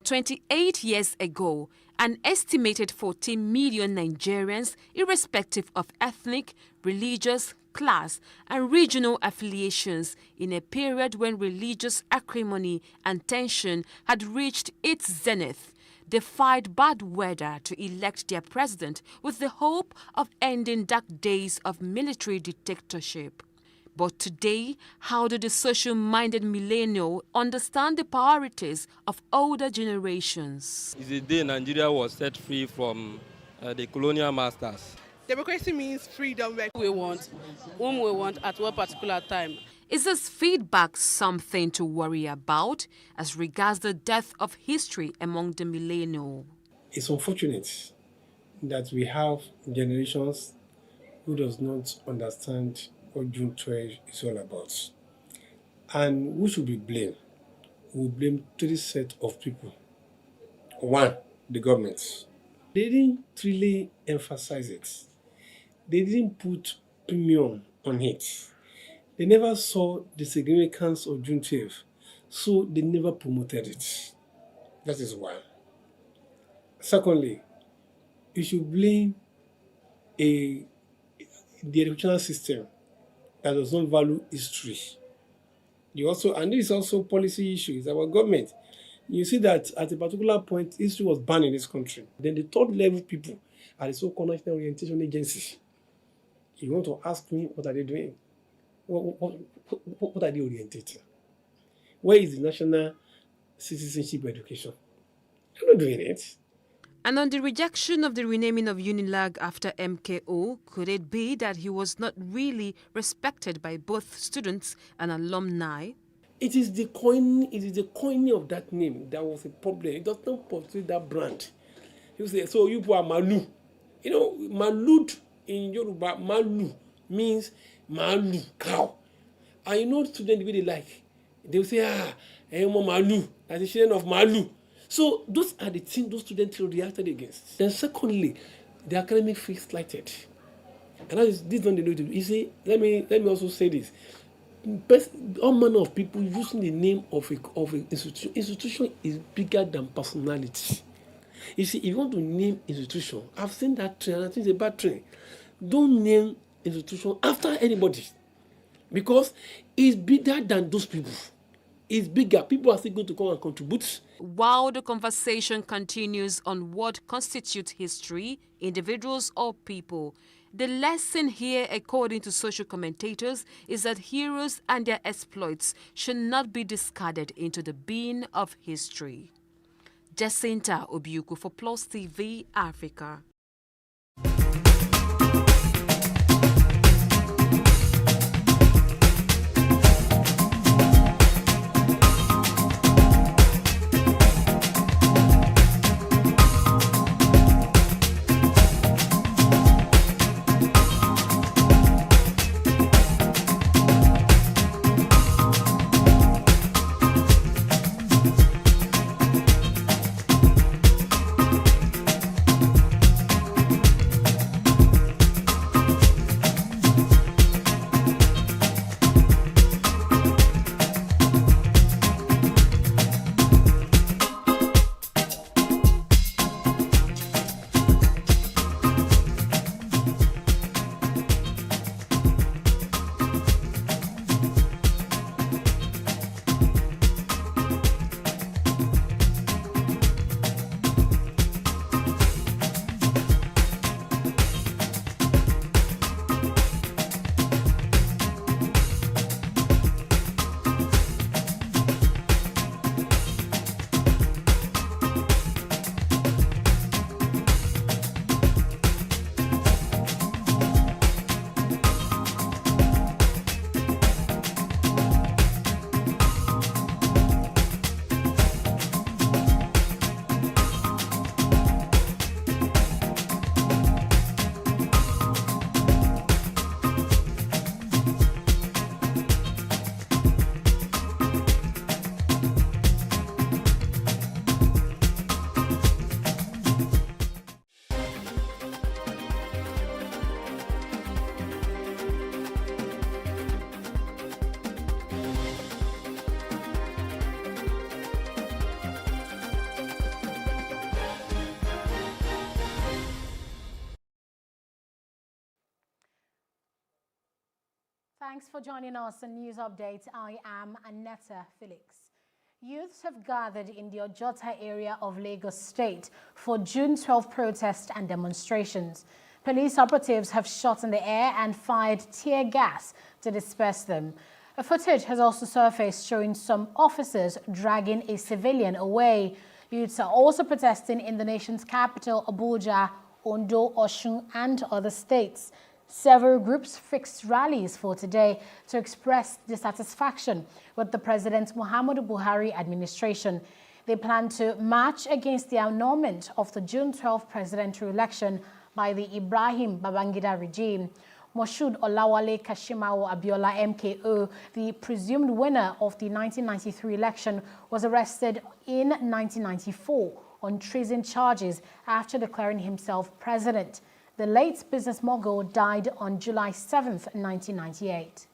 28 years ago, an estimated 14 million Nigerians, irrespective of ethnic, religious, class, and regional affiliations, in a period when religious acrimony and tension had reached its zenith, defied bad weather to elect their president with the hope of ending dark days of military dictatorship. But today, how do the social-minded millennial understand the priorities of older generations? It's the day Nigeria was set free from the colonial masters. Democracy means freedom where we want, whom we want at one particular time. Is this feedback something to worry about as regards the death of history among the millennial? It's unfortunate that we have generations who does not understand what June 12 is all about. And who should be blamed? We blame three sets of people. One, the government. They didn't really emphasize it. They didn't put premium on it. They never saw the significance of June 12, so they never promoted it. That is one. Secondly, you should blame the educational system that does not value history. And this is also policy issues about government. You see that at a particular point, history was banned in this country. Then the third level people are the so-called national orientation agencies. You want to ask me, what are they doing? What are they orientating? Where is the national citizenship education? They're not doing it. And on the rejection of the renaming of Unilag after MKO, could it be that he was not really respected by both students and alumni? It is the coining of that name that was a problem. It does not portray that brand. You say, so you are Malu. You know, Malud in Yoruba, Malu means Malu, cow. And you know students really like. They will say, Malu, that's the children of Malu. So those are the things those students reacted against. Then secondly, the academic fee slighted. And that is this one they do. You see, let me also say this. All manner of people using the name of an institution. Institution is bigger than personality. You see, if you want to name institution, I've seen that trend, and I think it's a bad trend. Don't name institution after anybody, because it's bigger than those people. It's bigger. People are still going to come and contribute. While the conversation continues on what constitutes history, individuals or people, the lesson here, according to social commentators, is that heroes and their exploits should not be discarded into the bin of history. Jacinta Obiuku for Plus TV Africa. Thanks for joining us on News Update. I am Annetta Felix. Youths have gathered in the Ojota area of Lagos State for June 12 protests and demonstrations. Police operatives have shot in the air and fired tear gas to disperse them. A footage has also surfaced showing some officers dragging a civilian away. Youths are also protesting in the nation's capital, Abuja, Ondo, Osun, and other states. Several groups fixed rallies for today to express dissatisfaction with the President Muhammadu Buhari administration. They plan to march against the annulment of the June 12 presidential election by the Ibrahim Babangida regime. Moshood Olawale Kashimawo Abiola MKO, the presumed winner of the 1993 election, was arrested in 1994 on treason charges after declaring himself president. The late business mogul died on July 7, 1998.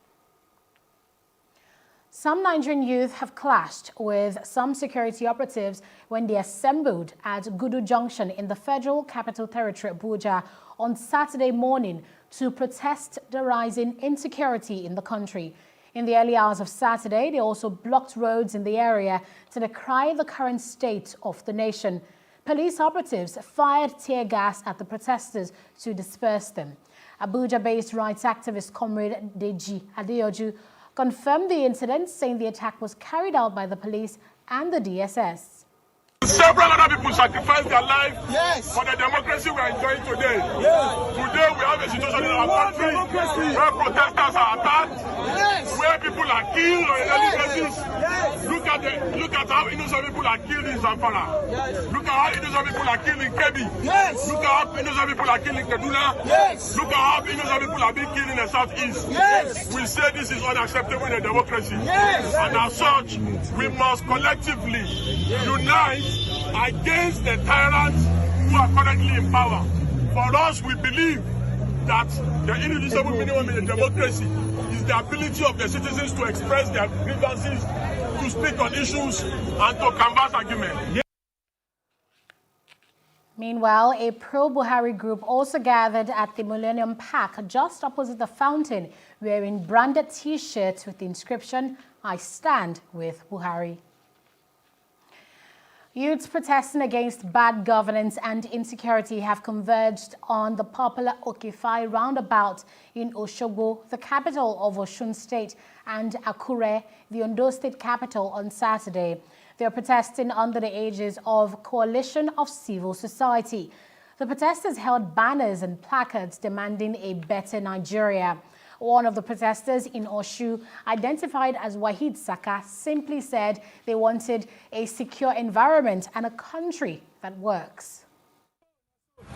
Some Nigerian youth have clashed with some security operatives when they assembled at Gudu Junction in the Federal Capital Territory, Abuja, on Saturday morning to protest the rising insecurity in the country. In the early hours of Saturday, they also blocked roads in the area to decry the current state of the nation. Police operatives fired tear gas at the protesters to disperse them. Abuja-based rights activist Comrade Deji Adeoju confirmed the incident, saying the attack was carried out by the police and the DSS. several other people sacrificed their life for the democracy we are enjoying today. Today we have a situation in our country where protesters are attacked, where people are killed on a daily basis. Look at how innocent people are killed in Zamfara. Look at how innocent people are killed in Kebbi. Look at how innocent people are killed in Kaduna. Look at how innocent people are being killed in the southeast. We say this is unacceptable in a democracy. And as such, we must collectively unite against the tyrants who are currently in power. For us, we believe that the irreducible minimum in a democracy is the ability of the citizens to express their grievances, to speak on issues, and to canvass arguments. Meanwhile, a pro-Buhari group also gathered at the Millennium Park just opposite the fountain, wearing branded T-shirts with the inscription, "I stand with Buhari." Youths protesting against bad governance and insecurity have converged on the popular Okifai roundabout in Osogbo, the capital of Osun State, and Akure, the Ondo State capital, on Saturday. They are protesting under the aegis of Coalition of Civil Society. The protesters held banners and placards demanding a better Nigeria. One of the protesters in Oshu, identified as Wahid Saka, simply said they wanted a secure environment and a country that works.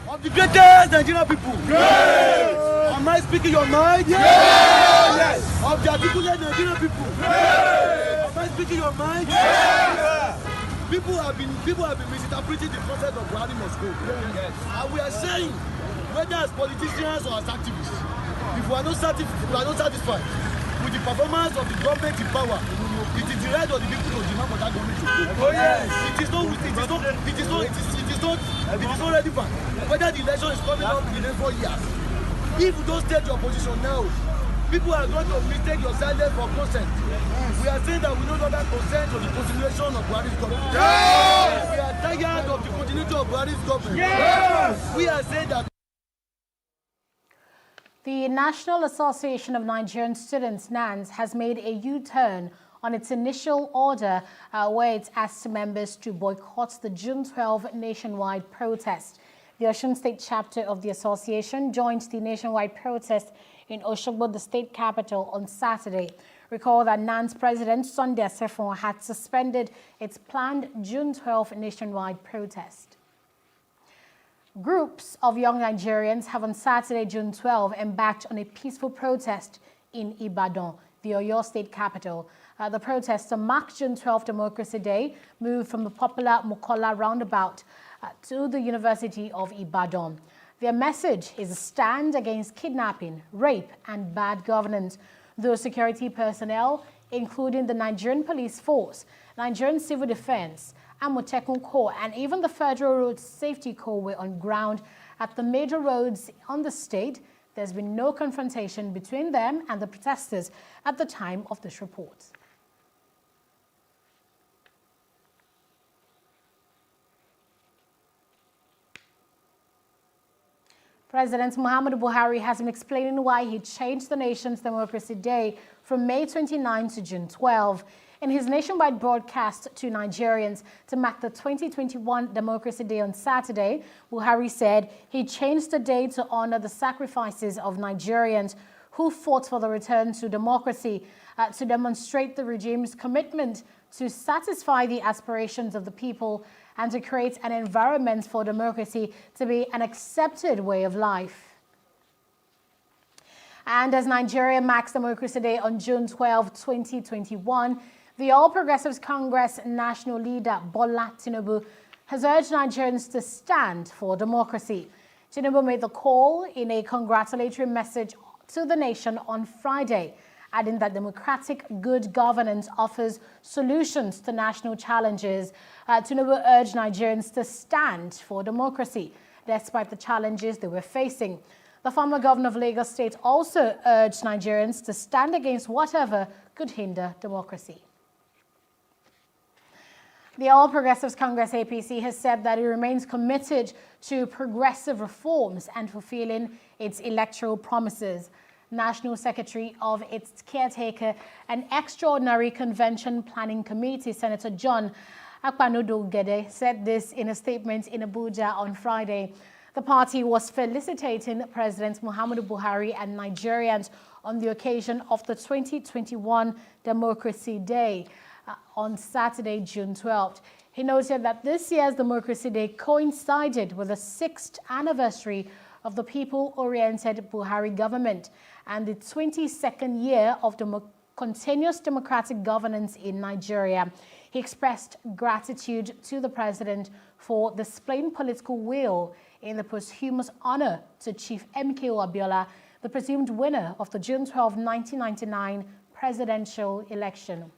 Of the greatest Nigerian people. Yes. Am I speaking your mind? Yes. Yes. Of the articulate Nigerian people. Yes. Am I speaking your mind? Yes. People have been misinterpreting the concept of Buhari must go. Yes. And we are saying, whether as politicians or as activists, if we are not satisfied with the performance of the government in power, it is the right of the people to demand for that government to go. Oh yes. It is not relevant whether the election is coming up in the next 4 years. If you don't state your position now, people are going to mistake your silence for consent. We are saying that we no longer consent to the continuation of Buhari's government. Yes. We are tired of the continuity of Buhari's government. Yes. We are saying that. The National Association of Nigerian Students, NANS, has made a U-turn on its initial order where it asked members to boycott the June 12 nationwide protest. The Osun State chapter of the association joined the nationwide protest in Osogbo, the state capital, on Saturday. Recall that NANS President Sunday Asefon had suspended its planned June 12 nationwide protest. Groups of young Nigerians have on Saturday, June 12, embarked on a peaceful protest in Ibadan, the Oyo State capital. The protest to mark June 12 Democracy Day moved from the popular Mokola roundabout to the University of Ibadan. Their message is a stand against kidnapping, rape, and bad governance. Though security personnel, including the Nigerian Police Force, Nigerian Civil Defense, Amotekun Corps, and even the Federal Road Safety Corps were on ground at the major roads on the state, there's been no confrontation between them and the protesters at the time of this report. President Muhammadu Buhari has been explaining why he changed the nation's Democracy Day from May 29 to June 12. In his nationwide broadcast to Nigerians to mark the 2021 Democracy Day on Saturday, Buhari said he changed the day to honor the sacrifices of Nigerians who fought for the return to democracy, to demonstrate the regime's commitment to satisfy the aspirations of the people and to create an environment for democracy to be an accepted way of life. And as Nigeria marks Democracy Day on June 12, 2021, the All Progressives Congress national leader, Bola Tinubu, has urged Nigerians to stand for democracy. Tinubu made the call in a congratulatory message to the nation on Friday, adding that democratic good governance offers solutions to national challenges. Tinubu urged Nigerians to stand for democracy, despite the challenges they were facing. The former governor of Lagos State also urged Nigerians to stand against whatever could hinder democracy. The All Progressives Congress APC has said that it remains committed to progressive reforms and fulfilling its electoral promises. National Secretary of its caretaker and Extraordinary Convention Planning Committee, Senator John Akpanodo Gede said this in a statement in Abuja on Friday. The party was felicitating President Muhammadu Buhari and Nigerians on the occasion of the 2021 Democracy Day on Saturday, June 12th. He noted that this year's Democracy Day coincided with the 6th anniversary of the people-oriented Buhari government and the 22nd year of continuous democratic governance in Nigeria. He expressed gratitude to the president for displaying political will in the posthumous honor to Chief MKO Abiola, the presumed winner of the June 12, 1999 presidential election.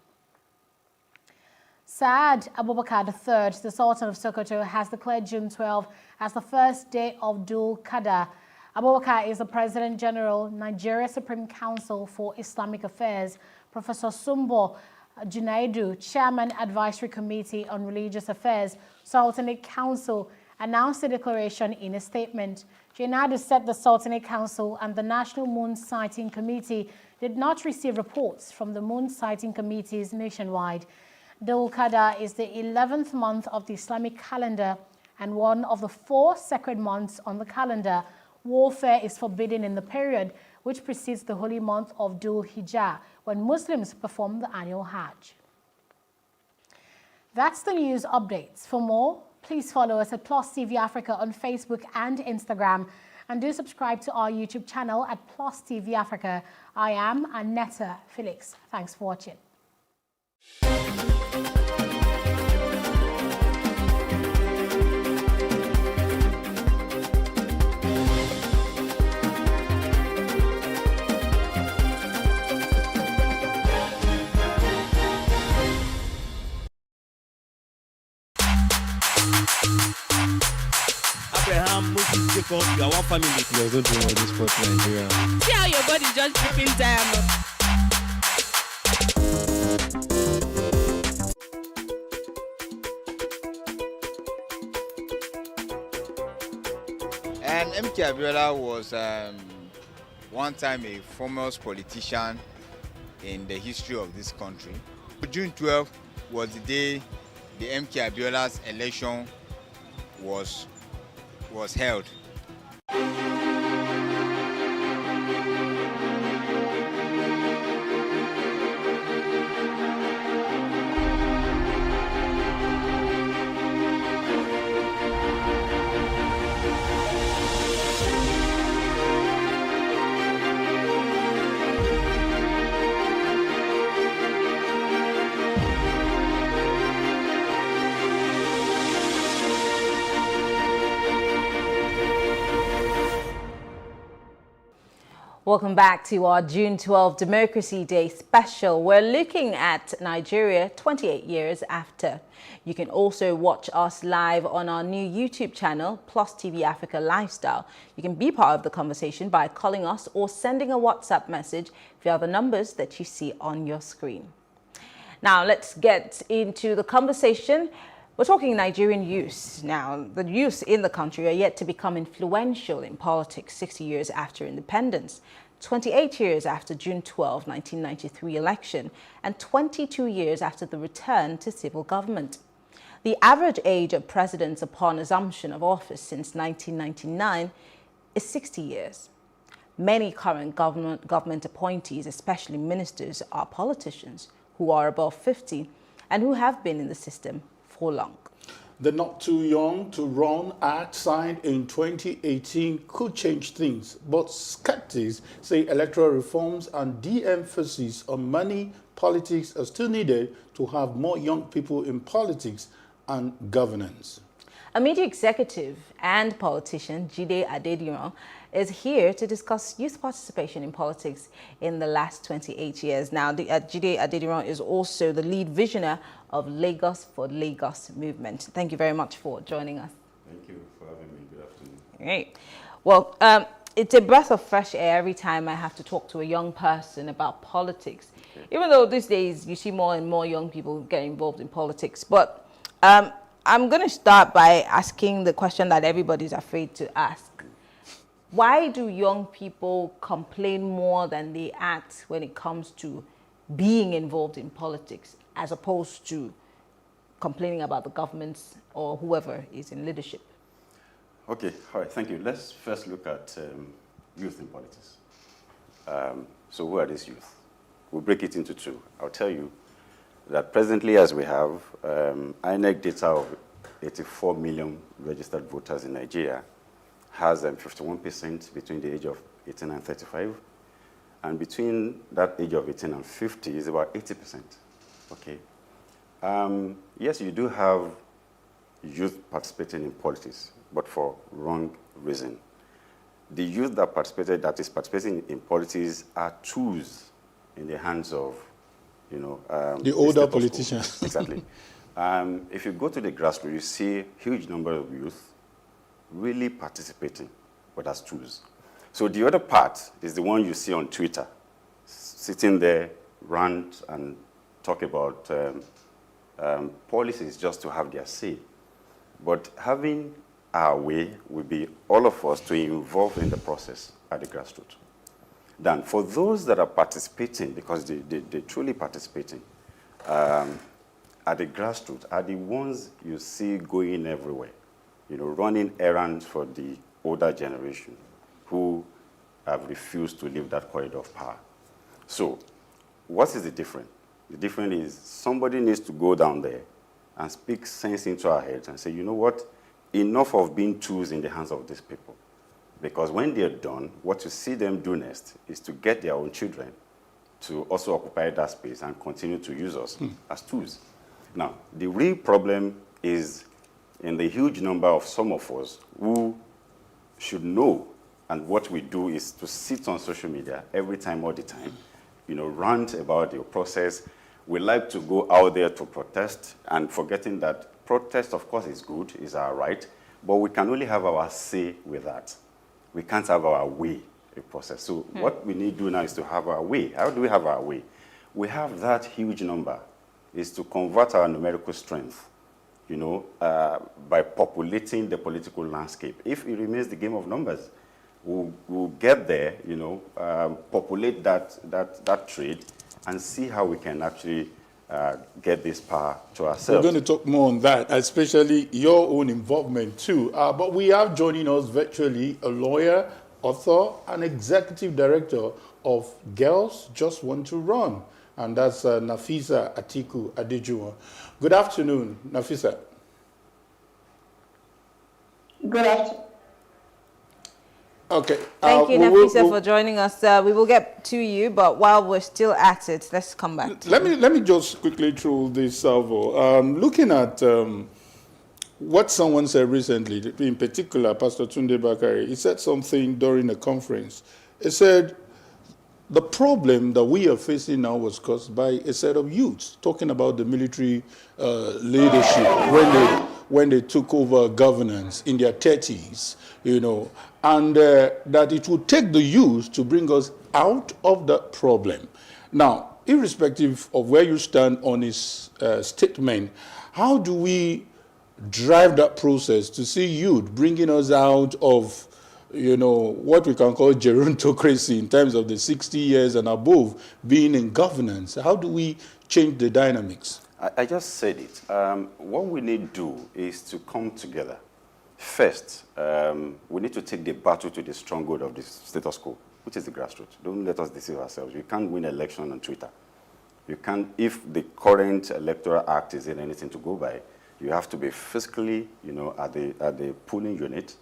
Saad Abubakar III, the Sultan of Sokoto, has declared June 12 as the first day of Dhul Qadr. Abubakar is the President General, Nigeria Supreme Council for Islamic Affairs. Professor Sumbo Junaidu, Chairman Advisory Committee on Religious Affairs, Sultanate Council, announced the declaration in a statement. Junaidu said the Sultanate Council and the National Moon Sighting Committee did not receive reports from the moon sighting committees nationwide. Dhul Qadr is the 11th month of the Islamic calendar and one of the 4 sacred months on the calendar. Warfare is forbidden in the period which precedes the holy month of Dhul Hijjah, when Muslims perform the annual Hajj. That's the news updates. For more, please follow us at PlusTvAfrica on Facebook and Instagram, and do subscribe to our YouTube channel at PlusTvAfrica. I am Annetta Felix. Thanks for watching. Abraham, Moses, Jacob, you are one family. You're also doing all this sport in Nigeria. See how your body is just dripping diamond. And MK Abiola was one time a foremost politician in the history of this country. June 12th was the day the MK Abiola's election was held. Welcome back to our June 12 Democracy Day special. We're looking at Nigeria 28 years after. You can also watch us live on our new YouTube channel, PlusTvAfrica Lifestyle. You can be part of the conversation by calling us or sending a WhatsApp message via the numbers that you see on your screen. Now, let's get into the conversation. We're talking Nigerian youth. Now, the youth in the country are yet to become influential in politics 60 years after independence, 28 years after June 12, 1993 election, and 22 years after the return to civil government. The average age of presidents upon assumption of office since 1999 is 60 years. Many current government appointees, especially ministers, are politicians who are above 50 and who have been in the system for long. The Not Too Young to Run Act signed in 2018 could change things, but skeptics say electoral reforms and de-emphasis on money politics are still needed to have more young people in politics and governance. A media executive and politician, Jide Adediran, is here to discuss youth participation in politics in the last 28 years. Now, Jide Adediran is also the lead visionary of Lagos for Lagos movement. Thank you very much for joining us. Thank you for having me. Good afternoon. Great. Well, it's a breath of fresh air every time I have to talk to a young person about politics. Okay. Even though these days you see more and more young people get involved in politics. But I'm going to start by asking the question that everybody's afraid to ask. Why do young people complain more than they act when it comes to being involved in politics, as opposed to complaining about the governments or whoever is in leadership? Okay, all right, thank you. Let's first look at youth in politics. So who are these youth? We'll break it into two. I'll tell you that presently, as we have, INEC data of 84 million registered voters in Nigeria has 51% between the age of 18 and 35. And between that age of 18 and 50 is about 80%. Okay. Yes, you do have youth participating in politics, but for wrong reason. The youth that is participating in politics are tools in the hands of, the older politicians. Exactly. If you go to the grassroots, you see a huge number of youth really participating, but as tools. So the other part is the one you see on Twitter, sitting there, rant and talk about policies just to have their say. But having our way will be all of us to involve in the process at the grassroots. Then for those that are participating, because they're truly participating, at the grassroots are the ones you see going everywhere, running errands for the older generation who have refused to leave that corridor of power. So what is the difference? The difference is somebody needs to go down there and speak sense into our heads and say, you know what, enough of being tools in the hands of these people. Because when they're done, what you see them do next is to get their own children to also occupy that space and continue to use us as tools. Now, the real problem is in the huge number of some of us who should know, and what we do is to sit on social media every time, all the time, rant about the process. We like to go out there to protest, and forgetting that protest, of course, is good, is our right, but we can only have our say with that. We can't have our way in process. So what we need to do now is to have our way. How do we have our way? We have that huge number, is to convert our numerical strength, by populating the political landscape. If it remains the game of numbers, we'll get there, populate that trade and see how we can actually get this power to ourselves. We're going to talk more on that, especially your own involvement too. But we have joining us virtually a lawyer, author, and executive director of Girls Just Want to Run. And that's Nafisa Atiku Adejuwon. Good afternoon, Nafisa. Good afternoon. Okay. Thank you, Nafisa, for joining us. We will get to you, but while we're still at it, let's come back. Let me just quickly through this salvo. Looking at what someone said recently, in particular, Pastor Tunde Bakari, he said something during a conference. He said, the problem that we are facing now was caused by a set of youths talking about the military leadership when they took over governance in their 30s, and that it would take the youth to bring us out of that problem. Now, irrespective of where you stand on his statement, how do we drive that process to see youth bringing us out of what we can call gerontocracy in terms of the 60 years and above being in governance? How do we change the dynamics? I just said it. What we need to do is to come together. First, we need to take the battle to the stronghold of the status quo, which is the grassroots. Don't let us deceive ourselves. You can't win an election on Twitter. You can't, if the current electoral act is in anything to go by, you have to be physically, at the polling unit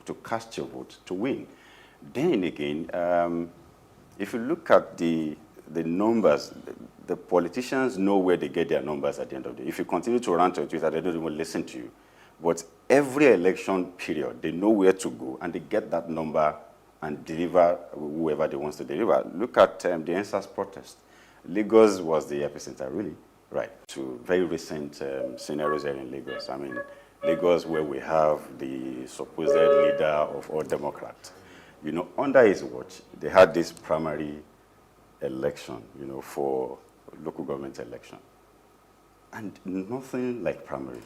to cast your vote to win. Then again, if you look at the numbers, the politicians know where they get their numbers at the end of the day. If you continue to rant on Twitter, they don't even listen to you. But every election period, they know where to go, and they get that number and deliver whoever they want to deliver. Look at the NSAS protest. Lagos was the epicenter, really, right, to very recent scenarios here in Lagos. I mean, Lagos, where we have the supposed leader of all Democrats. Under his watch, they had this primary election, for local government election. And nothing like primary.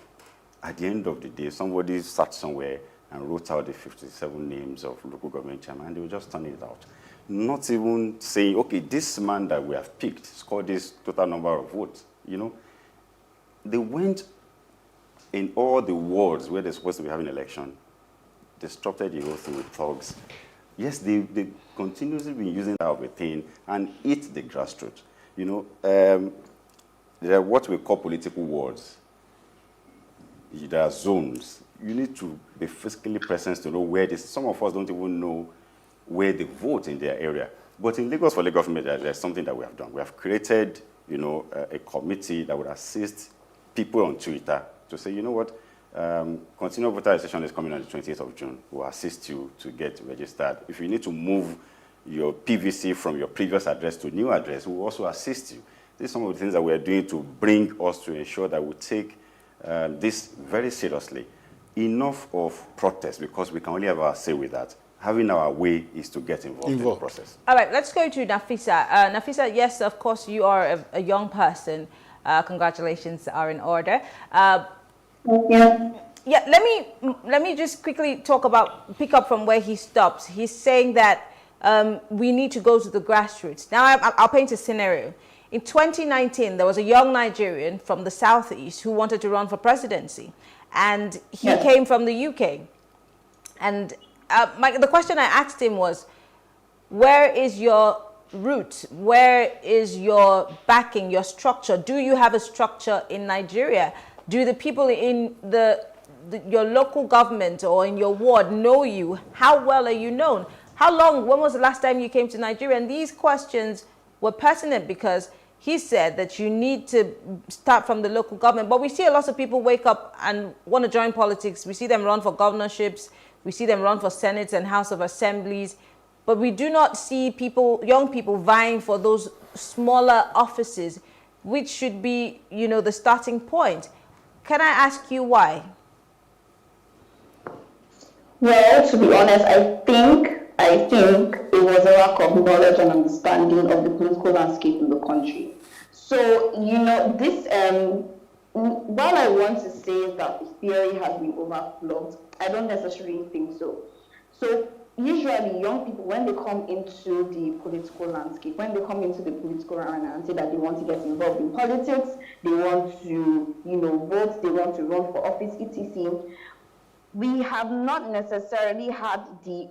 At the end of the day, somebody sat somewhere and wrote out the 57 names of local government chairman, and they were just turning it out. Not even saying, okay, this man that we have picked scored this total number of votes, they went in all the wards where they're supposed to be having election, disrupted the whole thing with thugs. Yes, they continuously been using that of a thing and eat the grassroots. You know, there are what we call political wards. There are zones. You need to be physically present to know where this. Some of us don't even know where they vote in their area. But in Lagos for Lagos government, there's something that we have done. We have created, you know, a committee that would assist people on Twitter to say, you know what, continual voter registration is coming on the 28th of June. We'll assist you to get registered. If you need to move your PVC from your previous address to new address, we'll also assist you. These are some of the things that we're doing to bring us to ensure that we take this very seriously. Enough of protest, because we can only have our say with that. Having our way is to get involved in the process. All right, let's go to Nafisa. Nafisa, yes, of course, you are a young person. Congratulations are in order. Yeah, let me just quickly pick up from where he stops. He's saying that we need to go to the grassroots. Now, I'll paint a scenario. In 2019, there was a young Nigerian from the southeast who wanted to run for presidency, and he came from the UK. And the question I asked him was, where is your root? Where is your backing, your structure? Do you have a structure in Nigeria? Do the people in your local government or in your ward know you? How well are you known? When was the last time you came to Nigeria? And these questions were pertinent because he said that you need to start from the local government. But we see a lot of people wake up and want to join politics. We see them run for governorships. We see them run for senates and House of Assemblies. But we do not see young people vying for those smaller offices, which should be, you know, the starting point. Can I ask you why? Well, to be honest, I think it was a lack of knowledge and understanding of the political landscape in the country. So, you know, this, while I want to say that the theory has been overflowed, I don't necessarily think so. So, usually young people, when they come into the political landscape, when they come into the political arena and say that they want to get involved in politics, they want to, you know, vote, they want to run for office, etc., we have not necessarily had the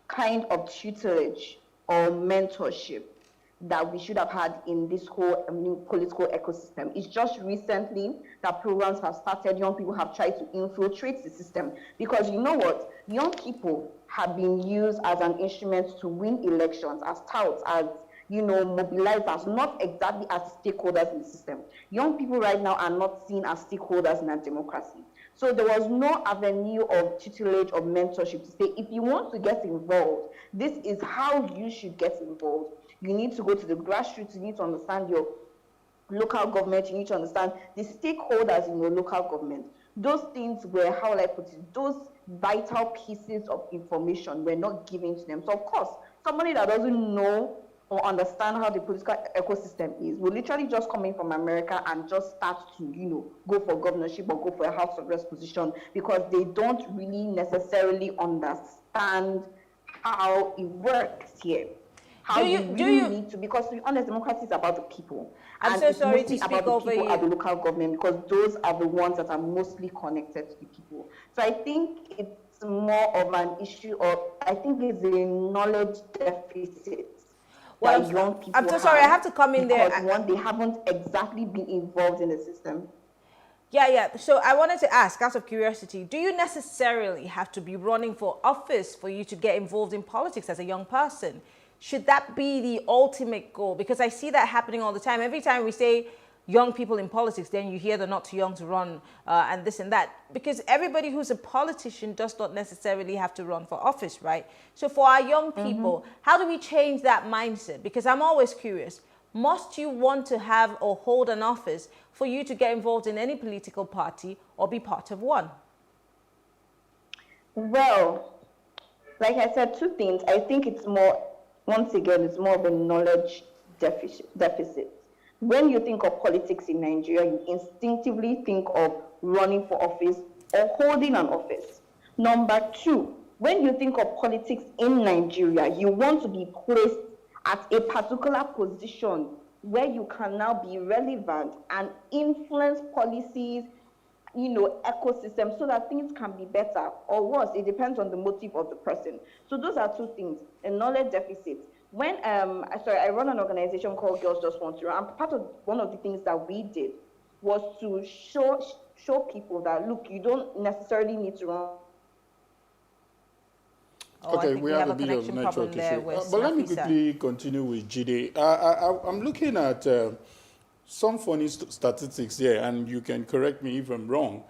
kind of tutelage or mentorship that we should have had in this whole political ecosystem. It's just recently that programs have started. Young people have tried to infiltrate the system because, you know what, young people have been used as an instrument to win elections, as touts, as, you know, mobilizers, not exactly as stakeholders in the system. Young people right now are not seen as stakeholders in our democracy. So there was no avenue of tutelage or mentorship to say, if you want to get involved, this is how you should get involved. You need to go to the grassroots, you need to understand your local government, you need to understand the stakeholders in your local government. Those things were, how will I put it, those vital pieces of information were not given to them. So of course, somebody that doesn't know or understand how the political ecosystem is will literally just come in from America and just start to, you know, go for governorship or go for a House of Reps position because they don't really necessarily understand how it works here. How you need to, because to be honest, democracy is about the people. I'm so sorry to speak over you. About the people at the local government, because those are the ones that are mostly connected to the people. So I think it's more of an issue of, I think it's a knowledge deficit. Well, I'm so sorry, I have to come in there. Because one, they haven't exactly been involved in the system. Yeah. So I wanted to ask, out of curiosity, do you necessarily have to be running for office for you to get involved in politics as a young person? Should that be the ultimate goal? Because I see that happening all the time. Every time we say young people in politics, then you hear they're not too young to run and this and that. Because everybody who's a politician does not necessarily have to run for office, right? So for our young people, how do we change that mindset? Because I'm always curious. Must you want to have or hold an office for you to get involved in any political party or be part of one? Well, like I said, two things. I think it's more, once again, it's more of a knowledge deficit. When you think of politics in Nigeria, you instinctively think of running for office or holding an office. Number two, when you think of politics in Nigeria, you want to be placed at a particular position where you can now be relevant and influence policies, ecosystem, so that things can be better or worse. It depends on the motive of the person. So those are two things: a knowledge deficit. When I run an organization called Girls Just Want to Run, and part of one of the things that we did was to show people that, look, you don't necessarily need to run. Okay, we have a bit of network issue. But let me quickly continue with Jide. I'm looking at some funny statistics here, and you can correct me if I'm wrong.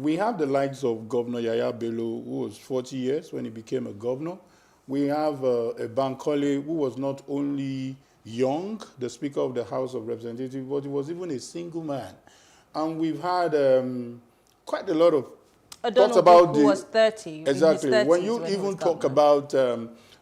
We have the likes of Governor Yaya Bello, who was 40 years when he became a governor. We have a Bankole, who was not only young, the Speaker of the House of Representatives, but he was even a single man. And we've had quite a lot of thoughts about who was 30. Exactly. When you even talk about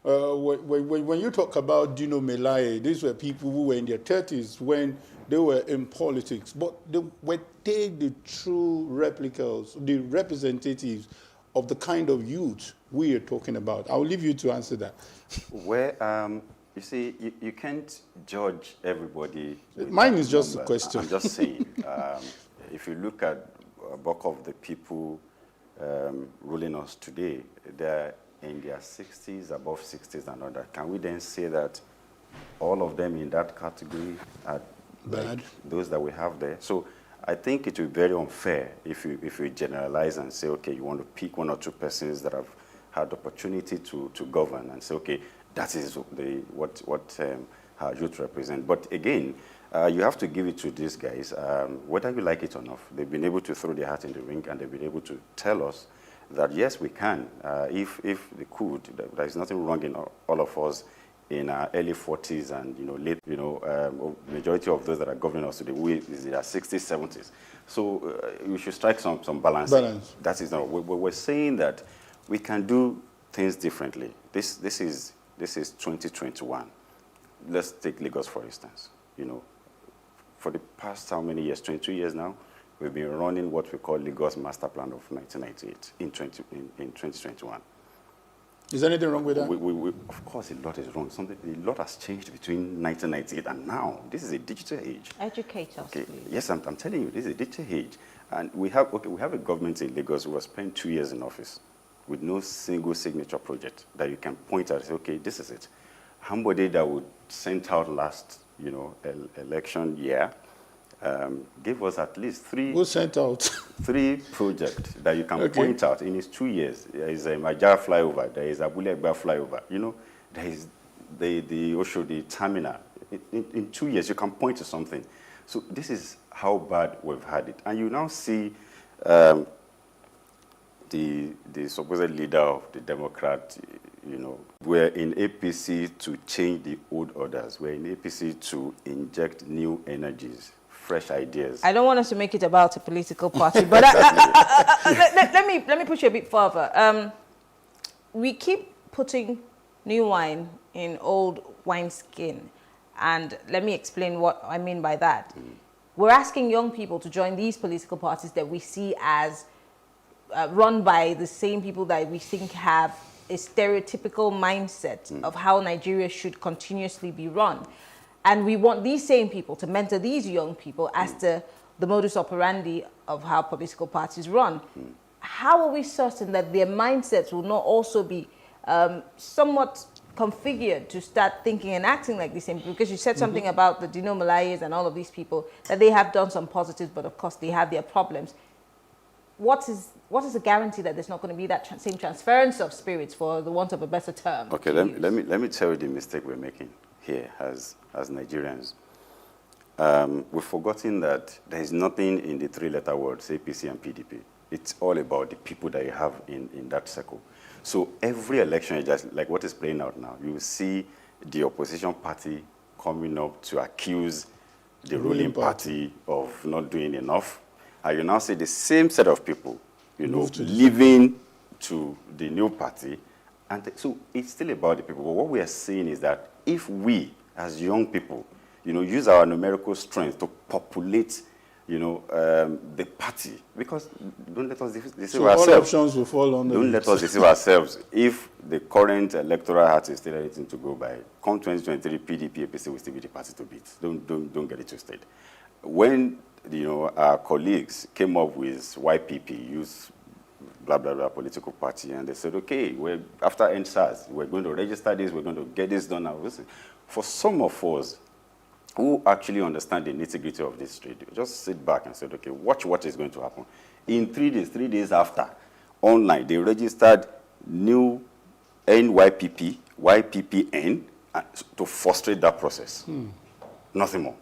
when you talk about Dino Melaye, these were people who were in their 30s when they were in politics, but were they the true replicas, the representatives of the kind of youth we are talking about? I'll leave you to answer that. Where you see, you can't judge everybody. Mine is just a question. I'm just saying, if you look at a bulk of the people ruling us today, they're in their 60s, above 60s and all that. Can we then say that all of them in that category are bad? Like those that we have there? So I think it would be very unfair if you generalize and say, okay, you want to pick one or two persons that have had opportunity to govern and say, okay, that is what our youth represent. But again, you have to give it to these guys, whether you like it or not. They've been able to throw their hat in the ring, and they've been able to tell us that, yes, we can. If they could, there's nothing wrong in all of us in our early 40s and, late, majority of those that are governing us today, is in their 60s, 70s. So we should strike some balance. That is not, we're saying that we can do things differently. This is 2021. Let's take Lagos, for instance. For the past how many years, 22 years now, we've been running what we call Lagos Master Plan of 1998 in 2021. Is there anything wrong with that? Of course, a lot is wrong. A lot has changed between 1998 and now. This is a digital age. Educate us, please. Yes, I'm telling you, this is a digital age. And we have a government in Lagos who has spent 2 years in office with no single signature project that you can point at and say, okay, this is it. Somebody that would send out last election year gave us at least three. Who sent out? 3 projects that you can point out in his 2 years. There is a Majara flyover. There is a Abule-Egba flyover. There is the Oshodi terminal. In 2 years, you can point to something. So this is how bad we've had it. And you now see the supposed leader of the Democrat, we're in APC to change the old orders. We're in APC to inject new energies, fresh ideas. I don't want us to make it about a political party, but let me push you a bit further. We keep putting new wine in old wineskin, and let me explain what I mean by that. We're asking young people to join these political parties that we see as run by the same people that we think have a stereotypical mindset of how Nigeria should continuously be run. And we want these same people to mentor these young people as to the modus operandi of how political parties run. How are we certain that their mindsets will not also be somewhat configured to start thinking and acting like the same people? Because you said something about the Dino Malayes and all of these people, that they have done some positives, but of course they have their problems. What is the guarantee that there's not going to be that same transference of spirits, for the want of a better term? Okay, let me tell you the mistake we're making here as Nigerians. We've forgotten that there is nothing in the 3-letter words, APC and PDP. It's all about the people that you have in that circle. So every election is just like what is playing out now. You see the opposition party coming up to accuse the ruling party of not doing enough. And you now see the same set of people, leaving to the new party. And so it's still about the people. But what we are saying is that if we, as young people, use our numerical strength to populate the party, because don't let us deceive So ourselves. all options will fall under Don't let us deceive ourselves. If the current electoral hat is still anything to go by, come 2023, PDP, APC will still be the party to beat. Don't get it twisted. When our colleagues came up with YPP, Youth blah blah blah political party, and they said, okay, after NSAS, we're going to register this, we're going to get this done now. For some of us who actually understand the nitty-gritty of this trade, just sit back and say, okay, watch what is going to happen. In 3 days after, online, they registered new NYPP, YPPN, to frustrate that process. Nothing more.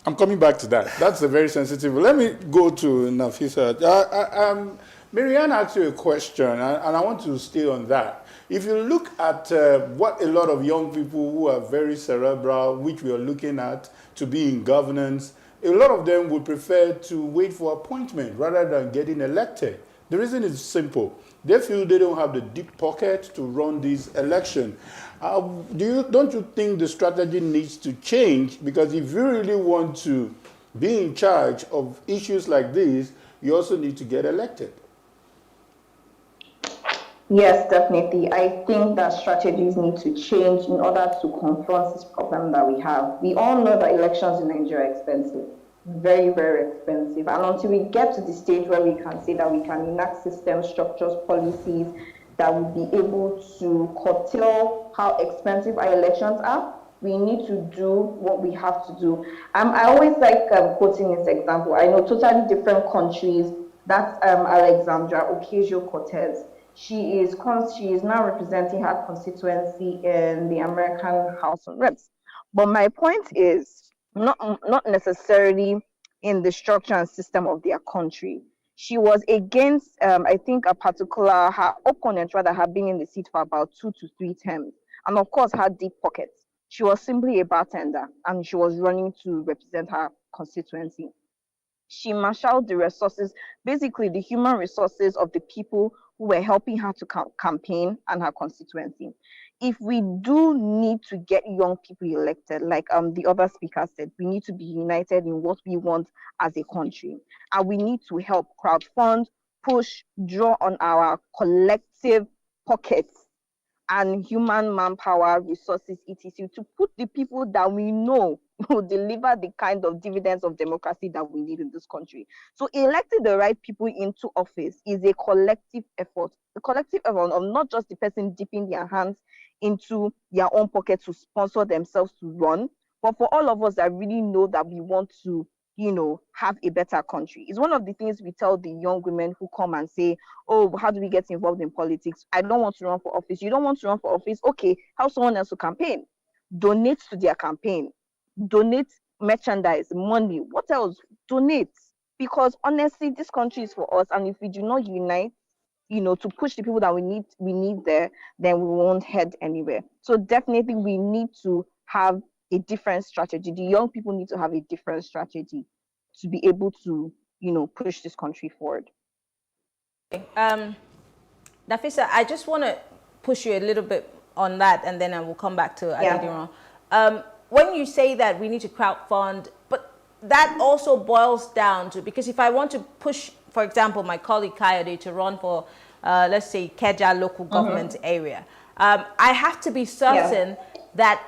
I'm coming back to that. That's a very sensitive. Let me go to Nafisa. Marianne asked you a question, and I want to stay on that. If you look at what a lot of young people who are very cerebral, which we are looking at to be in governance, a lot of them would prefer to wait for appointment rather than getting elected. The reason is simple. They feel they don't have the deep pocket to run this election. Don't you think the strategy needs to change? Because if you really want to be in charge of issues like this, you also need to get elected. Yes, definitely. I think that strategies need to change in order to confront this problem that we have. We all know that elections in Nigeria are expensive, very, very expensive. And until we get to the stage where we can say that we can enact systems, structures, policies that will be able to curtail how expensive our elections are, we need to do what we have to do. I always like quoting this example. I know totally different countries. That's Alexandra Ocasio-Cortez. She is now representing her constituency in the American House of Reps. But my point is not necessarily in the structure and system of their country. She was against, I think, her opponent rather had been in the seat for about 2 to 3 terms, and of course had deep pockets. She was simply a bartender, and she was running to represent her constituency. She marshaled the resources, basically the human resources of the people who were helping her to campaign and her constituency. If we do need to get young people elected, like the other speaker said, we need to be united in what we want as a country. And we need to help crowdfund, push, draw on our collective pockets and human manpower, resources, etc., to put the people that we know will deliver the kind of dividends of democracy that we need in this country. So electing the right people into office is a collective effort of not just the person dipping their hands into their own pocket to sponsor themselves to run, but for all of us that really know that we want to have a better country. It's one of the things we tell the young women who come and say, oh, how do we get involved in politics? I don't want to run for office. You don't want to run for office? Okay, help someone else to campaign. Donate to their campaign. Donate merchandise, money. What else? Donate. Because honestly, this country is for us. And if we do not unite, to push the people that we need there, then we won't head anywhere. So definitely we need to have a different strategy. The young people need to have a different strategy to be able to, push this country forward. Nafisa, I just want to push you a little bit on that, and then I will come back to Adediran. When you say that we need to crowdfund, but that also boils down to, because if I want to push, for example, my colleague Kayode to run for, let's say, Keja local government area, I have to be certain that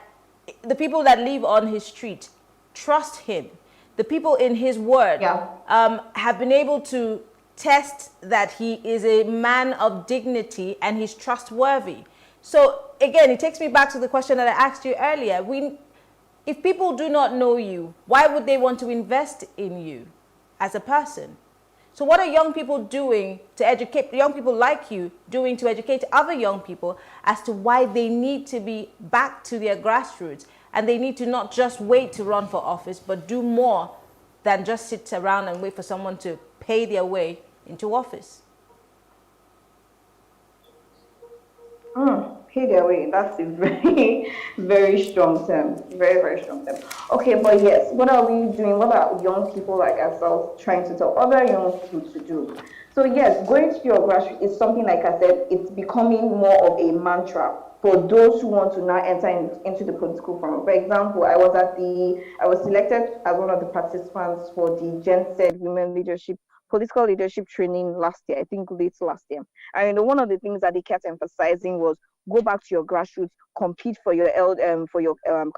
the people that live on his street trust him. The people in his ward have been able to test that he is a man of dignity and he's trustworthy. So again, it takes me back to the question that I asked you earlier. If people do not know you, why would they want to invest in you as a person? So what are young people doing to educate, young people like you doing to educate other young people as to why they need to be back to their grassroots, and they need to not just wait to run for office, but do more than just sit around and wait for someone to pay their way into office? Pay their way. That's a very, very strong term. Very, very strong term. Okay, but yes, what are we doing? What are young people like ourselves trying to tell other young people to do? So yes, going to your grassroots is something, like I said, it's becoming more of a mantra for those who want to now enter into the political forum. For example, I was selected as one of the participants for the Gen Z Women Leadership Political Leadership Training last year, I think late last year. And one of the things that they kept emphasizing was go back to your grassroots, compete for your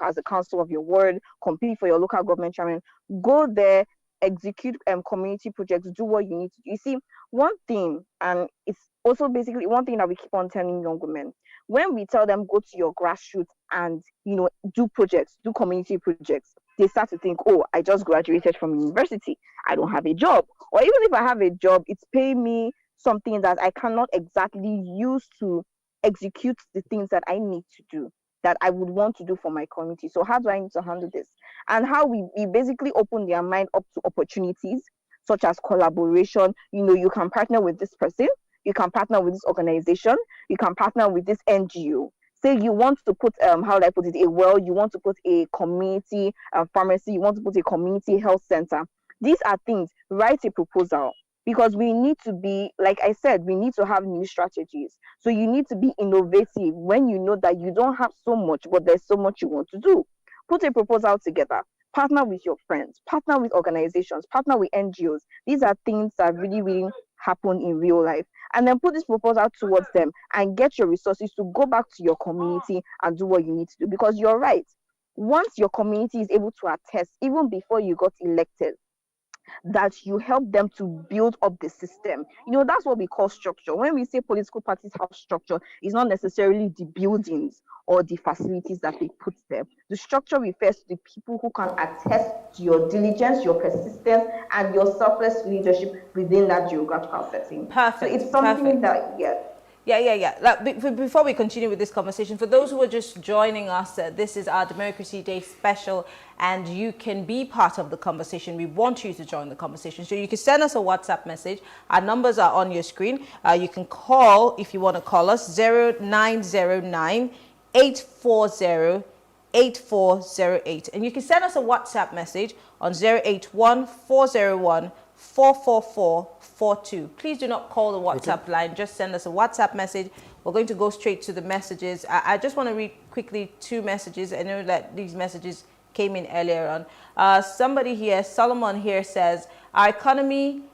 as a council of your ward, compete for your local government chairman, go there, execute community projects, do what you need to do. You see, one thing, and it's also basically one thing that we keep on telling young women, when we tell them go to your grassroots and do projects, do community projects, they start to think, oh, I just graduated from university, I don't have a job, or even if I have a job, it's paying me something that I cannot exactly use to execute the things that I need to do, that I would want to do for my community. So how do I need to handle this? And how we basically open their mind up to opportunities such as collaboration. You can partner with this person, you can partner with this organization, you can partner with this NGO. Say you want to put how do I put it, you want to put a community pharmacy, you want to put a community health center. These are things. Write a proposal, because we need to be, like I said, we need to have new strategies. So you need to be innovative when you know that you don't have so much, but there's so much you want to do. Put a proposal together, partner with your friends, partner with organizations, partner with NGOs. These are things that really, really happen in real life. And then put this proposal towards them and get your resources to go back to your community and do what you need to do. Because you're right, once your community is able to attest, even before you got elected, that you help them to build up the system. That's what we call structure. When we say political parties have structure, it's not necessarily the buildings or the facilities that they put there. The structure refers to the people who can attest to your diligence, your persistence, and your selfless leadership within that geographical setting. Perfect. So it's something that, Before we continue with this conversation, for those who are just joining us, this is our Democracy Day special, and you can be part of the conversation. We want you to join the conversation. So you can send us a WhatsApp message. Our numbers are on your screen. You can call, if you want to call us, 0909 840 8408. And you can send us a WhatsApp message on 081 401 44442. Please do not call the WhatsApp line. Just send us a WhatsApp message. We're going to go straight to the messages. I just want to read quickly 2 messages. I know that these messages came in earlier on. Somebody here, Solomon here, says, our economic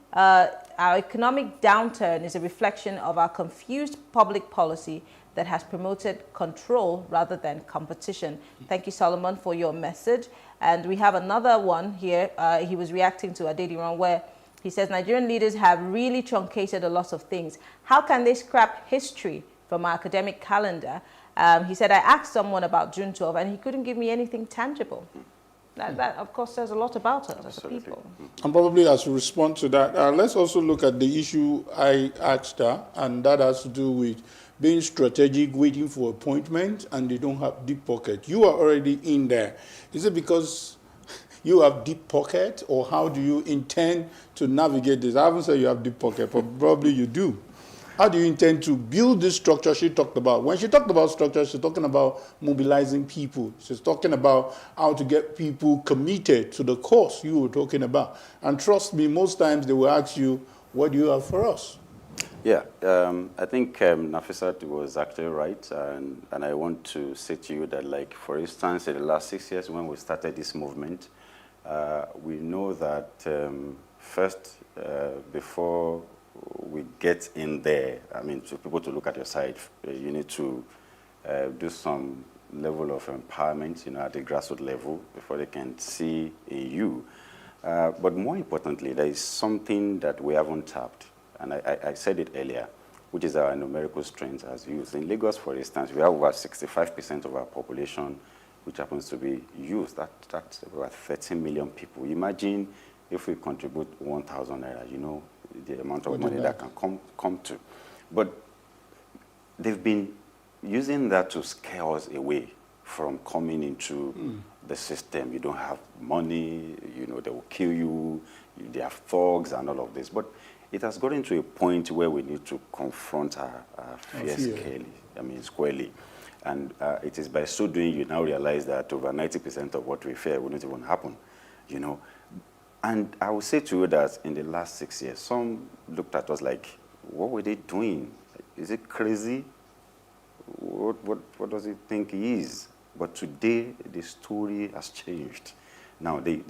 downturn is a reflection of our confused public policy that has promoted control rather than competition. Thank you, Solomon, for your message. And we have another one here. He was reacting to Adediran, where he says, Nigerian leaders have really truncated a lot of things. How can they scrap history from our academic calendar? He said, I asked someone about June 12 and he couldn't give me anything tangible. That, of course, says a lot about us as a people. And probably as we respond to that, let's also look at the issue I asked her, and that has to do with being strategic, waiting for appointment, and they don't have deep pocket. You are already in there. Is it because you have deep pocket, or how do you intend to navigate this? I haven't said you have deep pocket, but probably you do. How do you intend to build this structure she talked about? When she talked about structure, she's talking about mobilizing people. She's talking about how to get people committed to the cause you were talking about. And trust me, most times they will ask you, what do you have for us? Yeah, I think Nafisat was actually right. And I want to say to you that, like, for instance, in the last 6 years when we started this movement, we know that first, before we get in there, I mean, for people to look at your side, you need to do some level of empowerment, at the grassroots level before they can see in you. But more importantly, there is something that we haven't tapped, and I said it earlier, which is our numerical strength as youth. In Lagos, for instance, we have over 65% of our population which happens to be youth. That's about 13 million people. Imagine if we contribute 1,000 naira, the amount of money that can come to. But they've been using that to scare us away from coming into the system. You don't have money, they will kill you, they have thugs and all of this. But it has gotten to a point where we need to confront our fear squarely. And it is by so doing you now realize that over 90% of what we fear wouldn't even happen, And I will say to you that in the last 6 years, some looked at us like, what were they doing? Is it crazy? What does he think he is? But today, the story has changed. Now, they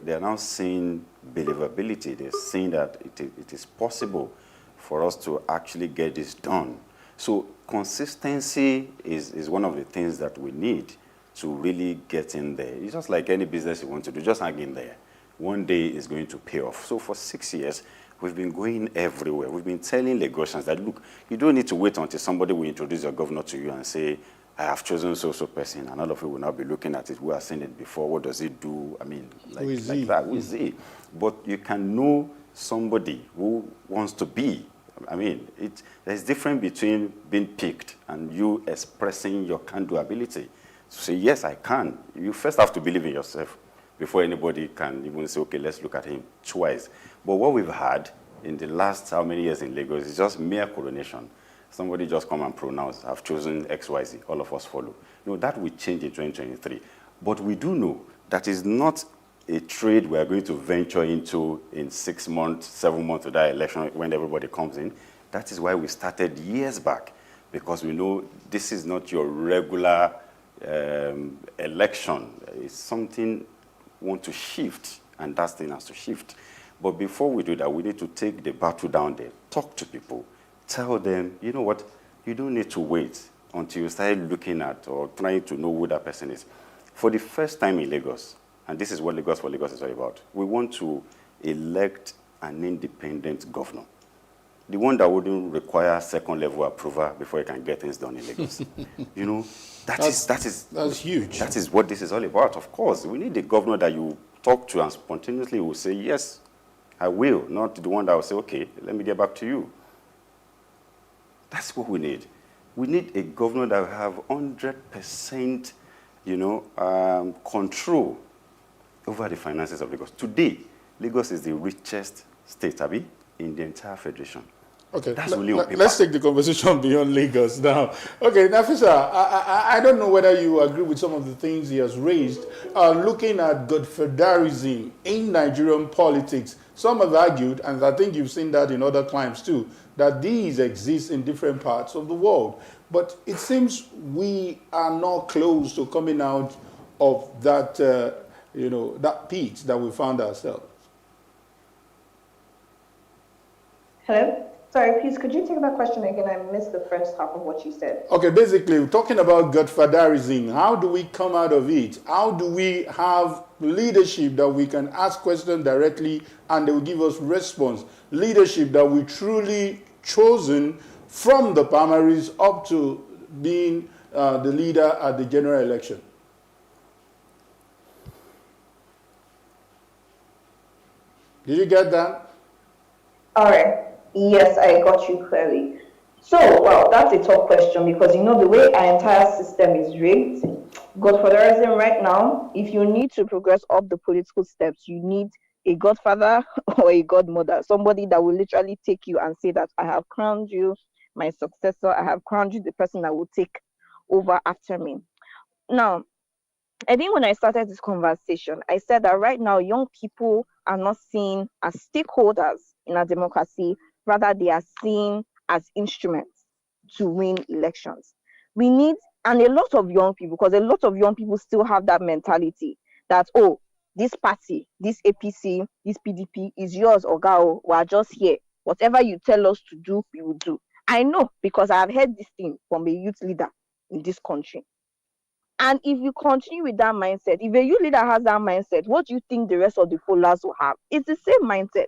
are now seeing believability. They're seeing that it is possible for us to actually get this done. So consistency is one of the things that we need to really get in there. It's just like any business you want to do, just hang in there. One day is going to pay off. So for 6 years, we've been going everywhere. We've been telling Lagosians that, look, you don't need to wait until somebody will introduce your governor to you and say, I have chosen so person, and all of you will now be looking at it. We have seen it before. What does it do? I mean, like that. Who is he? But you can know somebody who wants to be. I mean, there's difference between being picked and you expressing your can-do ability. So say, yes, I can. You first have to believe in yourself before anybody can even say, okay, let's look at him twice. But what we've had in the last how many years in Lagos is just mere coronation. Somebody just come and pronounce, I've chosen XYZ, all of us follow. No, that will change in 2023. But we do know that is not a trade we are going to venture into in 6 months, 7 months to that election when everybody comes in. That is why we started years back, because we know this is not your regular election. It's something we want to shift, and that thing has to shift. But before we do that, we need to take the battle down there, talk to people, tell them, you know what, you don't need to wait until you start looking at or trying to know who that person is. For the first time in Lagos, and this is what Lagos for Lagos is all about, we want to elect an independent governor. The one that wouldn't require second-level approval before you can get things done in Lagos. You know, that's huge. That is what this is all about. Of course, we need a governor that you talk to and spontaneously will say, yes, I will, not the one that will say, okay, let me get back to you. That's what we need. We need a governor that will have 100%, control over the finances of Lagos. Today, Lagos is the richest state, in the entire federation. Okay, that's only on paper. Let's take the conversation beyond Lagos now. Okay, Nafisa, I don't know whether you agree with some of the things he has raised. Looking at godfatherism in Nigerian politics, some have argued, and I think you've seen that in other climes too, that these exist in different parts of the world. But it seems we are not close to coming out of that, that pit that we found ourselves. Hello? Sorry, please, could you take that question again? I missed the first half of what you said. Okay, basically, talking about godfatherism, how do we come out of it? How do we have leadership that we can ask questions directly and they will give us response? Leadership that we truly chosen from the primaries up to being the leader at the general election. Did you get that? All right. Yes, I got you clearly. So, well, that's a tough question because, the way our entire system is rigged, godfatherism right now, if you need to progress up the political steps, you need a godfather or a godmother, somebody that will literally take you and say that I have crowned you my successor, I have crowned you the person that will take over after me. Now, I think when I started this conversation, I said that right now young people are not seen as stakeholders in our democracy, rather they are seen as instruments to win elections. We need, and a lot of young people, because a lot of young people still have that mentality that, oh, this party, this APC, this PDP is yours, Ogao, we are just here. Whatever you tell us to do, we will do. I know because I have heard this thing from a youth leader in this country. And if you continue with that mindset, if a youth leader has that mindset, what do you think the rest of the followers will have? It's the same mindset.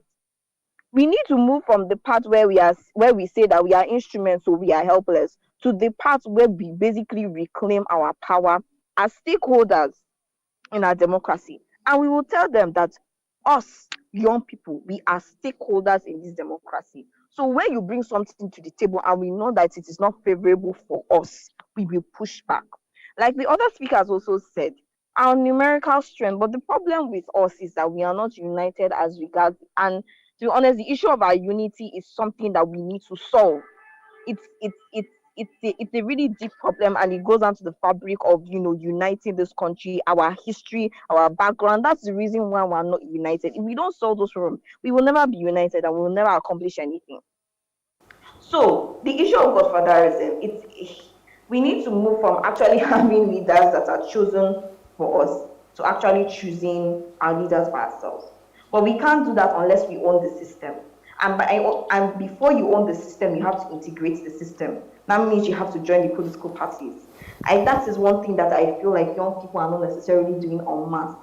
We need to move from the part where we say that we are instruments, so we are helpless, to the part where we basically reclaim our power as stakeholders in our democracy. And we will tell them that us, young people, we are stakeholders in this democracy. So when you bring something to the table and we know that it is not favorable for us, we will push back. Like the other speakers also said, our numerical strength, but the problem with us is that we are not united as regards, and to be honest, the issue of our unity is something that we need to solve. It's it's a really deep problem, and it goes down to the fabric of, you know, uniting this country, our history, our background. That's the reason why we're not united. If we don't solve those problems, we will never be united and we will never accomplish anything. So the issue of godfatherism, we need to move from actually having leaders that are chosen for us to actually choosing our leaders by ourselves. But we can't do that unless we own the system. And before you own the system, you have to integrate the system. That means you have to join the political parties. That is one thing that I feel like young people are not necessarily doing en masse.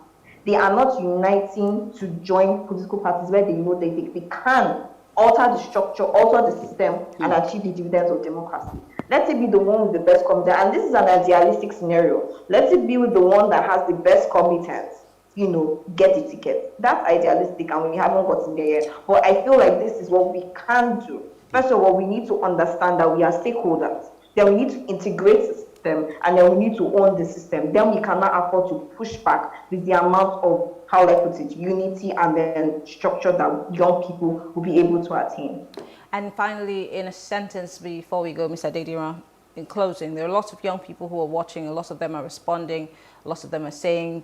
They are not uniting to join political parties where they know they can alter the structure, alter the system, and achieve the dividends of democracy. Let it be the one with the best competence. And this is an idealistic scenario. Let it be with the one that has the best competence, you know, get the ticket. That's idealistic, and we haven't gotten there yet. But I feel like this is what we can do. First of all, we need to understand that we are stakeholders. Then we need to integrate the system, and then we need to own the system. Then we cannot afford to push back with the amount of, how I put it, unity and then structure that young people will be able to attain. And finally, in a sentence before we go, Mr. Adediran, in closing, there are lots of young people who are watching, a lot of them are responding, a lot of them are saying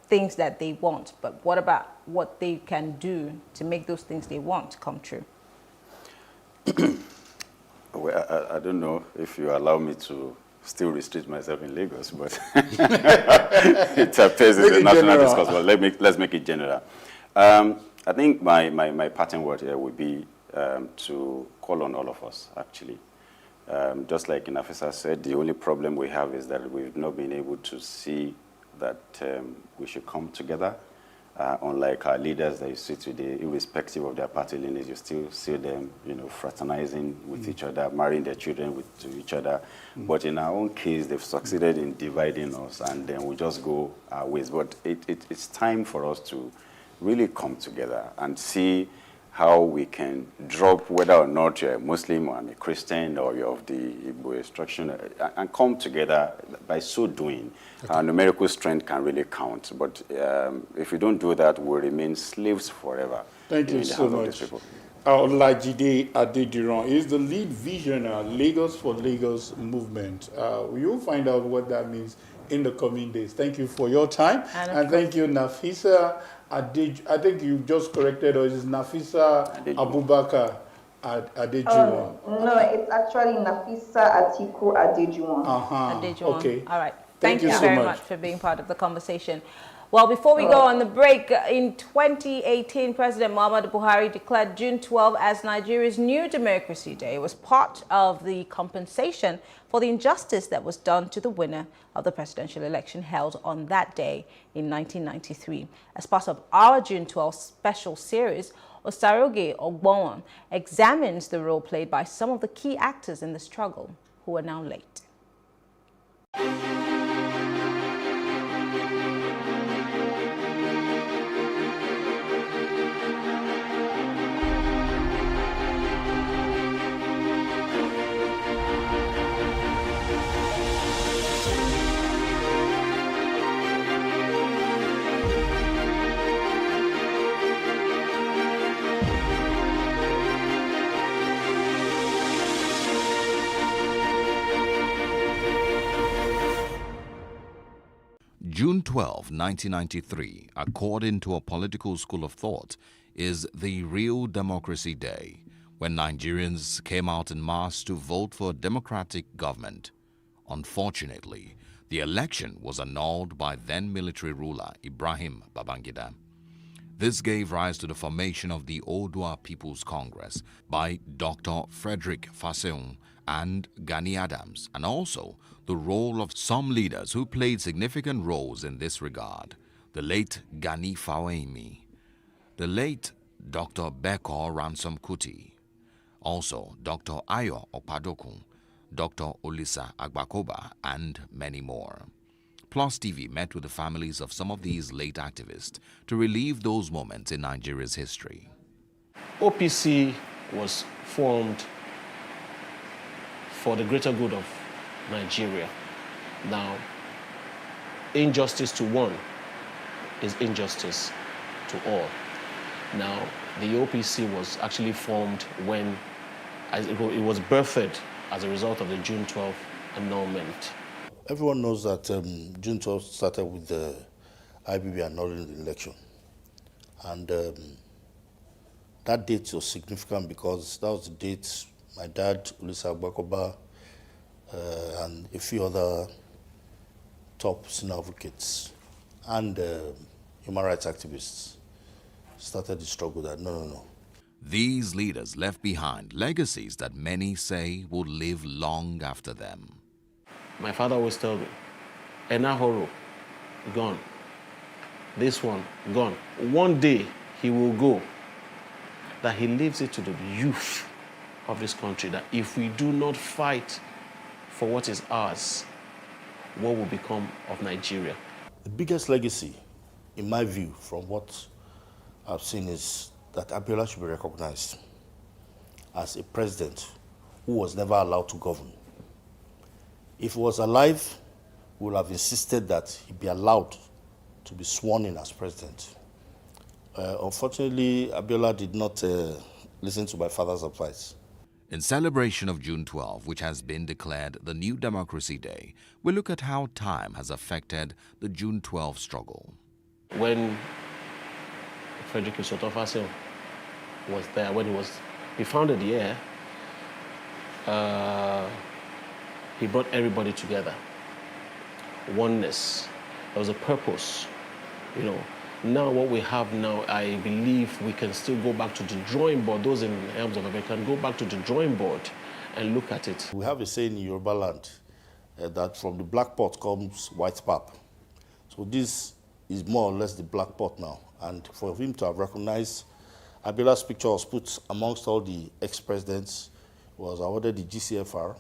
things that they want. But what about what they can do to make those things they want come true? Well, I don't know if you allow me to still restrict myself in Lagos, but it appears it's a national discourse. Well, let's make it general. I think my parting word here would be to call on all of us, actually. Just like Nafisa said, the only problem we have is that we've not been able to see that we should come together. Unlike our leaders that you see today, irrespective of their party lineage, you still see them, you know, fraternizing with each other, marrying their children to each other. But in our own case, they've succeeded in dividing us, and then we just go our ways. But it's time for us to really come together and see how we can drop, whether or not you're a Muslim or I'm a Christian or you're of the Igbo instruction, and come together. By so doing, our numerical strength can really count. But if we don't do that, we'll remain slaves forever. Thank you so much. Olajide Adediran is the lead visionary, Lagos for Lagos movement. You'll find out what that means in the coming days. Thank you for your time. And thank you, Nafisa. I think you just corrected, or is Nafisa Abubakar Adejuwon? No, it's actually Nafisa Atiku Adejuwon. Adejuwon. Okay. All right. Thank you so very much for being part of the conversation. Well, before we go on the break, in 2018, President Muhammadu Buhari declared June 12 as Nigeria's new Democracy Day. It was part of the compensation for the injustice that was done to the winner of the presidential election held on that day in 1993. As part of our June 12 special series, Osaroge Ogbonwon examines the role played by some of the key actors in the struggle who are now late. June 12, 1993, according to a political school of thought, is the real Democracy Day, when Nigerians came out en masse to vote for a democratic government. Unfortunately, the election was annulled by then military ruler Ibrahim Babangida. This gave rise to the formation of the Oodua People's Congress by Dr. Frederick Faseun and Gani Adams, and also the role of some leaders who played significant roles in this regard: the late Gani Fawemi, the late Dr. Beko Ransom Kuti, also Dr. Ayo Opadokun, Dr. Olisa Agbakoba, and many more. Plus TV met with the families of some of these late activists to relive those moments in Nigeria's history. OPC was formed for the greater good of Nigeria. Now, injustice to one is injustice to all. Now, the OPC was actually formed when it was birthed as a result of the June 12th annulment. Everyone knows that June 12th started with the IBB annulling the election. And that date was significant because that was the date my dad, Ulisa Agbakoba, and a few other top senior advocates and human rights activists started the struggle that no. These leaders left behind legacies that many say will live long after them. My father always told me, Enahoro, gone. This one, gone. One day he will go. That he leaves it to the youth of this country, that if we do not fight for what is ours, what will become of Nigeria? The biggest legacy, in my view, from what I've seen is that Abiola should be recognized as a president who was never allowed to govern. If he was alive, we would have insisted that he be allowed to be sworn in as president. Unfortunately, Abiola did not listen to my father's advice. In celebration of June 12, which has been declared the New Democracy Day, we look at how time has affected the June 12 struggle. When Frederick Isotofase was there, when he founded the year, he brought everybody together. Oneness. There was a purpose, you know. Now what we have now, I believe we can still go back to the drawing board. Those in the helms of America can go back to the drawing board and look at it. We have a saying in Yoruba land that from the black pot comes white pap. So this is more or less the black pot now. And for him to have recognized, Abiola's picture was put amongst all the ex-presidents, was awarded the GCFR.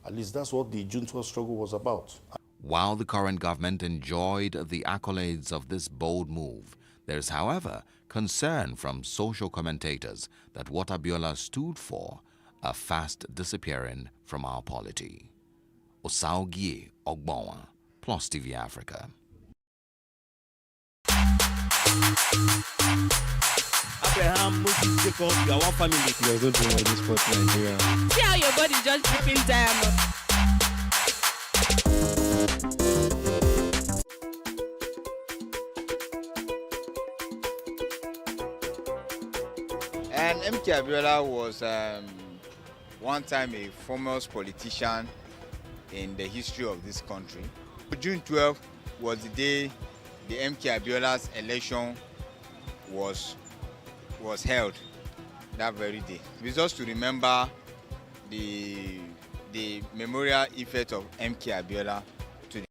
At least that's what the June 12 struggle was about. While the current government enjoyed the accolades of this bold move, there is, however, concern from social commentators that what Abiola stood for are fast disappearing from our polity. Osaugie Ogbonwa, PlusTvAfrica. Abraham, Jacob, you are one family. You are going to win this sport, Nigeria. See how your body just dripping diamond. And MK Abiola was one time a foremost politician in the history of this country. June 12th was the day the MK Abiola's election was held, that very day. It's just to remember the memorial effect of MK Abiola today.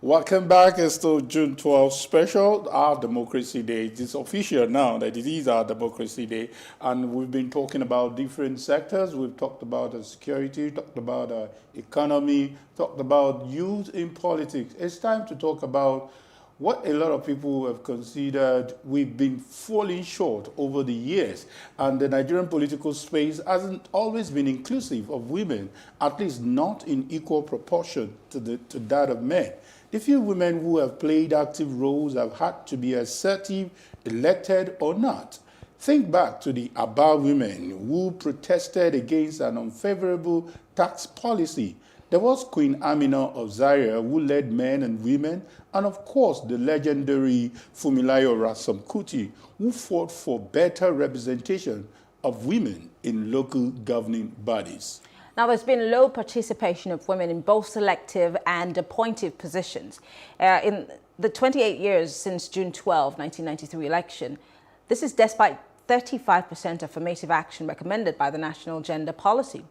Welcome back. It's still June 12th special, our Democracy Day. It's official now that it is our Democracy Day. And we've been talking about different sectors. We've talked about security, talked about economy, talked about youth in politics. It's time to talk about what a lot of people have considered we've been falling short over the years. And the Nigerian political space hasn't always been inclusive of women, at least not in equal proportion to that of men. The few women who have played active roles have had to be assertive, elected or not. Think back to the Aba women who protested against an unfavorable tax policy. There was Queen Amina of Zaria who led men and women, and of course the legendary Fumilayo Ransome Kuti who fought for better representation of women in local governing bodies. Now, there's been low participation of women in both selective and appointed positions. In the 28 years since June 12, 1993 election, this is despite 35% affirmative action recommended by the National Gender Policy.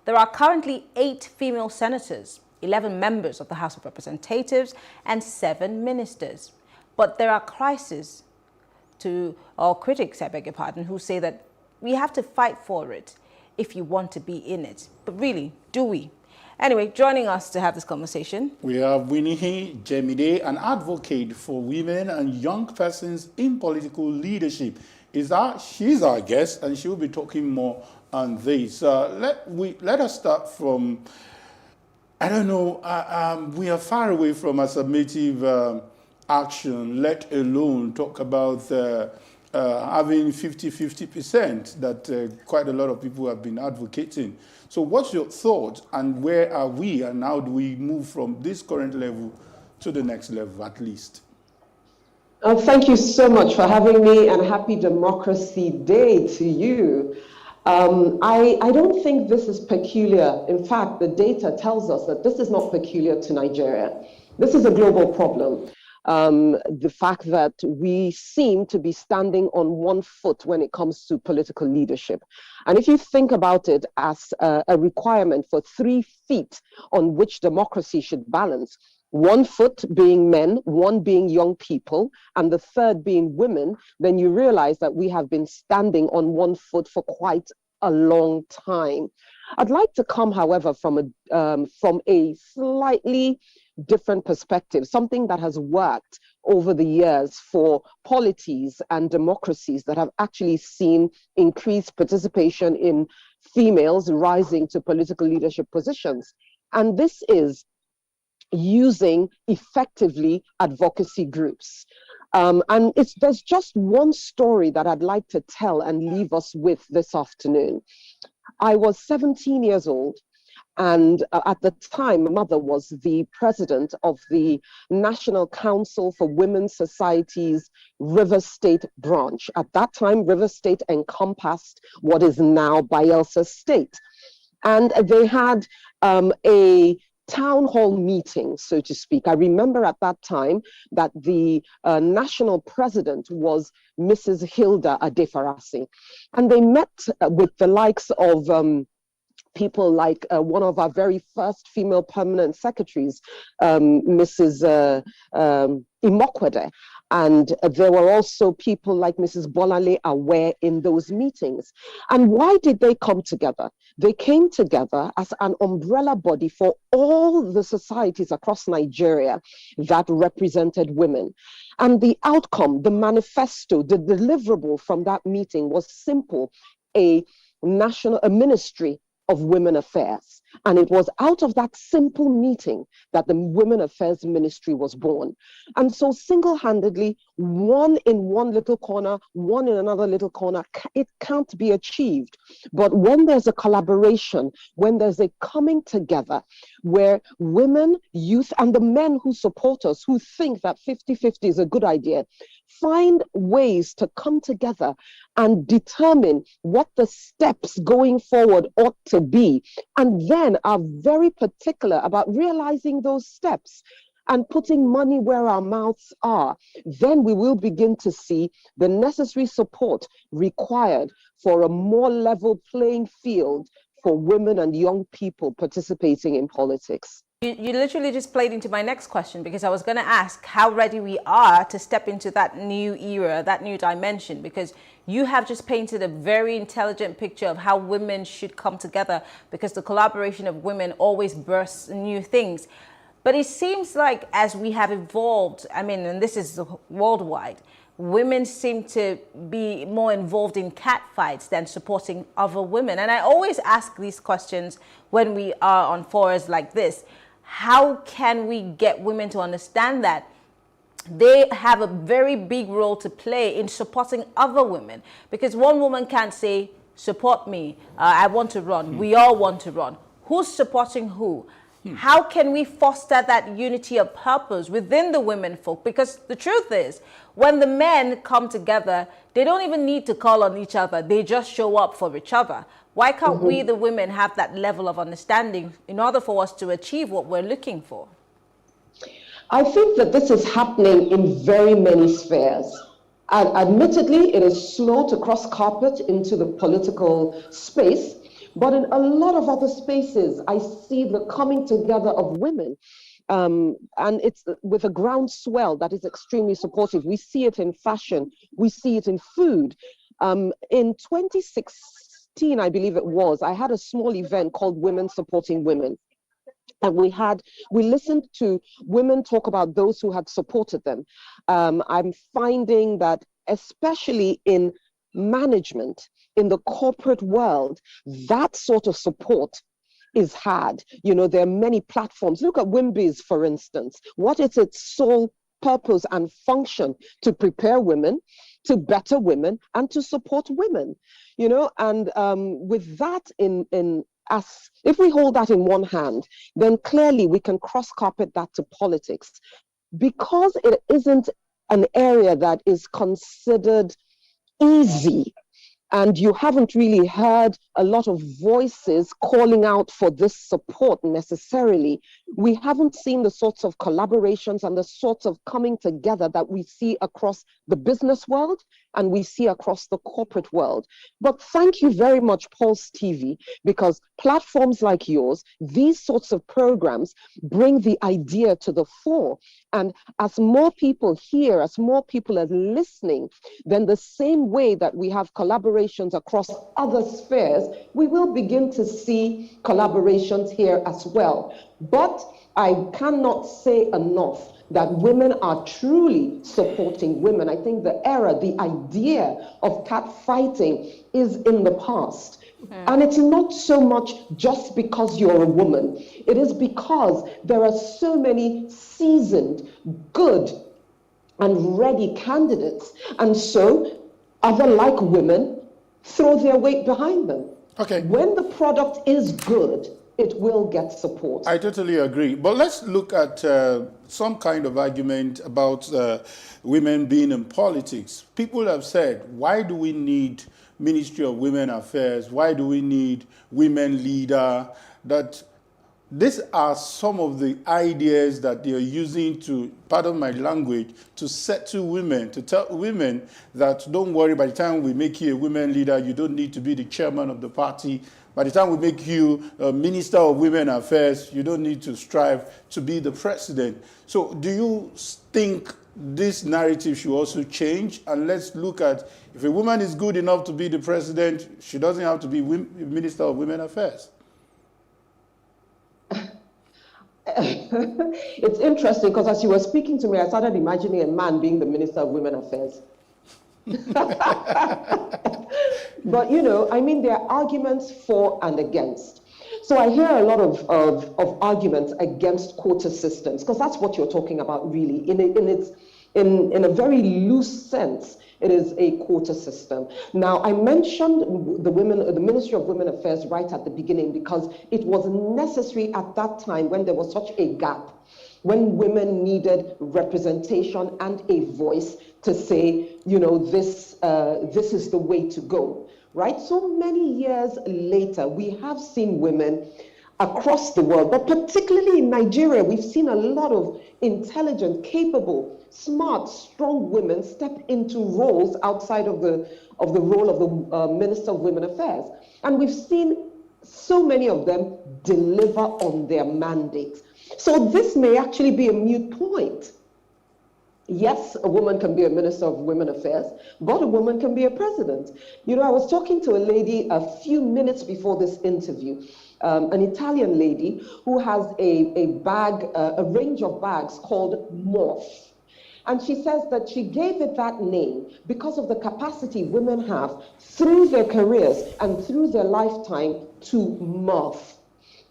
There are currently 8 female senators, 11 members of the House of Representatives, and 7 ministers. But there are critics, I beg your pardon, who say that we have to fight for it if you want to be in it. But really, do we? Anyway, joining us to have this conversation, we have Winnie Jemide, an advocate for women and young persons in political leadership. She's our guest, and she will be talking more on this. Let us start from, I don't know, we are far away from affirmative action, let alone talk about having 50% that quite a lot of people have been advocating. So what's your thought, and where are we, and how do we move from this current level to the next level at least? Thank you so much for having me, and happy Democracy Day to you. I don't think this is peculiar. In fact, the data tells us that this is not peculiar to Nigeria. This is a global problem. The fact that we seem to be standing on one foot when it comes to political leadership. And if you think about it as a requirement for 3 feet on which democracy should balance, 1 foot being men, 1 being young people, and the 3rd being women, then you realize that we have been standing on 1 foot for quite a long time. I'd like to come, however, from a slightly different perspective, something that has worked over the years for polities and democracies that have actually seen increased participation in females rising to political leadership positions. And this is using effectively advocacy groups. And there's just one story that I'd like to tell and leave us with this afternoon. I was 17 years old, and at the time, my mother was the president of the National Council for Women's Society's River State branch. At that time, River State encompassed what is now Bayelsa State. And they had a town hall meeting, so to speak. I remember at that time that the national president was Mrs. Hilda Adefarasi. And they met with the likes of people like one of our very first female permanent secretaries, Mrs. Imokwede. And there were also people like Mrs. Bolale Aware in those meetings. And why did they come together? They came together as an umbrella body for all the societies across Nigeria that represented women. And the outcome, the manifesto, the deliverable from that meeting was simple: a ministry of women affairs. And it was out of that simple meeting that the Women Affairs Ministry was born. And so single-handedly, one in one little corner, one in another little corner, it can't be achieved. But when there's a collaboration, when there's a coming together where women, youth, and the men who support us, who think that 50-50 is a good idea, find ways to come together and determine what the steps going forward ought to be, and then are very particular about realizing those steps and putting money where our mouths are, then we will begin to see the necessary support required for a more level playing field for women and young people participating in politics. You literally just played into my next question, because I was going to ask how ready we are to step into that new era, that new dimension, because you have just painted a very intelligent picture of how women should come together, because the collaboration of women always bursts new things. But it seems like as we have evolved, I mean, and this is worldwide, women seem to be more involved in catfights than supporting other women. And I always ask these questions when we are on forums like this. How can we get women to understand that they have a very big role to play in supporting other women? Because one woman can't say, support me, I want to run. We all want to run. Who's supporting who? How can we foster that unity of purpose within the women folk? Because the truth is, when the men come together, they don't even need to call on each other. They just show up for each other. Why can't we, the women, have that level of understanding in order for us to achieve what we're looking for? I think that this is happening in very many spheres. And admittedly, it is slow to cross carpet into the political space. But in a lot of other spaces, I see the coming together of women. And it's with a groundswell that is extremely supportive. We see it in fashion. We see it in food. In 2016, I believe it was, I had a small event called Women Supporting Women. And we listened to women talk about those who had supported them. I'm finding that especially in management, in the corporate world, that sort of support is hard. You know, there are many platforms. Look at Wimbiz, for instance. What is its sole purpose and function? To prepare women, to better women, and to support women. You know, and with that if we hold that in one hand, then clearly we can cross-carpet that to politics. Because it isn't an area that is considered easy, and you haven't really heard a lot of voices calling out for this support necessarily, we haven't seen the sorts of collaborations and the sorts of coming together that we see across the business world and we see across the corporate world. But thank you very much, Pulse TV, because platforms like yours, these sorts of programs bring the idea to the fore. And as more people hear, as more people are listening, then the same way that we have collaborations across other spheres, we will begin to see collaborations here as well. But I cannot say enough that women are truly supporting women. I think the era, the idea of catfighting is in the past. And it's not so much just because you're a woman. It is because there are so many seasoned, good, and ready candidates. And so other like women throw their weight behind them. Okay. When the product is good, it will get support. I totally agree. But let's look at some kind of argument about women being in politics. People have said, why do we need Ministry of Women Affairs? Why do we need women leader? That these are some of the ideas that they are using to, pardon my language, to settle women, to tell women that don't worry, by the time we make you a women leader, you don't need to be the chairman of the party. By the time we make you a Minister of Women Affairs, you don't need to strive to be the president. So do you think this narrative should also change? And let's look at, if a woman is good enough to be the president, she doesn't have to be Minister of Women Affairs. It's interesting because as you were speaking to me, I started imagining a man being the Minister of Women Affairs. But, you know, I mean, there are arguments for and against. So I hear a lot of arguments against quota systems, because that's what you're talking about, really. In a very loose sense, it is a quota system. Now, I mentioned the Ministry of Women Affairs right at the beginning because it was necessary at that time when there was such a gap, when women needed representation and a voice to say, you know, this is the way to go, right? So many years later, we have seen women across the world, but particularly in Nigeria, we've seen a lot of intelligent, capable, smart, strong women step into roles outside of the role of the Minister of Women Affairs. And we've seen so many of them deliver on their mandates. So this may actually be a moot point. Yes, a woman can be a Minister of Women Affairs, but a woman can be a president. You know, I was talking to a lady a few minutes before this interview, an Italian lady who has a range of bags called Morph. And she says that she gave it that name because of the capacity women have through their careers and through their lifetime to morph.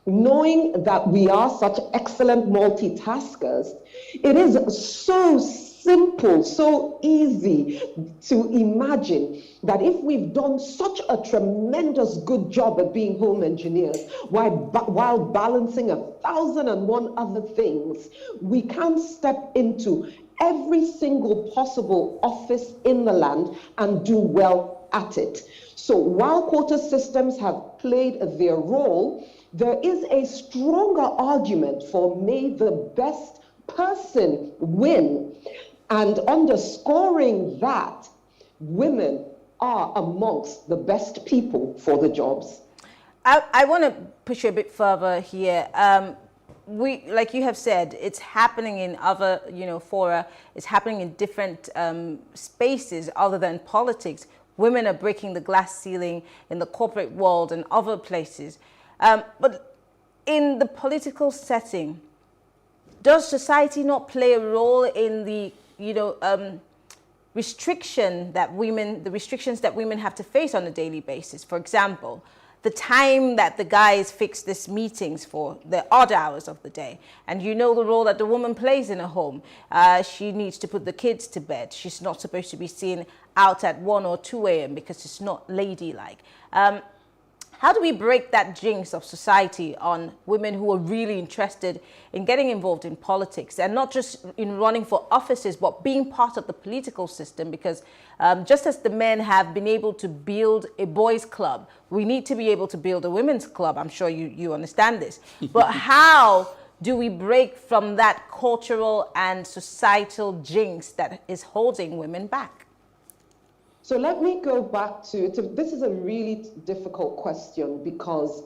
Knowing that we are such excellent multitaskers, it is so simple, so easy to imagine that if we've done such a tremendous good job at being home engineers while balancing 1,001 other things, we can step into every single possible office in the land and do well at it. So while quota systems have played their role, there is a stronger argument for may the best person win. And underscoring that, women are amongst the best people for the jobs. I want to push you a bit further here. Like you have said, it's happening in other, fora. It's happening in different spaces other than politics. women are breaking the glass ceiling in the corporate world and other places. But in the political setting, does society not play a role in the, restrictions that women have to face on a daily basis? For example, the time that the guys fix these meetings for, the odd hours of the day. And you know the role that the woman plays in a home. She needs to put the kids to bed. She's not supposed to be seen out at 1 or 2 a.m. because it's not ladylike. How do we break that jinx of society on women who are really interested in getting involved in politics, and not just in running for offices, but being part of the political system? Because just as the men have been able to build a boys' club, we need to be able to build a women's club. I'm sure you understand this. But how do we break from that cultural and societal jinx that is holding women back? So let me go back to, this is a really difficult question, because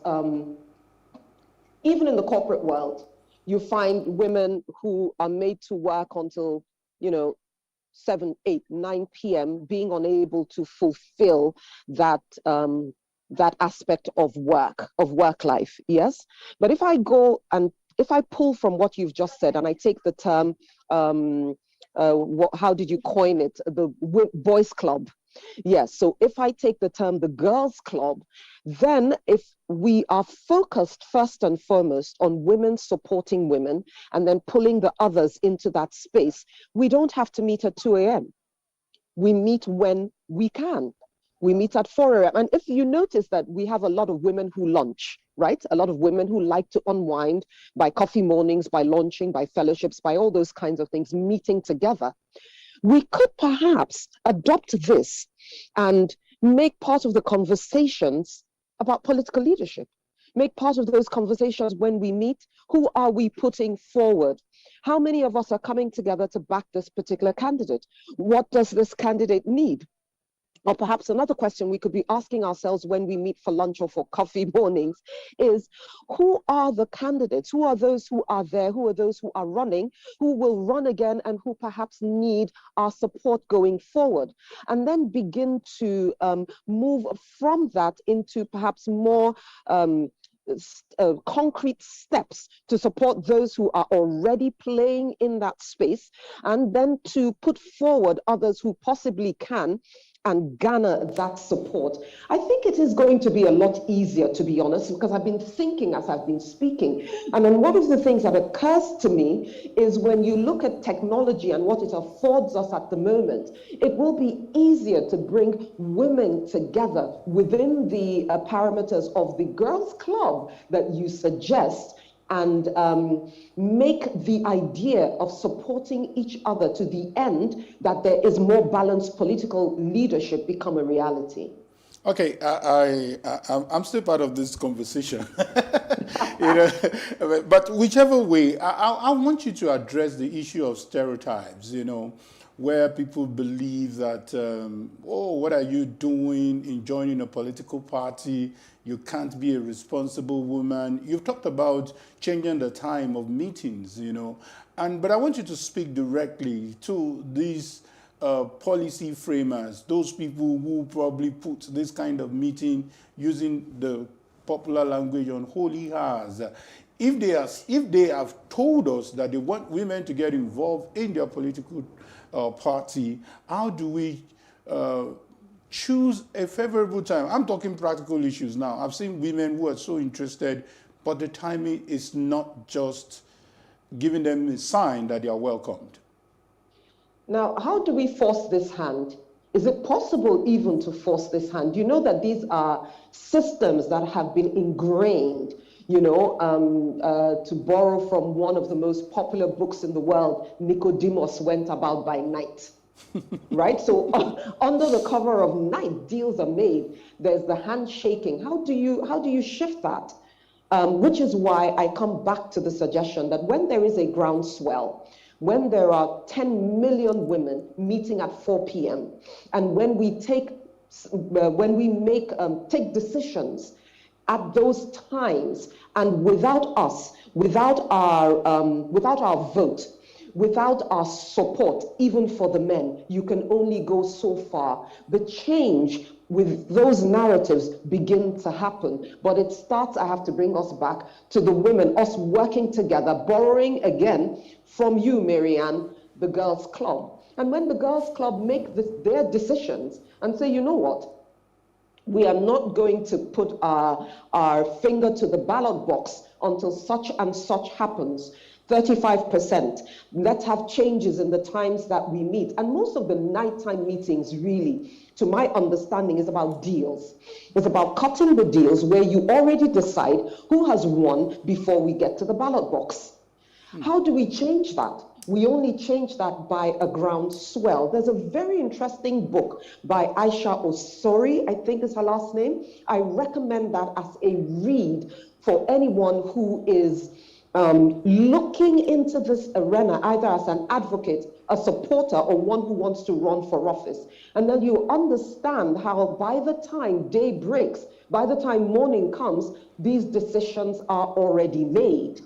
even in the corporate world, you find women who are made to work until, 7, 8, 9 p.m. being unable to fulfill that, that aspect of work life, yes? But if I go and if I pull from what you've just said and I take the term, how did you coin it? The boys' club. Yes, so if I take the term the girls' club, then if we are focused first and foremost on women supporting women and then pulling the others into that space, we don't have to meet at 2 a.m. We meet when we can. We meet at 4 a.m. And if you notice that we have a lot of women who lunch, right? A lot of women who like to unwind by coffee mornings, by lunching, by fellowships, by all those kinds of things, meeting together. We could perhaps adopt this and make part of the conversations about political leadership. Make part of those conversations when we meet. Who are we putting forward? How many of us are coming together to back this particular candidate? What does this candidate need? Or perhaps another question we could be asking ourselves when we meet for lunch or for coffee mornings is, who are the candidates? Who are those who are there? Who are those who are running? Who will run again and who perhaps need our support going forward? And then begin to move from that into perhaps more concrete steps to support those who are already playing in that space, and then to put forward others who possibly can and garner that support. I think it is going to be a lot easier, to be honest, because I've been thinking as I've been speaking. And then one of the things that occurs to me is when you look at technology and what it affords us at the moment, it will be easier to bring women together within the parameters of the girls' club that you suggest, and make the idea of supporting each other to the end that there is more balanced political leadership become a reality. Okay, I'm still part of this conversation. But whichever way, I want you to address the issue of stereotypes, where people believe that, oh, what are you doing in joining a political party? You can't be a responsible woman. You've talked about changing the time of meetings, but I want you to speak directly to these policy framers, those people who probably put this kind of meeting, using the popular language, on holy hours. If they have told us that they want women to get involved in their political party, how do we choose a favorable time? I'm talking practical issues now. I've seen women who are so interested, but the timing is not just giving them a sign that they are welcomed. Now, how do we force this hand? Is it possible even to force this hand? You know that these are systems that have been ingrained, to borrow from one of the most popular books in the world, Nicodemus Went About by Night. Right? So under the cover of night, deals are made. There's the handshaking. How do you shift that? Which is why I come back to the suggestion that when there is a groundswell, when there are 10 million women meeting at 4 p.m., and when we take decisions at those times, and without us, without our vote, without our support, even for the men, you can only go so far. The change with those narratives begin to happen. But it starts, I have to bring us back to the women, us working together, borrowing again from you, Marianne, the Girls Club. And when the Girls Club make their decisions and say, you know what, we are not going to put our finger to the ballot box until such and such happens. 35%. Let's have changes in the times that we meet. And most of the nighttime meetings, really, to my understanding, is about deals. It's about cutting the deals where you already decide who has won before we get to the ballot box. How do we change that? We only change that by a groundswell. There's a very interesting book by Aisha Osori, I think is her last name. I recommend that as a read for anyone who is looking into this arena, either as an advocate, a supporter, or one who wants to run for office. And then you understand how by the time day breaks, by the time morning comes, these decisions are already made.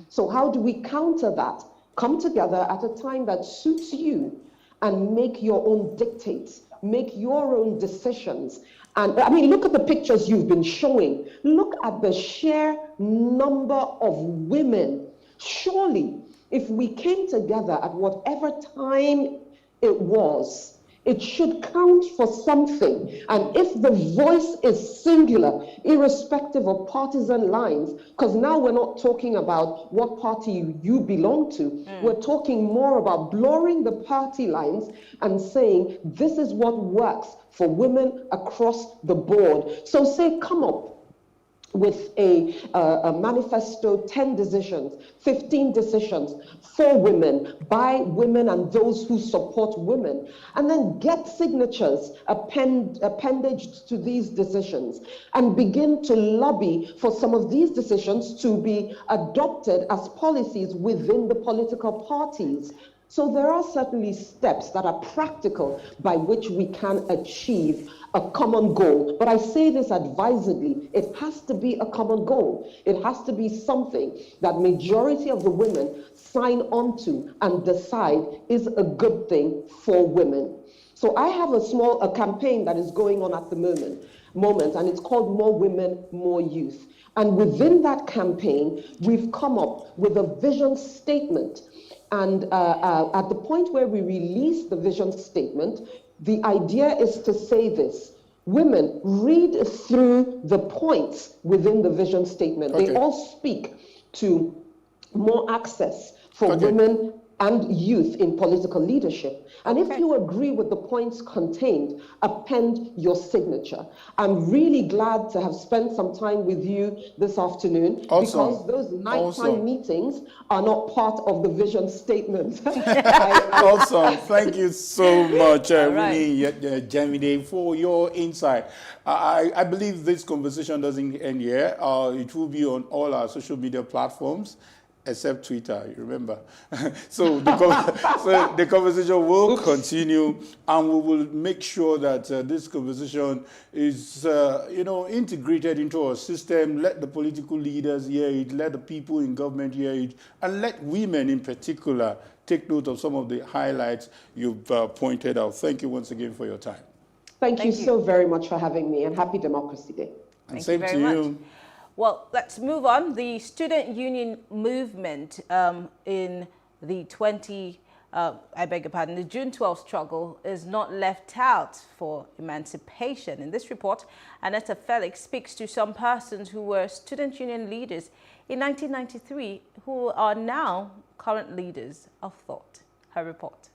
So how do we counter that? Come together at a time that suits you and make your own dictates, make your own decisions. And I mean, look at the pictures you've been showing. Look at the sheer number of women. Surely, if we came together at whatever time it was, it should count for something. And if the voice is singular, irrespective of partisan lines, because now we're not talking about what party you belong to, we're talking more about blurring the party lines and saying, this is what works for women across the board. So say, come up with a manifesto, 10 decisions, 15 decisions for women, by women and those who support women, and then get signatures appendaged to these decisions and begin to lobby for some of these decisions to be adopted as policies within the political parties. So there are certainly steps that are practical by which we can achieve a common goal. But I say this advisedly, it has to be a common goal. It has to be something that majority of the women sign on to and decide is a good thing for women. So I have a campaign that is going on at the moment, and it's called More Women, More Youth. And within that campaign, we've come up with a vision statement. And at the point where we release the vision statement, the idea is to say this: women, read through the points within the vision statement. Okay. They all speak to more access for women and youth in political leadership. And if you agree with the points contained, append your signature. I'm really glad to have spent some time with you this afternoon because those nighttime meetings are not part of the vision statement. Awesome. Thank you so much, Winnie Jemide, for your insight. I believe this conversation doesn't end here. It will be on all our social media platforms, except Twitter, you remember. So the conversation will continue, and we will make sure that this conversation is, integrated into our system. Let the political leaders hear it, let the people in government hear it, and let women in particular take note of some of the highlights you've pointed out. Thank you once again for your time. Thank you so very much for having me, and happy Democracy Day. And same to you. Well, let's move on. The student union movement in the the June 12th struggle is not left out for emancipation. In this report, Annetta Felix speaks to some persons who were student union leaders in 1993 who are now current leaders of thought. Her report.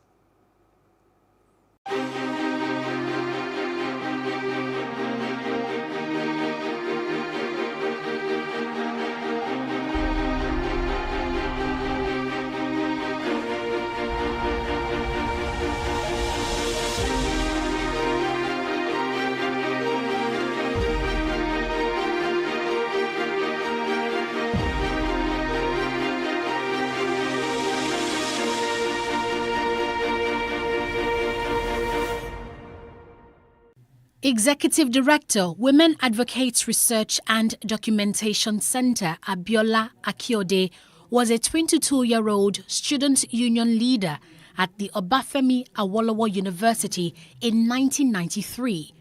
Executive Director, Women Advocates Research and Documentation Center, Abiola Akiode, was a 22-year-old student union leader at the Obafemi Awolowo University in 1993,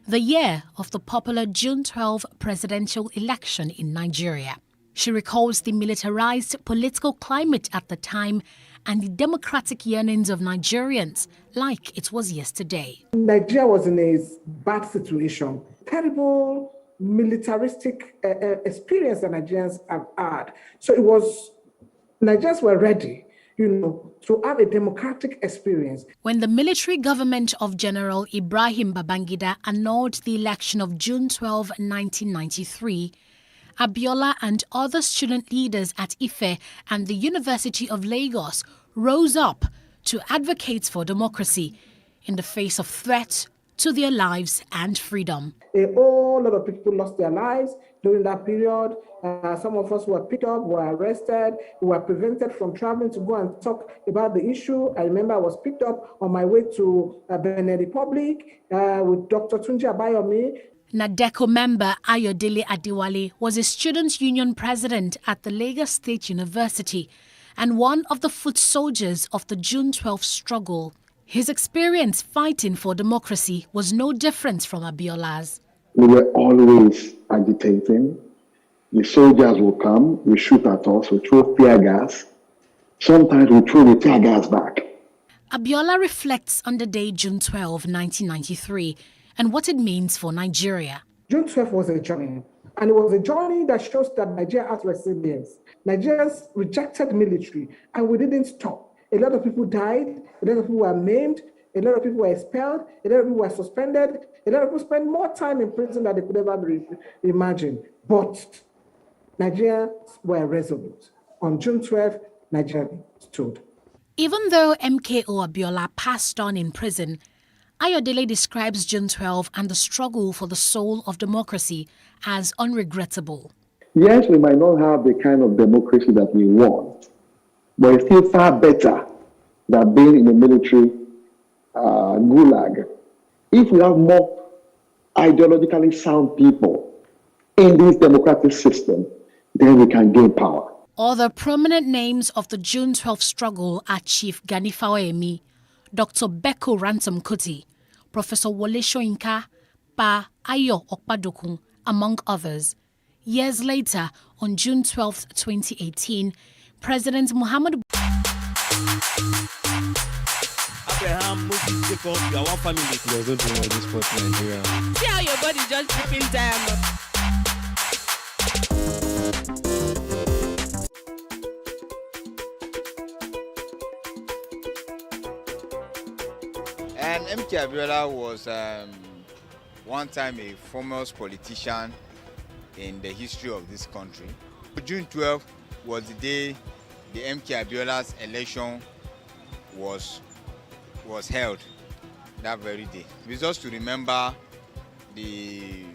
the year of the popular June 12 presidential election in Nigeria. She recalls the militarized political climate at the time and the democratic yearnings of Nigerians like it was yesterday. Nigeria was in a bad situation, terrible militaristic experience that Nigerians have had. So Nigerians were ready, to have a democratic experience. When the military government of General Ibrahim Babangida annulled the election of June 12, 1993, Abiola and other student leaders at Ife and the University of Lagos rose up to advocate for democracy in the face of threats to their lives and freedom. A whole lot of people lost their lives during that period. Some of us were picked up, were arrested, were prevented from traveling to go and talk about the issue. I remember I was picked up on my way to Benin Republic with Dr. Tunji Abayomi. NADECO member Ayodele Adewale was a student union president at the Lagos State University and one of the foot soldiers of the June 12 struggle. His experience fighting for democracy was no different from Abiola's. We were always agitating. The soldiers will come, we shoot at us, we throw tear gas. Sometimes we throw the tear gas back. Abiola reflects on the day June 12, 1993, and what it means for Nigeria. June 12 was a journey, and it was a journey that shows that Nigeria has resilience. Nigerians rejected military, and we didn't stop. A lot of people died, a lot of people were maimed, a lot of people were expelled, a lot of people were suspended, a lot of people spent more time in prison than they could ever imagine. But Nigerians were resolute. On June 12, Nigeria stood. Even though MKO Abiola passed on in prison, Ayodele describes June 12 and the struggle for the soul of democracy as unregrettable. Yes, we might not have the kind of democracy that we want, but it's still far better than being in a military gulag. If we have more ideologically sound people in this democratic system, then we can gain power. Other prominent names of the June 12 struggle are Chief Gani Fawayemi, Dr. Beko Ransom Kuti, Professor Wole Soyinka, Pa Ayo Okpadokun, among others. Years later, on June 12, 2018, President Muhammadu Abraham, Moses, Jacob, you are one family. We are going to win this sport in Nigeria. See how your body just dripping diamond. And MK Abiola was one time a foremost politician in the history of this country. June 12 was the day the MK Abiola's election was held, that very day. It's just to remember the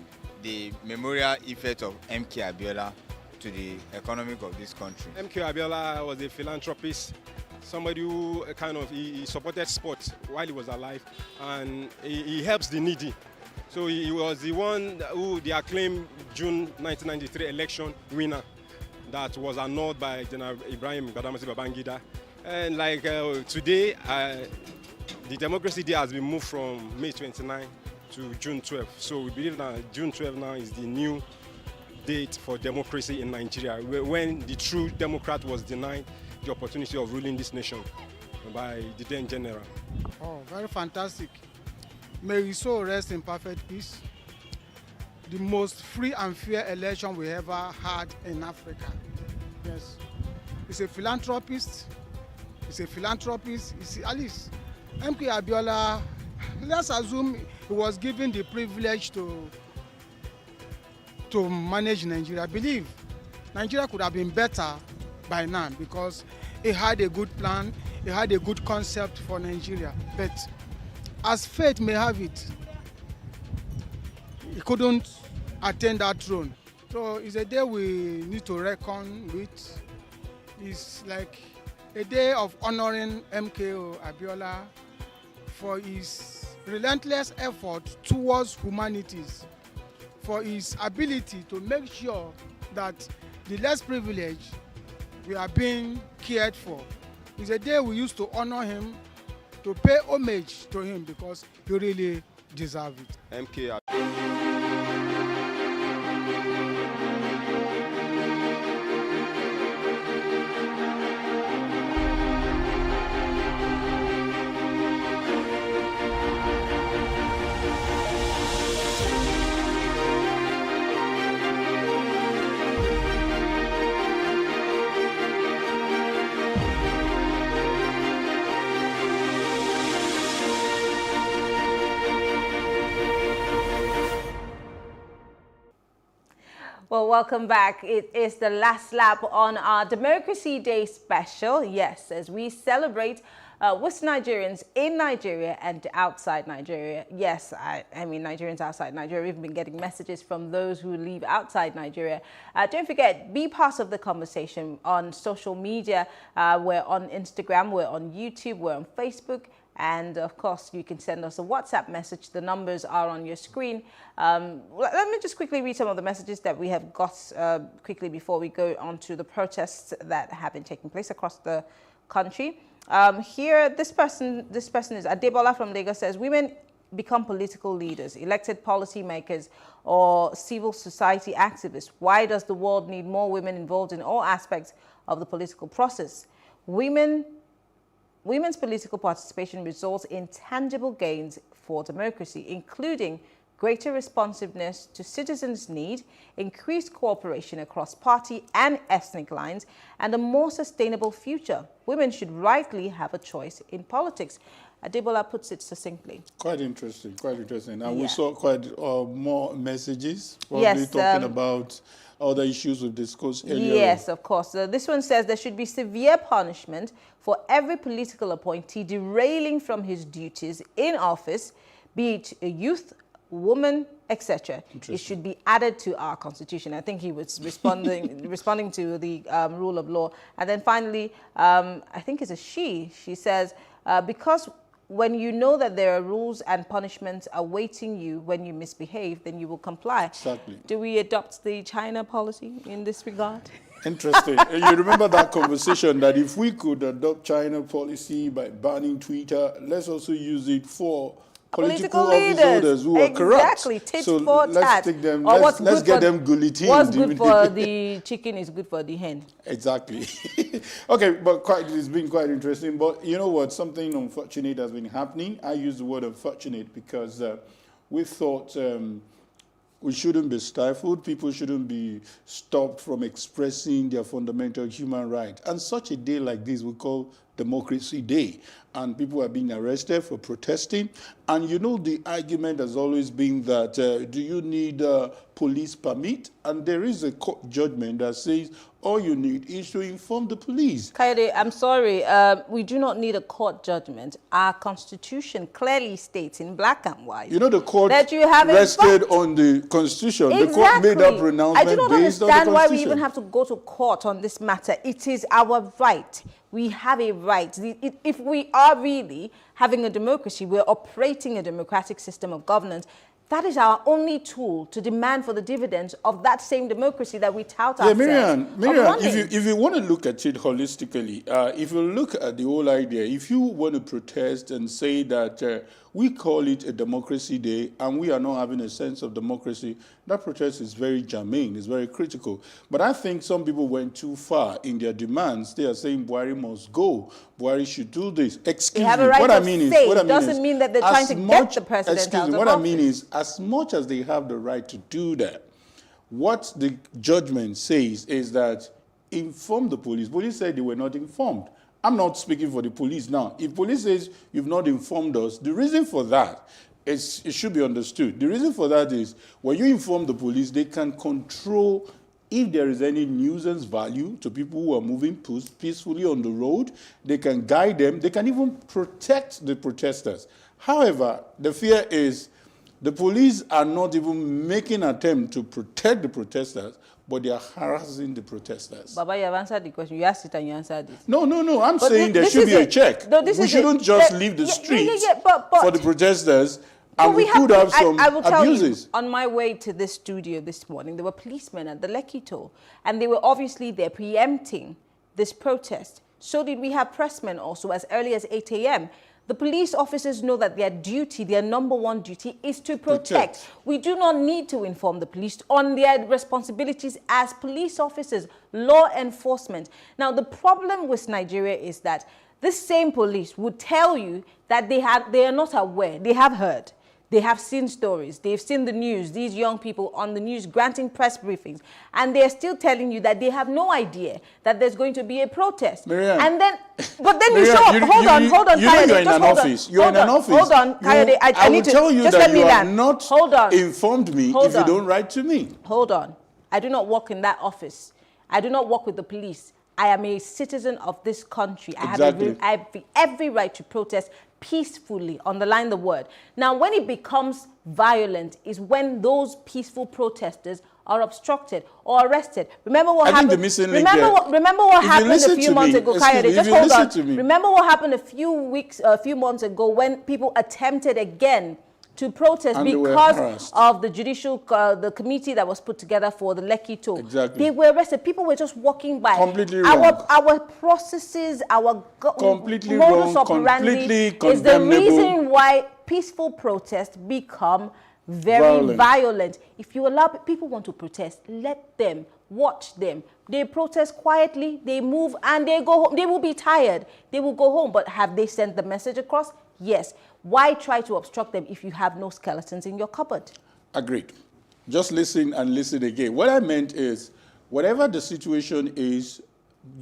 memorial effect of MK Abiola to the economic of this country. MK Abiola was a philanthropist, somebody who he supported sports while he was alive, and he helps the needy. So he was the one who the acclaimed June 1993 election winner that was annulled by General Ibrahim Babangida. And today, the Democracy Day has been moved from May 29 to June 12. So we believe that June 12 now is the new date for democracy in Nigeria, when the true Democrat was denied the opportunity of ruling this nation by the then general. Oh, very fantastic. May his soul rest in perfect peace. The most free and fair election we ever had in Africa. Yes. He's a philanthropist. At least MK Abiola, let's assume he was given the privilege to manage Nigeria. I believe Nigeria could have been better by now because he had a good plan, he had a good concept for Nigeria. But as fate may have it, he couldn't attain that throne. So it's a day we need to reckon with. It's like a day of honoring MKO Abiola for his relentless effort towards humanities, for his ability to make sure that the less privileged we are being cared for. It's a day we used to honor him, to pay homage to him because he really deserves it. MK. Well, welcome back. It is the last lap on our Democracy Day special. Yes, as we celebrate West Nigerians in Nigeria and outside Nigeria. Yes, I mean Nigerians outside Nigeria. We've been getting messages from those who live outside Nigeria. Don't forget, be part of the conversation on social media. We're on Instagram, we're on YouTube, we're on Facebook. And of course, you can send us a WhatsApp message. The numbers are on your screen. Let me just quickly read some of the messages that we have got quickly before we go on to the protests that have been taking place across the country. Here, this person is Adebola from Lagos, says, women become political leaders, elected policy makers, or civil society activists. Why does the world need more women involved in all aspects of the political process? Women's political participation results in tangible gains for democracy, including greater responsiveness to citizens' need, increased cooperation across party and ethnic lines, and a more sustainable future. Women should rightly have a choice in politics. Adebola puts it succinctly. Quite interesting, quite interesting. And Yeah. we saw quite more messages, probably talking about other issues we've discussed earlier. Yes, of course. This one says there should be severe punishment for every political appointee derailing from his duties in office, be it a youth, woman, etc. It should be added to our constitution. I think he was responding to the rule of law. And then finally, I think it's a she. She says, because when you know that there are rules and punishments awaiting you when you misbehave, then you will comply. Exactly. Do we adopt the China policy in this regard? Interesting. You remember that conversation that if we could adopt China policy by banning Twitter, let's also use it for political office holders who are corrupt. Exactly. Tit So for let's tat. take them. Or Let's get them guillotined. What's good for the chicken is good for the hen. Exactly. Okay, but it's been quite interesting. But you know what? Something unfortunate has been happening. I use the word unfortunate because we thought we shouldn't be stifled. People shouldn't be stopped from expressing their fundamental human rights. And such a day like this we call Democracy Day. And people are being arrested for protesting. And you know, the argument has always been that, do you need a police permit? And there is a court judgment that says all you need is to inform the police. Kaede, I'm sorry, we do not need a court judgment. Our constitution clearly states in black and white. You know, the court that you have rested on the constitution. Exactly. The court made that pronouncement I do not based on the understand why we constitution. even have to go to court on this matter. It is our right. We have a right. If we are really having a democracy, we're operating a democratic system of governance. That is our only tool to demand for the dividends of that same democracy that we tout ourselves. Miriam, if you want to look at it holistically, if you look at the whole idea, if you want to protest and say that we call it a democracy day and we are not having a sense of democracy, that protest is very germane, it's very critical. But I think some people went too far in their demands. They are saying Buhari must go, Buhari should do this. Excuse me, what I mean is, doesn't mean that they're trying to get the president out of office. What I mean is, as much as they have the right to do that, what the judgment says is that inform the police. Police said they were not informed. I'm not speaking for the police now. If police says you've not informed us, the reason for that is, it should be understood. The reason for that is when you inform the police, they can control if there is any nuisance value to people who are moving peacefully on the road. They can guide them. They can even protect the protesters. However, the fear is the police are not even making an attempt to protect the protesters, but they are harassing the protesters. Baba, you have answered the question. You asked it and you answered it. No. I'm saying there should be a check. We shouldn't just leave the streets for the protesters, and we could have some I will tell abuses. You, on my way to this studio this morning, there were policemen at the Lekki toll, and they were obviously there preempting this protest. So did we have pressmen also as early as 8 a.m. The police officers know that their duty, their number one duty, is to protect. We do not need to inform the police on their responsibilities as police officers, law enforcement. Now, the problem with Nigeria is that this same police would tell you that they are not aware, they have heard. They have seen stories. They've seen the news, these young people on the news granting press briefings. And they're still telling you that they have no idea that there's going to be a protest. Marianne, and then, but then you Marianne, show, hold on, you know Kayode, you're in just an hold office. on. You're in an office. Hold on, Kayode, I will need to, tell you just that let me you have land. not Hold on. informed me Hold if you on. don't write to me. Hold on. I do not work in that office. I do not work with the police. I am a citizen of this country. Exactly. I have every right to protest peacefully, underline the word. Now, when it becomes violent is when those peaceful protesters are obstructed or arrested. Remember what happened? Remember what happened a few months ago, Kayode. Just hold on. Remember what happened a few months ago when people attempted again to protest and because of the judicial, the committee that was put together for the Lekki toll. Exactly. They were arrested. People were just walking by. Completely wrong. Our processes, our completely modus wrong, operandi completely is the condemnable. reason why peaceful protests become very violent. If you allow people want to protest, let them, watch them. They protest quietly, they move, and they go home. They will be tired. They will go home. But have they sent the message across? Yes. Why try to obstruct them if you have no skeletons in your cupboard? Agreed. Just listen and listen again. What I meant is, whatever the situation is,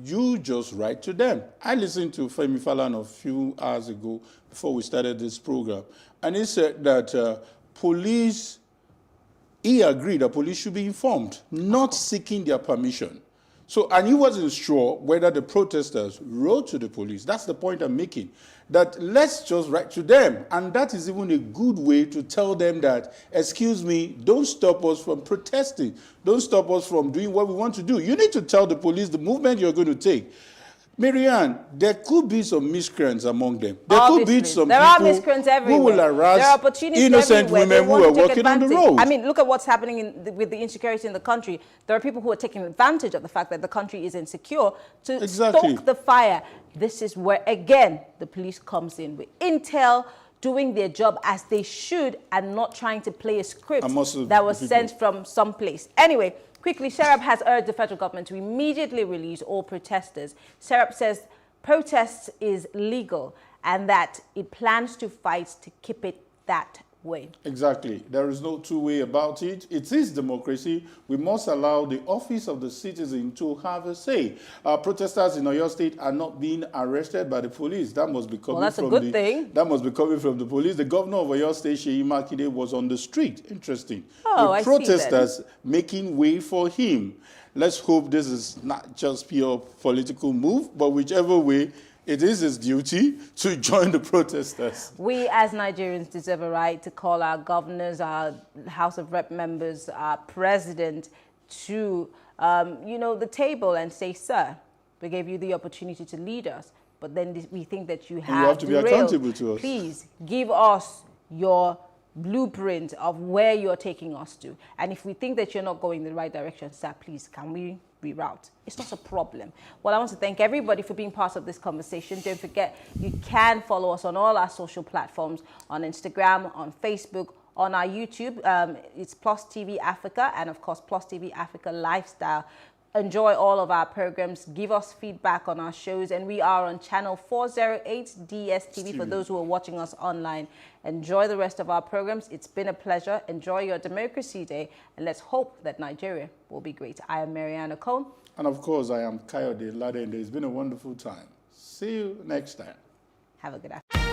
you just write to them. I listened to Femi Falana a few hours ago before we started this program, and he said that he agreed that police should be informed, not seeking their permission. So, and he wasn't sure whether the protesters wrote to the police. That's the point I'm making, that let's just write to them. And that is even a good way to tell them that, excuse me, don't stop us from protesting. Don't stop us from doing what we want to do. You need to tell the police the movement you're going to take. Marianne, there could be some miscreants among them. There could be some miscreants everywhere. Who will harass there are opportunities innocent everywhere. women who are walking on the road. I mean, look at what's happening with the insecurity in the country. There are people who are taking advantage of the fact that the country is insecure to stoke the fire. This is where, again, the police comes in with intel, doing their job as they should and not trying to play a script that was sent from someplace. Anyway, quickly, Serap has urged the federal government to immediately release all protesters. Serap says protests is legal and that it plans to fight to keep it that way. Exactly. There is no two-way about it. It is democracy. We must allow the office of the citizen to have a say. Protesters in Oyo State are not being arrested by the police. That must be coming that's a good thing. That must be coming from the police. The governor of Oyo State, Seyi Makinde, was on the street. Interesting. Oh, with protesters making way for him. Let's hope this is not just pure political move, but whichever way, it is his duty to join the protesters. We as Nigerians deserve a right to call our governors, our House of Rep members, our president to, the table and say, sir, we gave you the opportunity to lead us, but then we think that you have to be accountable to us. Please give us your blueprint of where you're taking us to. And if we think that you're not going in the right direction, sir, please, can we reroute? It's not a problem. Well, I want to thank everybody for being part of this conversation. Don't forget, you can follow us on all our social platforms, on Instagram, on Facebook, on our YouTube. It's PlusTvAfrica and, of course, PlusTvAfrica Lifestyle. Enjoy all of our programs. Give us feedback on our shows. And we are on channel 408 DSTV for those who are watching us online. Enjoy the rest of our programs. It's been a pleasure. Enjoy your Democracy Day. And let's hope that Nigeria will be great. I am Marianne Okon. And of course, I am Kayode Ladende. It's been a wonderful time. See you next time. Have a good afternoon.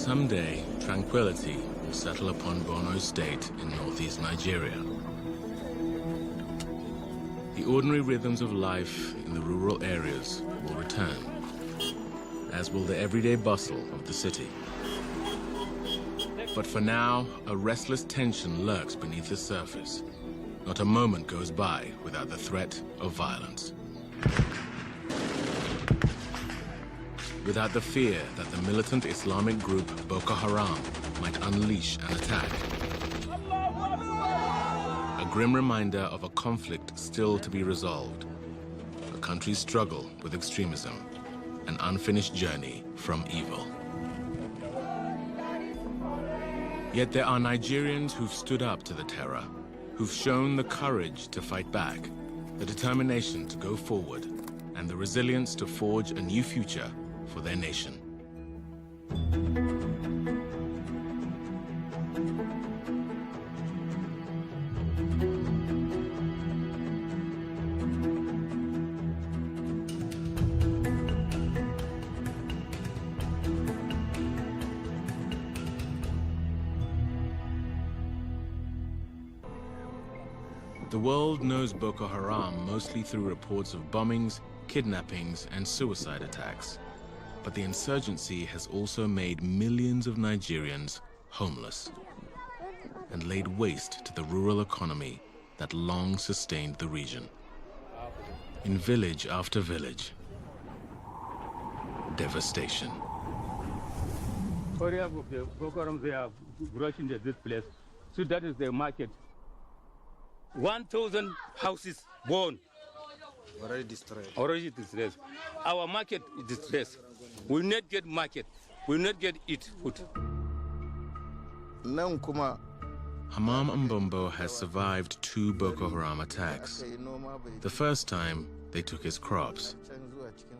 Someday, tranquility will settle upon Borno State in northeast Nigeria. The ordinary rhythms of life in the rural areas will return, as will the everyday bustle of the city. But for now, a restless tension lurks beneath the surface. Not a moment goes by without the threat of violence. Without the fear that the militant Islamic group Boko Haram might unleash an attack. A grim reminder of a conflict still to be resolved. A country's struggle with extremism. An unfinished journey from evil. Yet there are Nigerians who've stood up to the terror, who've shown the courage to fight back, the determination to go forward, and the resilience to forge a new future for their nation. The world knows Boko Haram mostly through reports of bombings, kidnappings, and suicide attacks. But the insurgency has also made millions of Nigerians homeless and laid waste to the rural economy that long sustained the region. In village after village, devastation. Boko Haram, they are rushing to this place. So that is the market. 1,000 houses burned. Already destroyed. Already distressed. Our market is distressed. We will not get market. We will not get eat food. Hamam Mbombo has survived 2 Boko Haram attacks. The first time, they took his crops.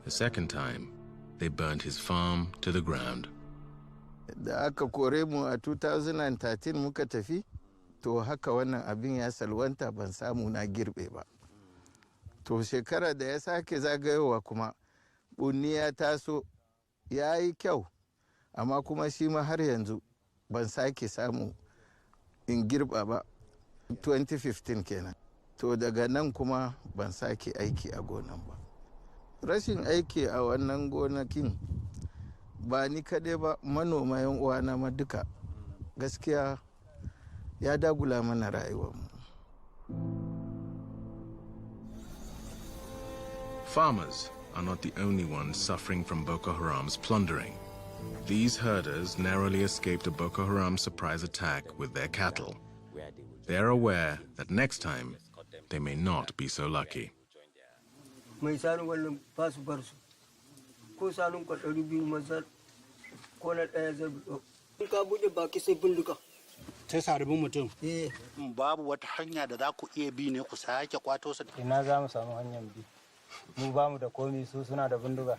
The second time, they burned his farm to the ground. Da aka kore mu a 2013 muka tafi, to haka wannan abin ya salwanta ban samu na girbe ba. To shekara da ya sake zagayowa kuma, bunni ya taso ya yi kyau, amma kuma shi ma har yanzu ban sake samu in girba ba. 2015 kenan. To daga nan kuma ban sake aiki a gonan ba. Rashin aiki a wannan gonakin ba ni kaɗai ba, manoma yan uwana ma duka gaskiya ya dagula mana rayuwarmu. Farmers are not the only ones suffering from Boko Haram's plundering. These herders narrowly escaped a Boko Haram surprise attack with their cattle. They are aware that next time, they may not be so lucky. Babu wata hanya da za ku iya bi ne ku sake kwato su. Ina za mu samu hanyar bi. Mu ba mu da komai, su suna da bindiga.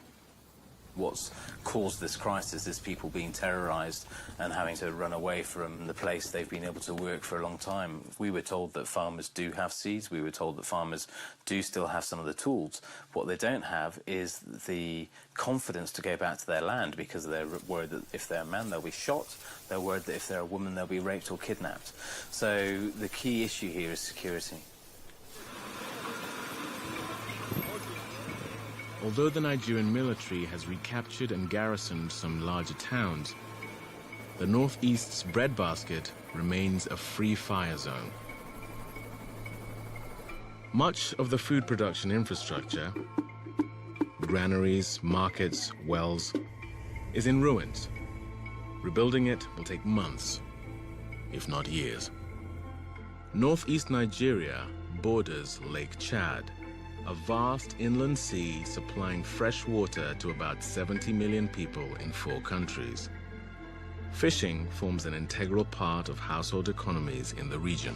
What's caused this crisis is people being terrorized and having to run away from the place they've been able to work for a long time. We were told that farmers do have seeds. We were told that farmers do still have some of the tools. What they don't have is the confidence to go back to their land because they're worried that if they're a man, they'll be shot. They're worried that if they're a woman, they'll be raped or kidnapped. So the key issue here is security. Although the Nigerian military has recaptured and garrisoned some larger towns, the northeast's breadbasket remains a free fire zone. Much of the food production infrastructure, granaries, markets, wells, is in ruins. Rebuilding it will take months, if not years. Northeast Nigeria borders Lake Chad, a vast inland sea supplying fresh water to about 70 million people in 4 countries. Fishing forms an integral part of household economies in the region.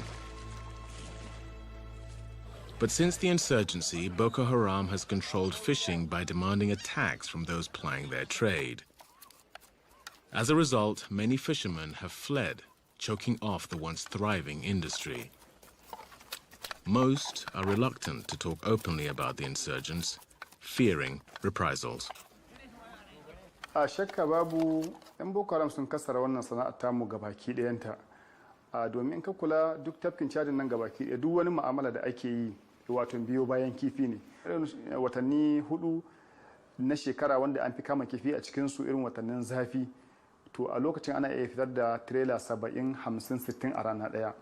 But since the insurgency, Boko Haram has controlled fishing by demanding a tax from those plying their trade. As a result, many fishermen have fled, choking off the once thriving industry. Most are reluctant to talk openly about the insurgents, fearing reprisals. A shakka babu 'Yan Boko Haram sun kassara wannan sana'ar tamu gabaki ɗayanta. Domin ka kula duk tafkin Chadin nan gabaki ɗaya duk wani mu'amala da ake yi wato biyo bayan kifi ne. Watanni 4 na shekara wanda an fi kama kifi a cikin su irin watannin zafi. To a lokacin ana iya fitar da trailer 70, 50, 60 a rana ɗaya.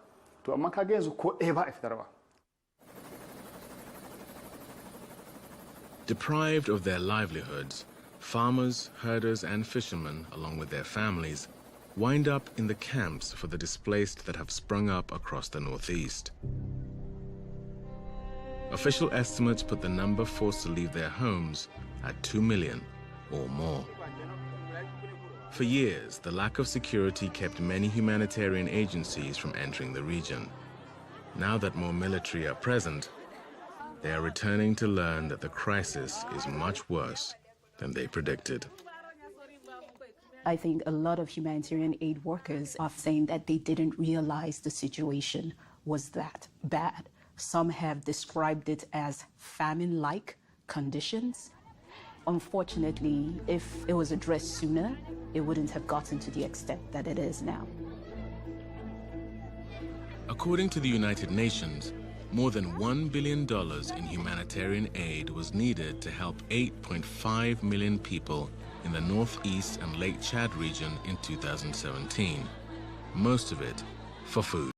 To amma kaga yanzu ko ɗaya ba a fitarwa. Deprived of their livelihoods, farmers, herders, and fishermen, along with their families, wind up in the camps for the displaced that have sprung up across the northeast. Official estimates put the number forced to leave their homes at 2 million or more. For years, the lack of security kept many humanitarian agencies from entering the region. Now that more military are present, they are returning to learn that the crisis is much worse than they predicted. I think a lot of humanitarian aid workers are saying that they didn't realize the situation was that bad. Some have described it as famine-like conditions. Unfortunately, if it was addressed sooner, it wouldn't have gotten to the extent that it is now. According to the United Nations, more than $1 billion in humanitarian aid was needed to help 8.5 million people in the Northeast and Lake Chad region in 2017, most of it for food.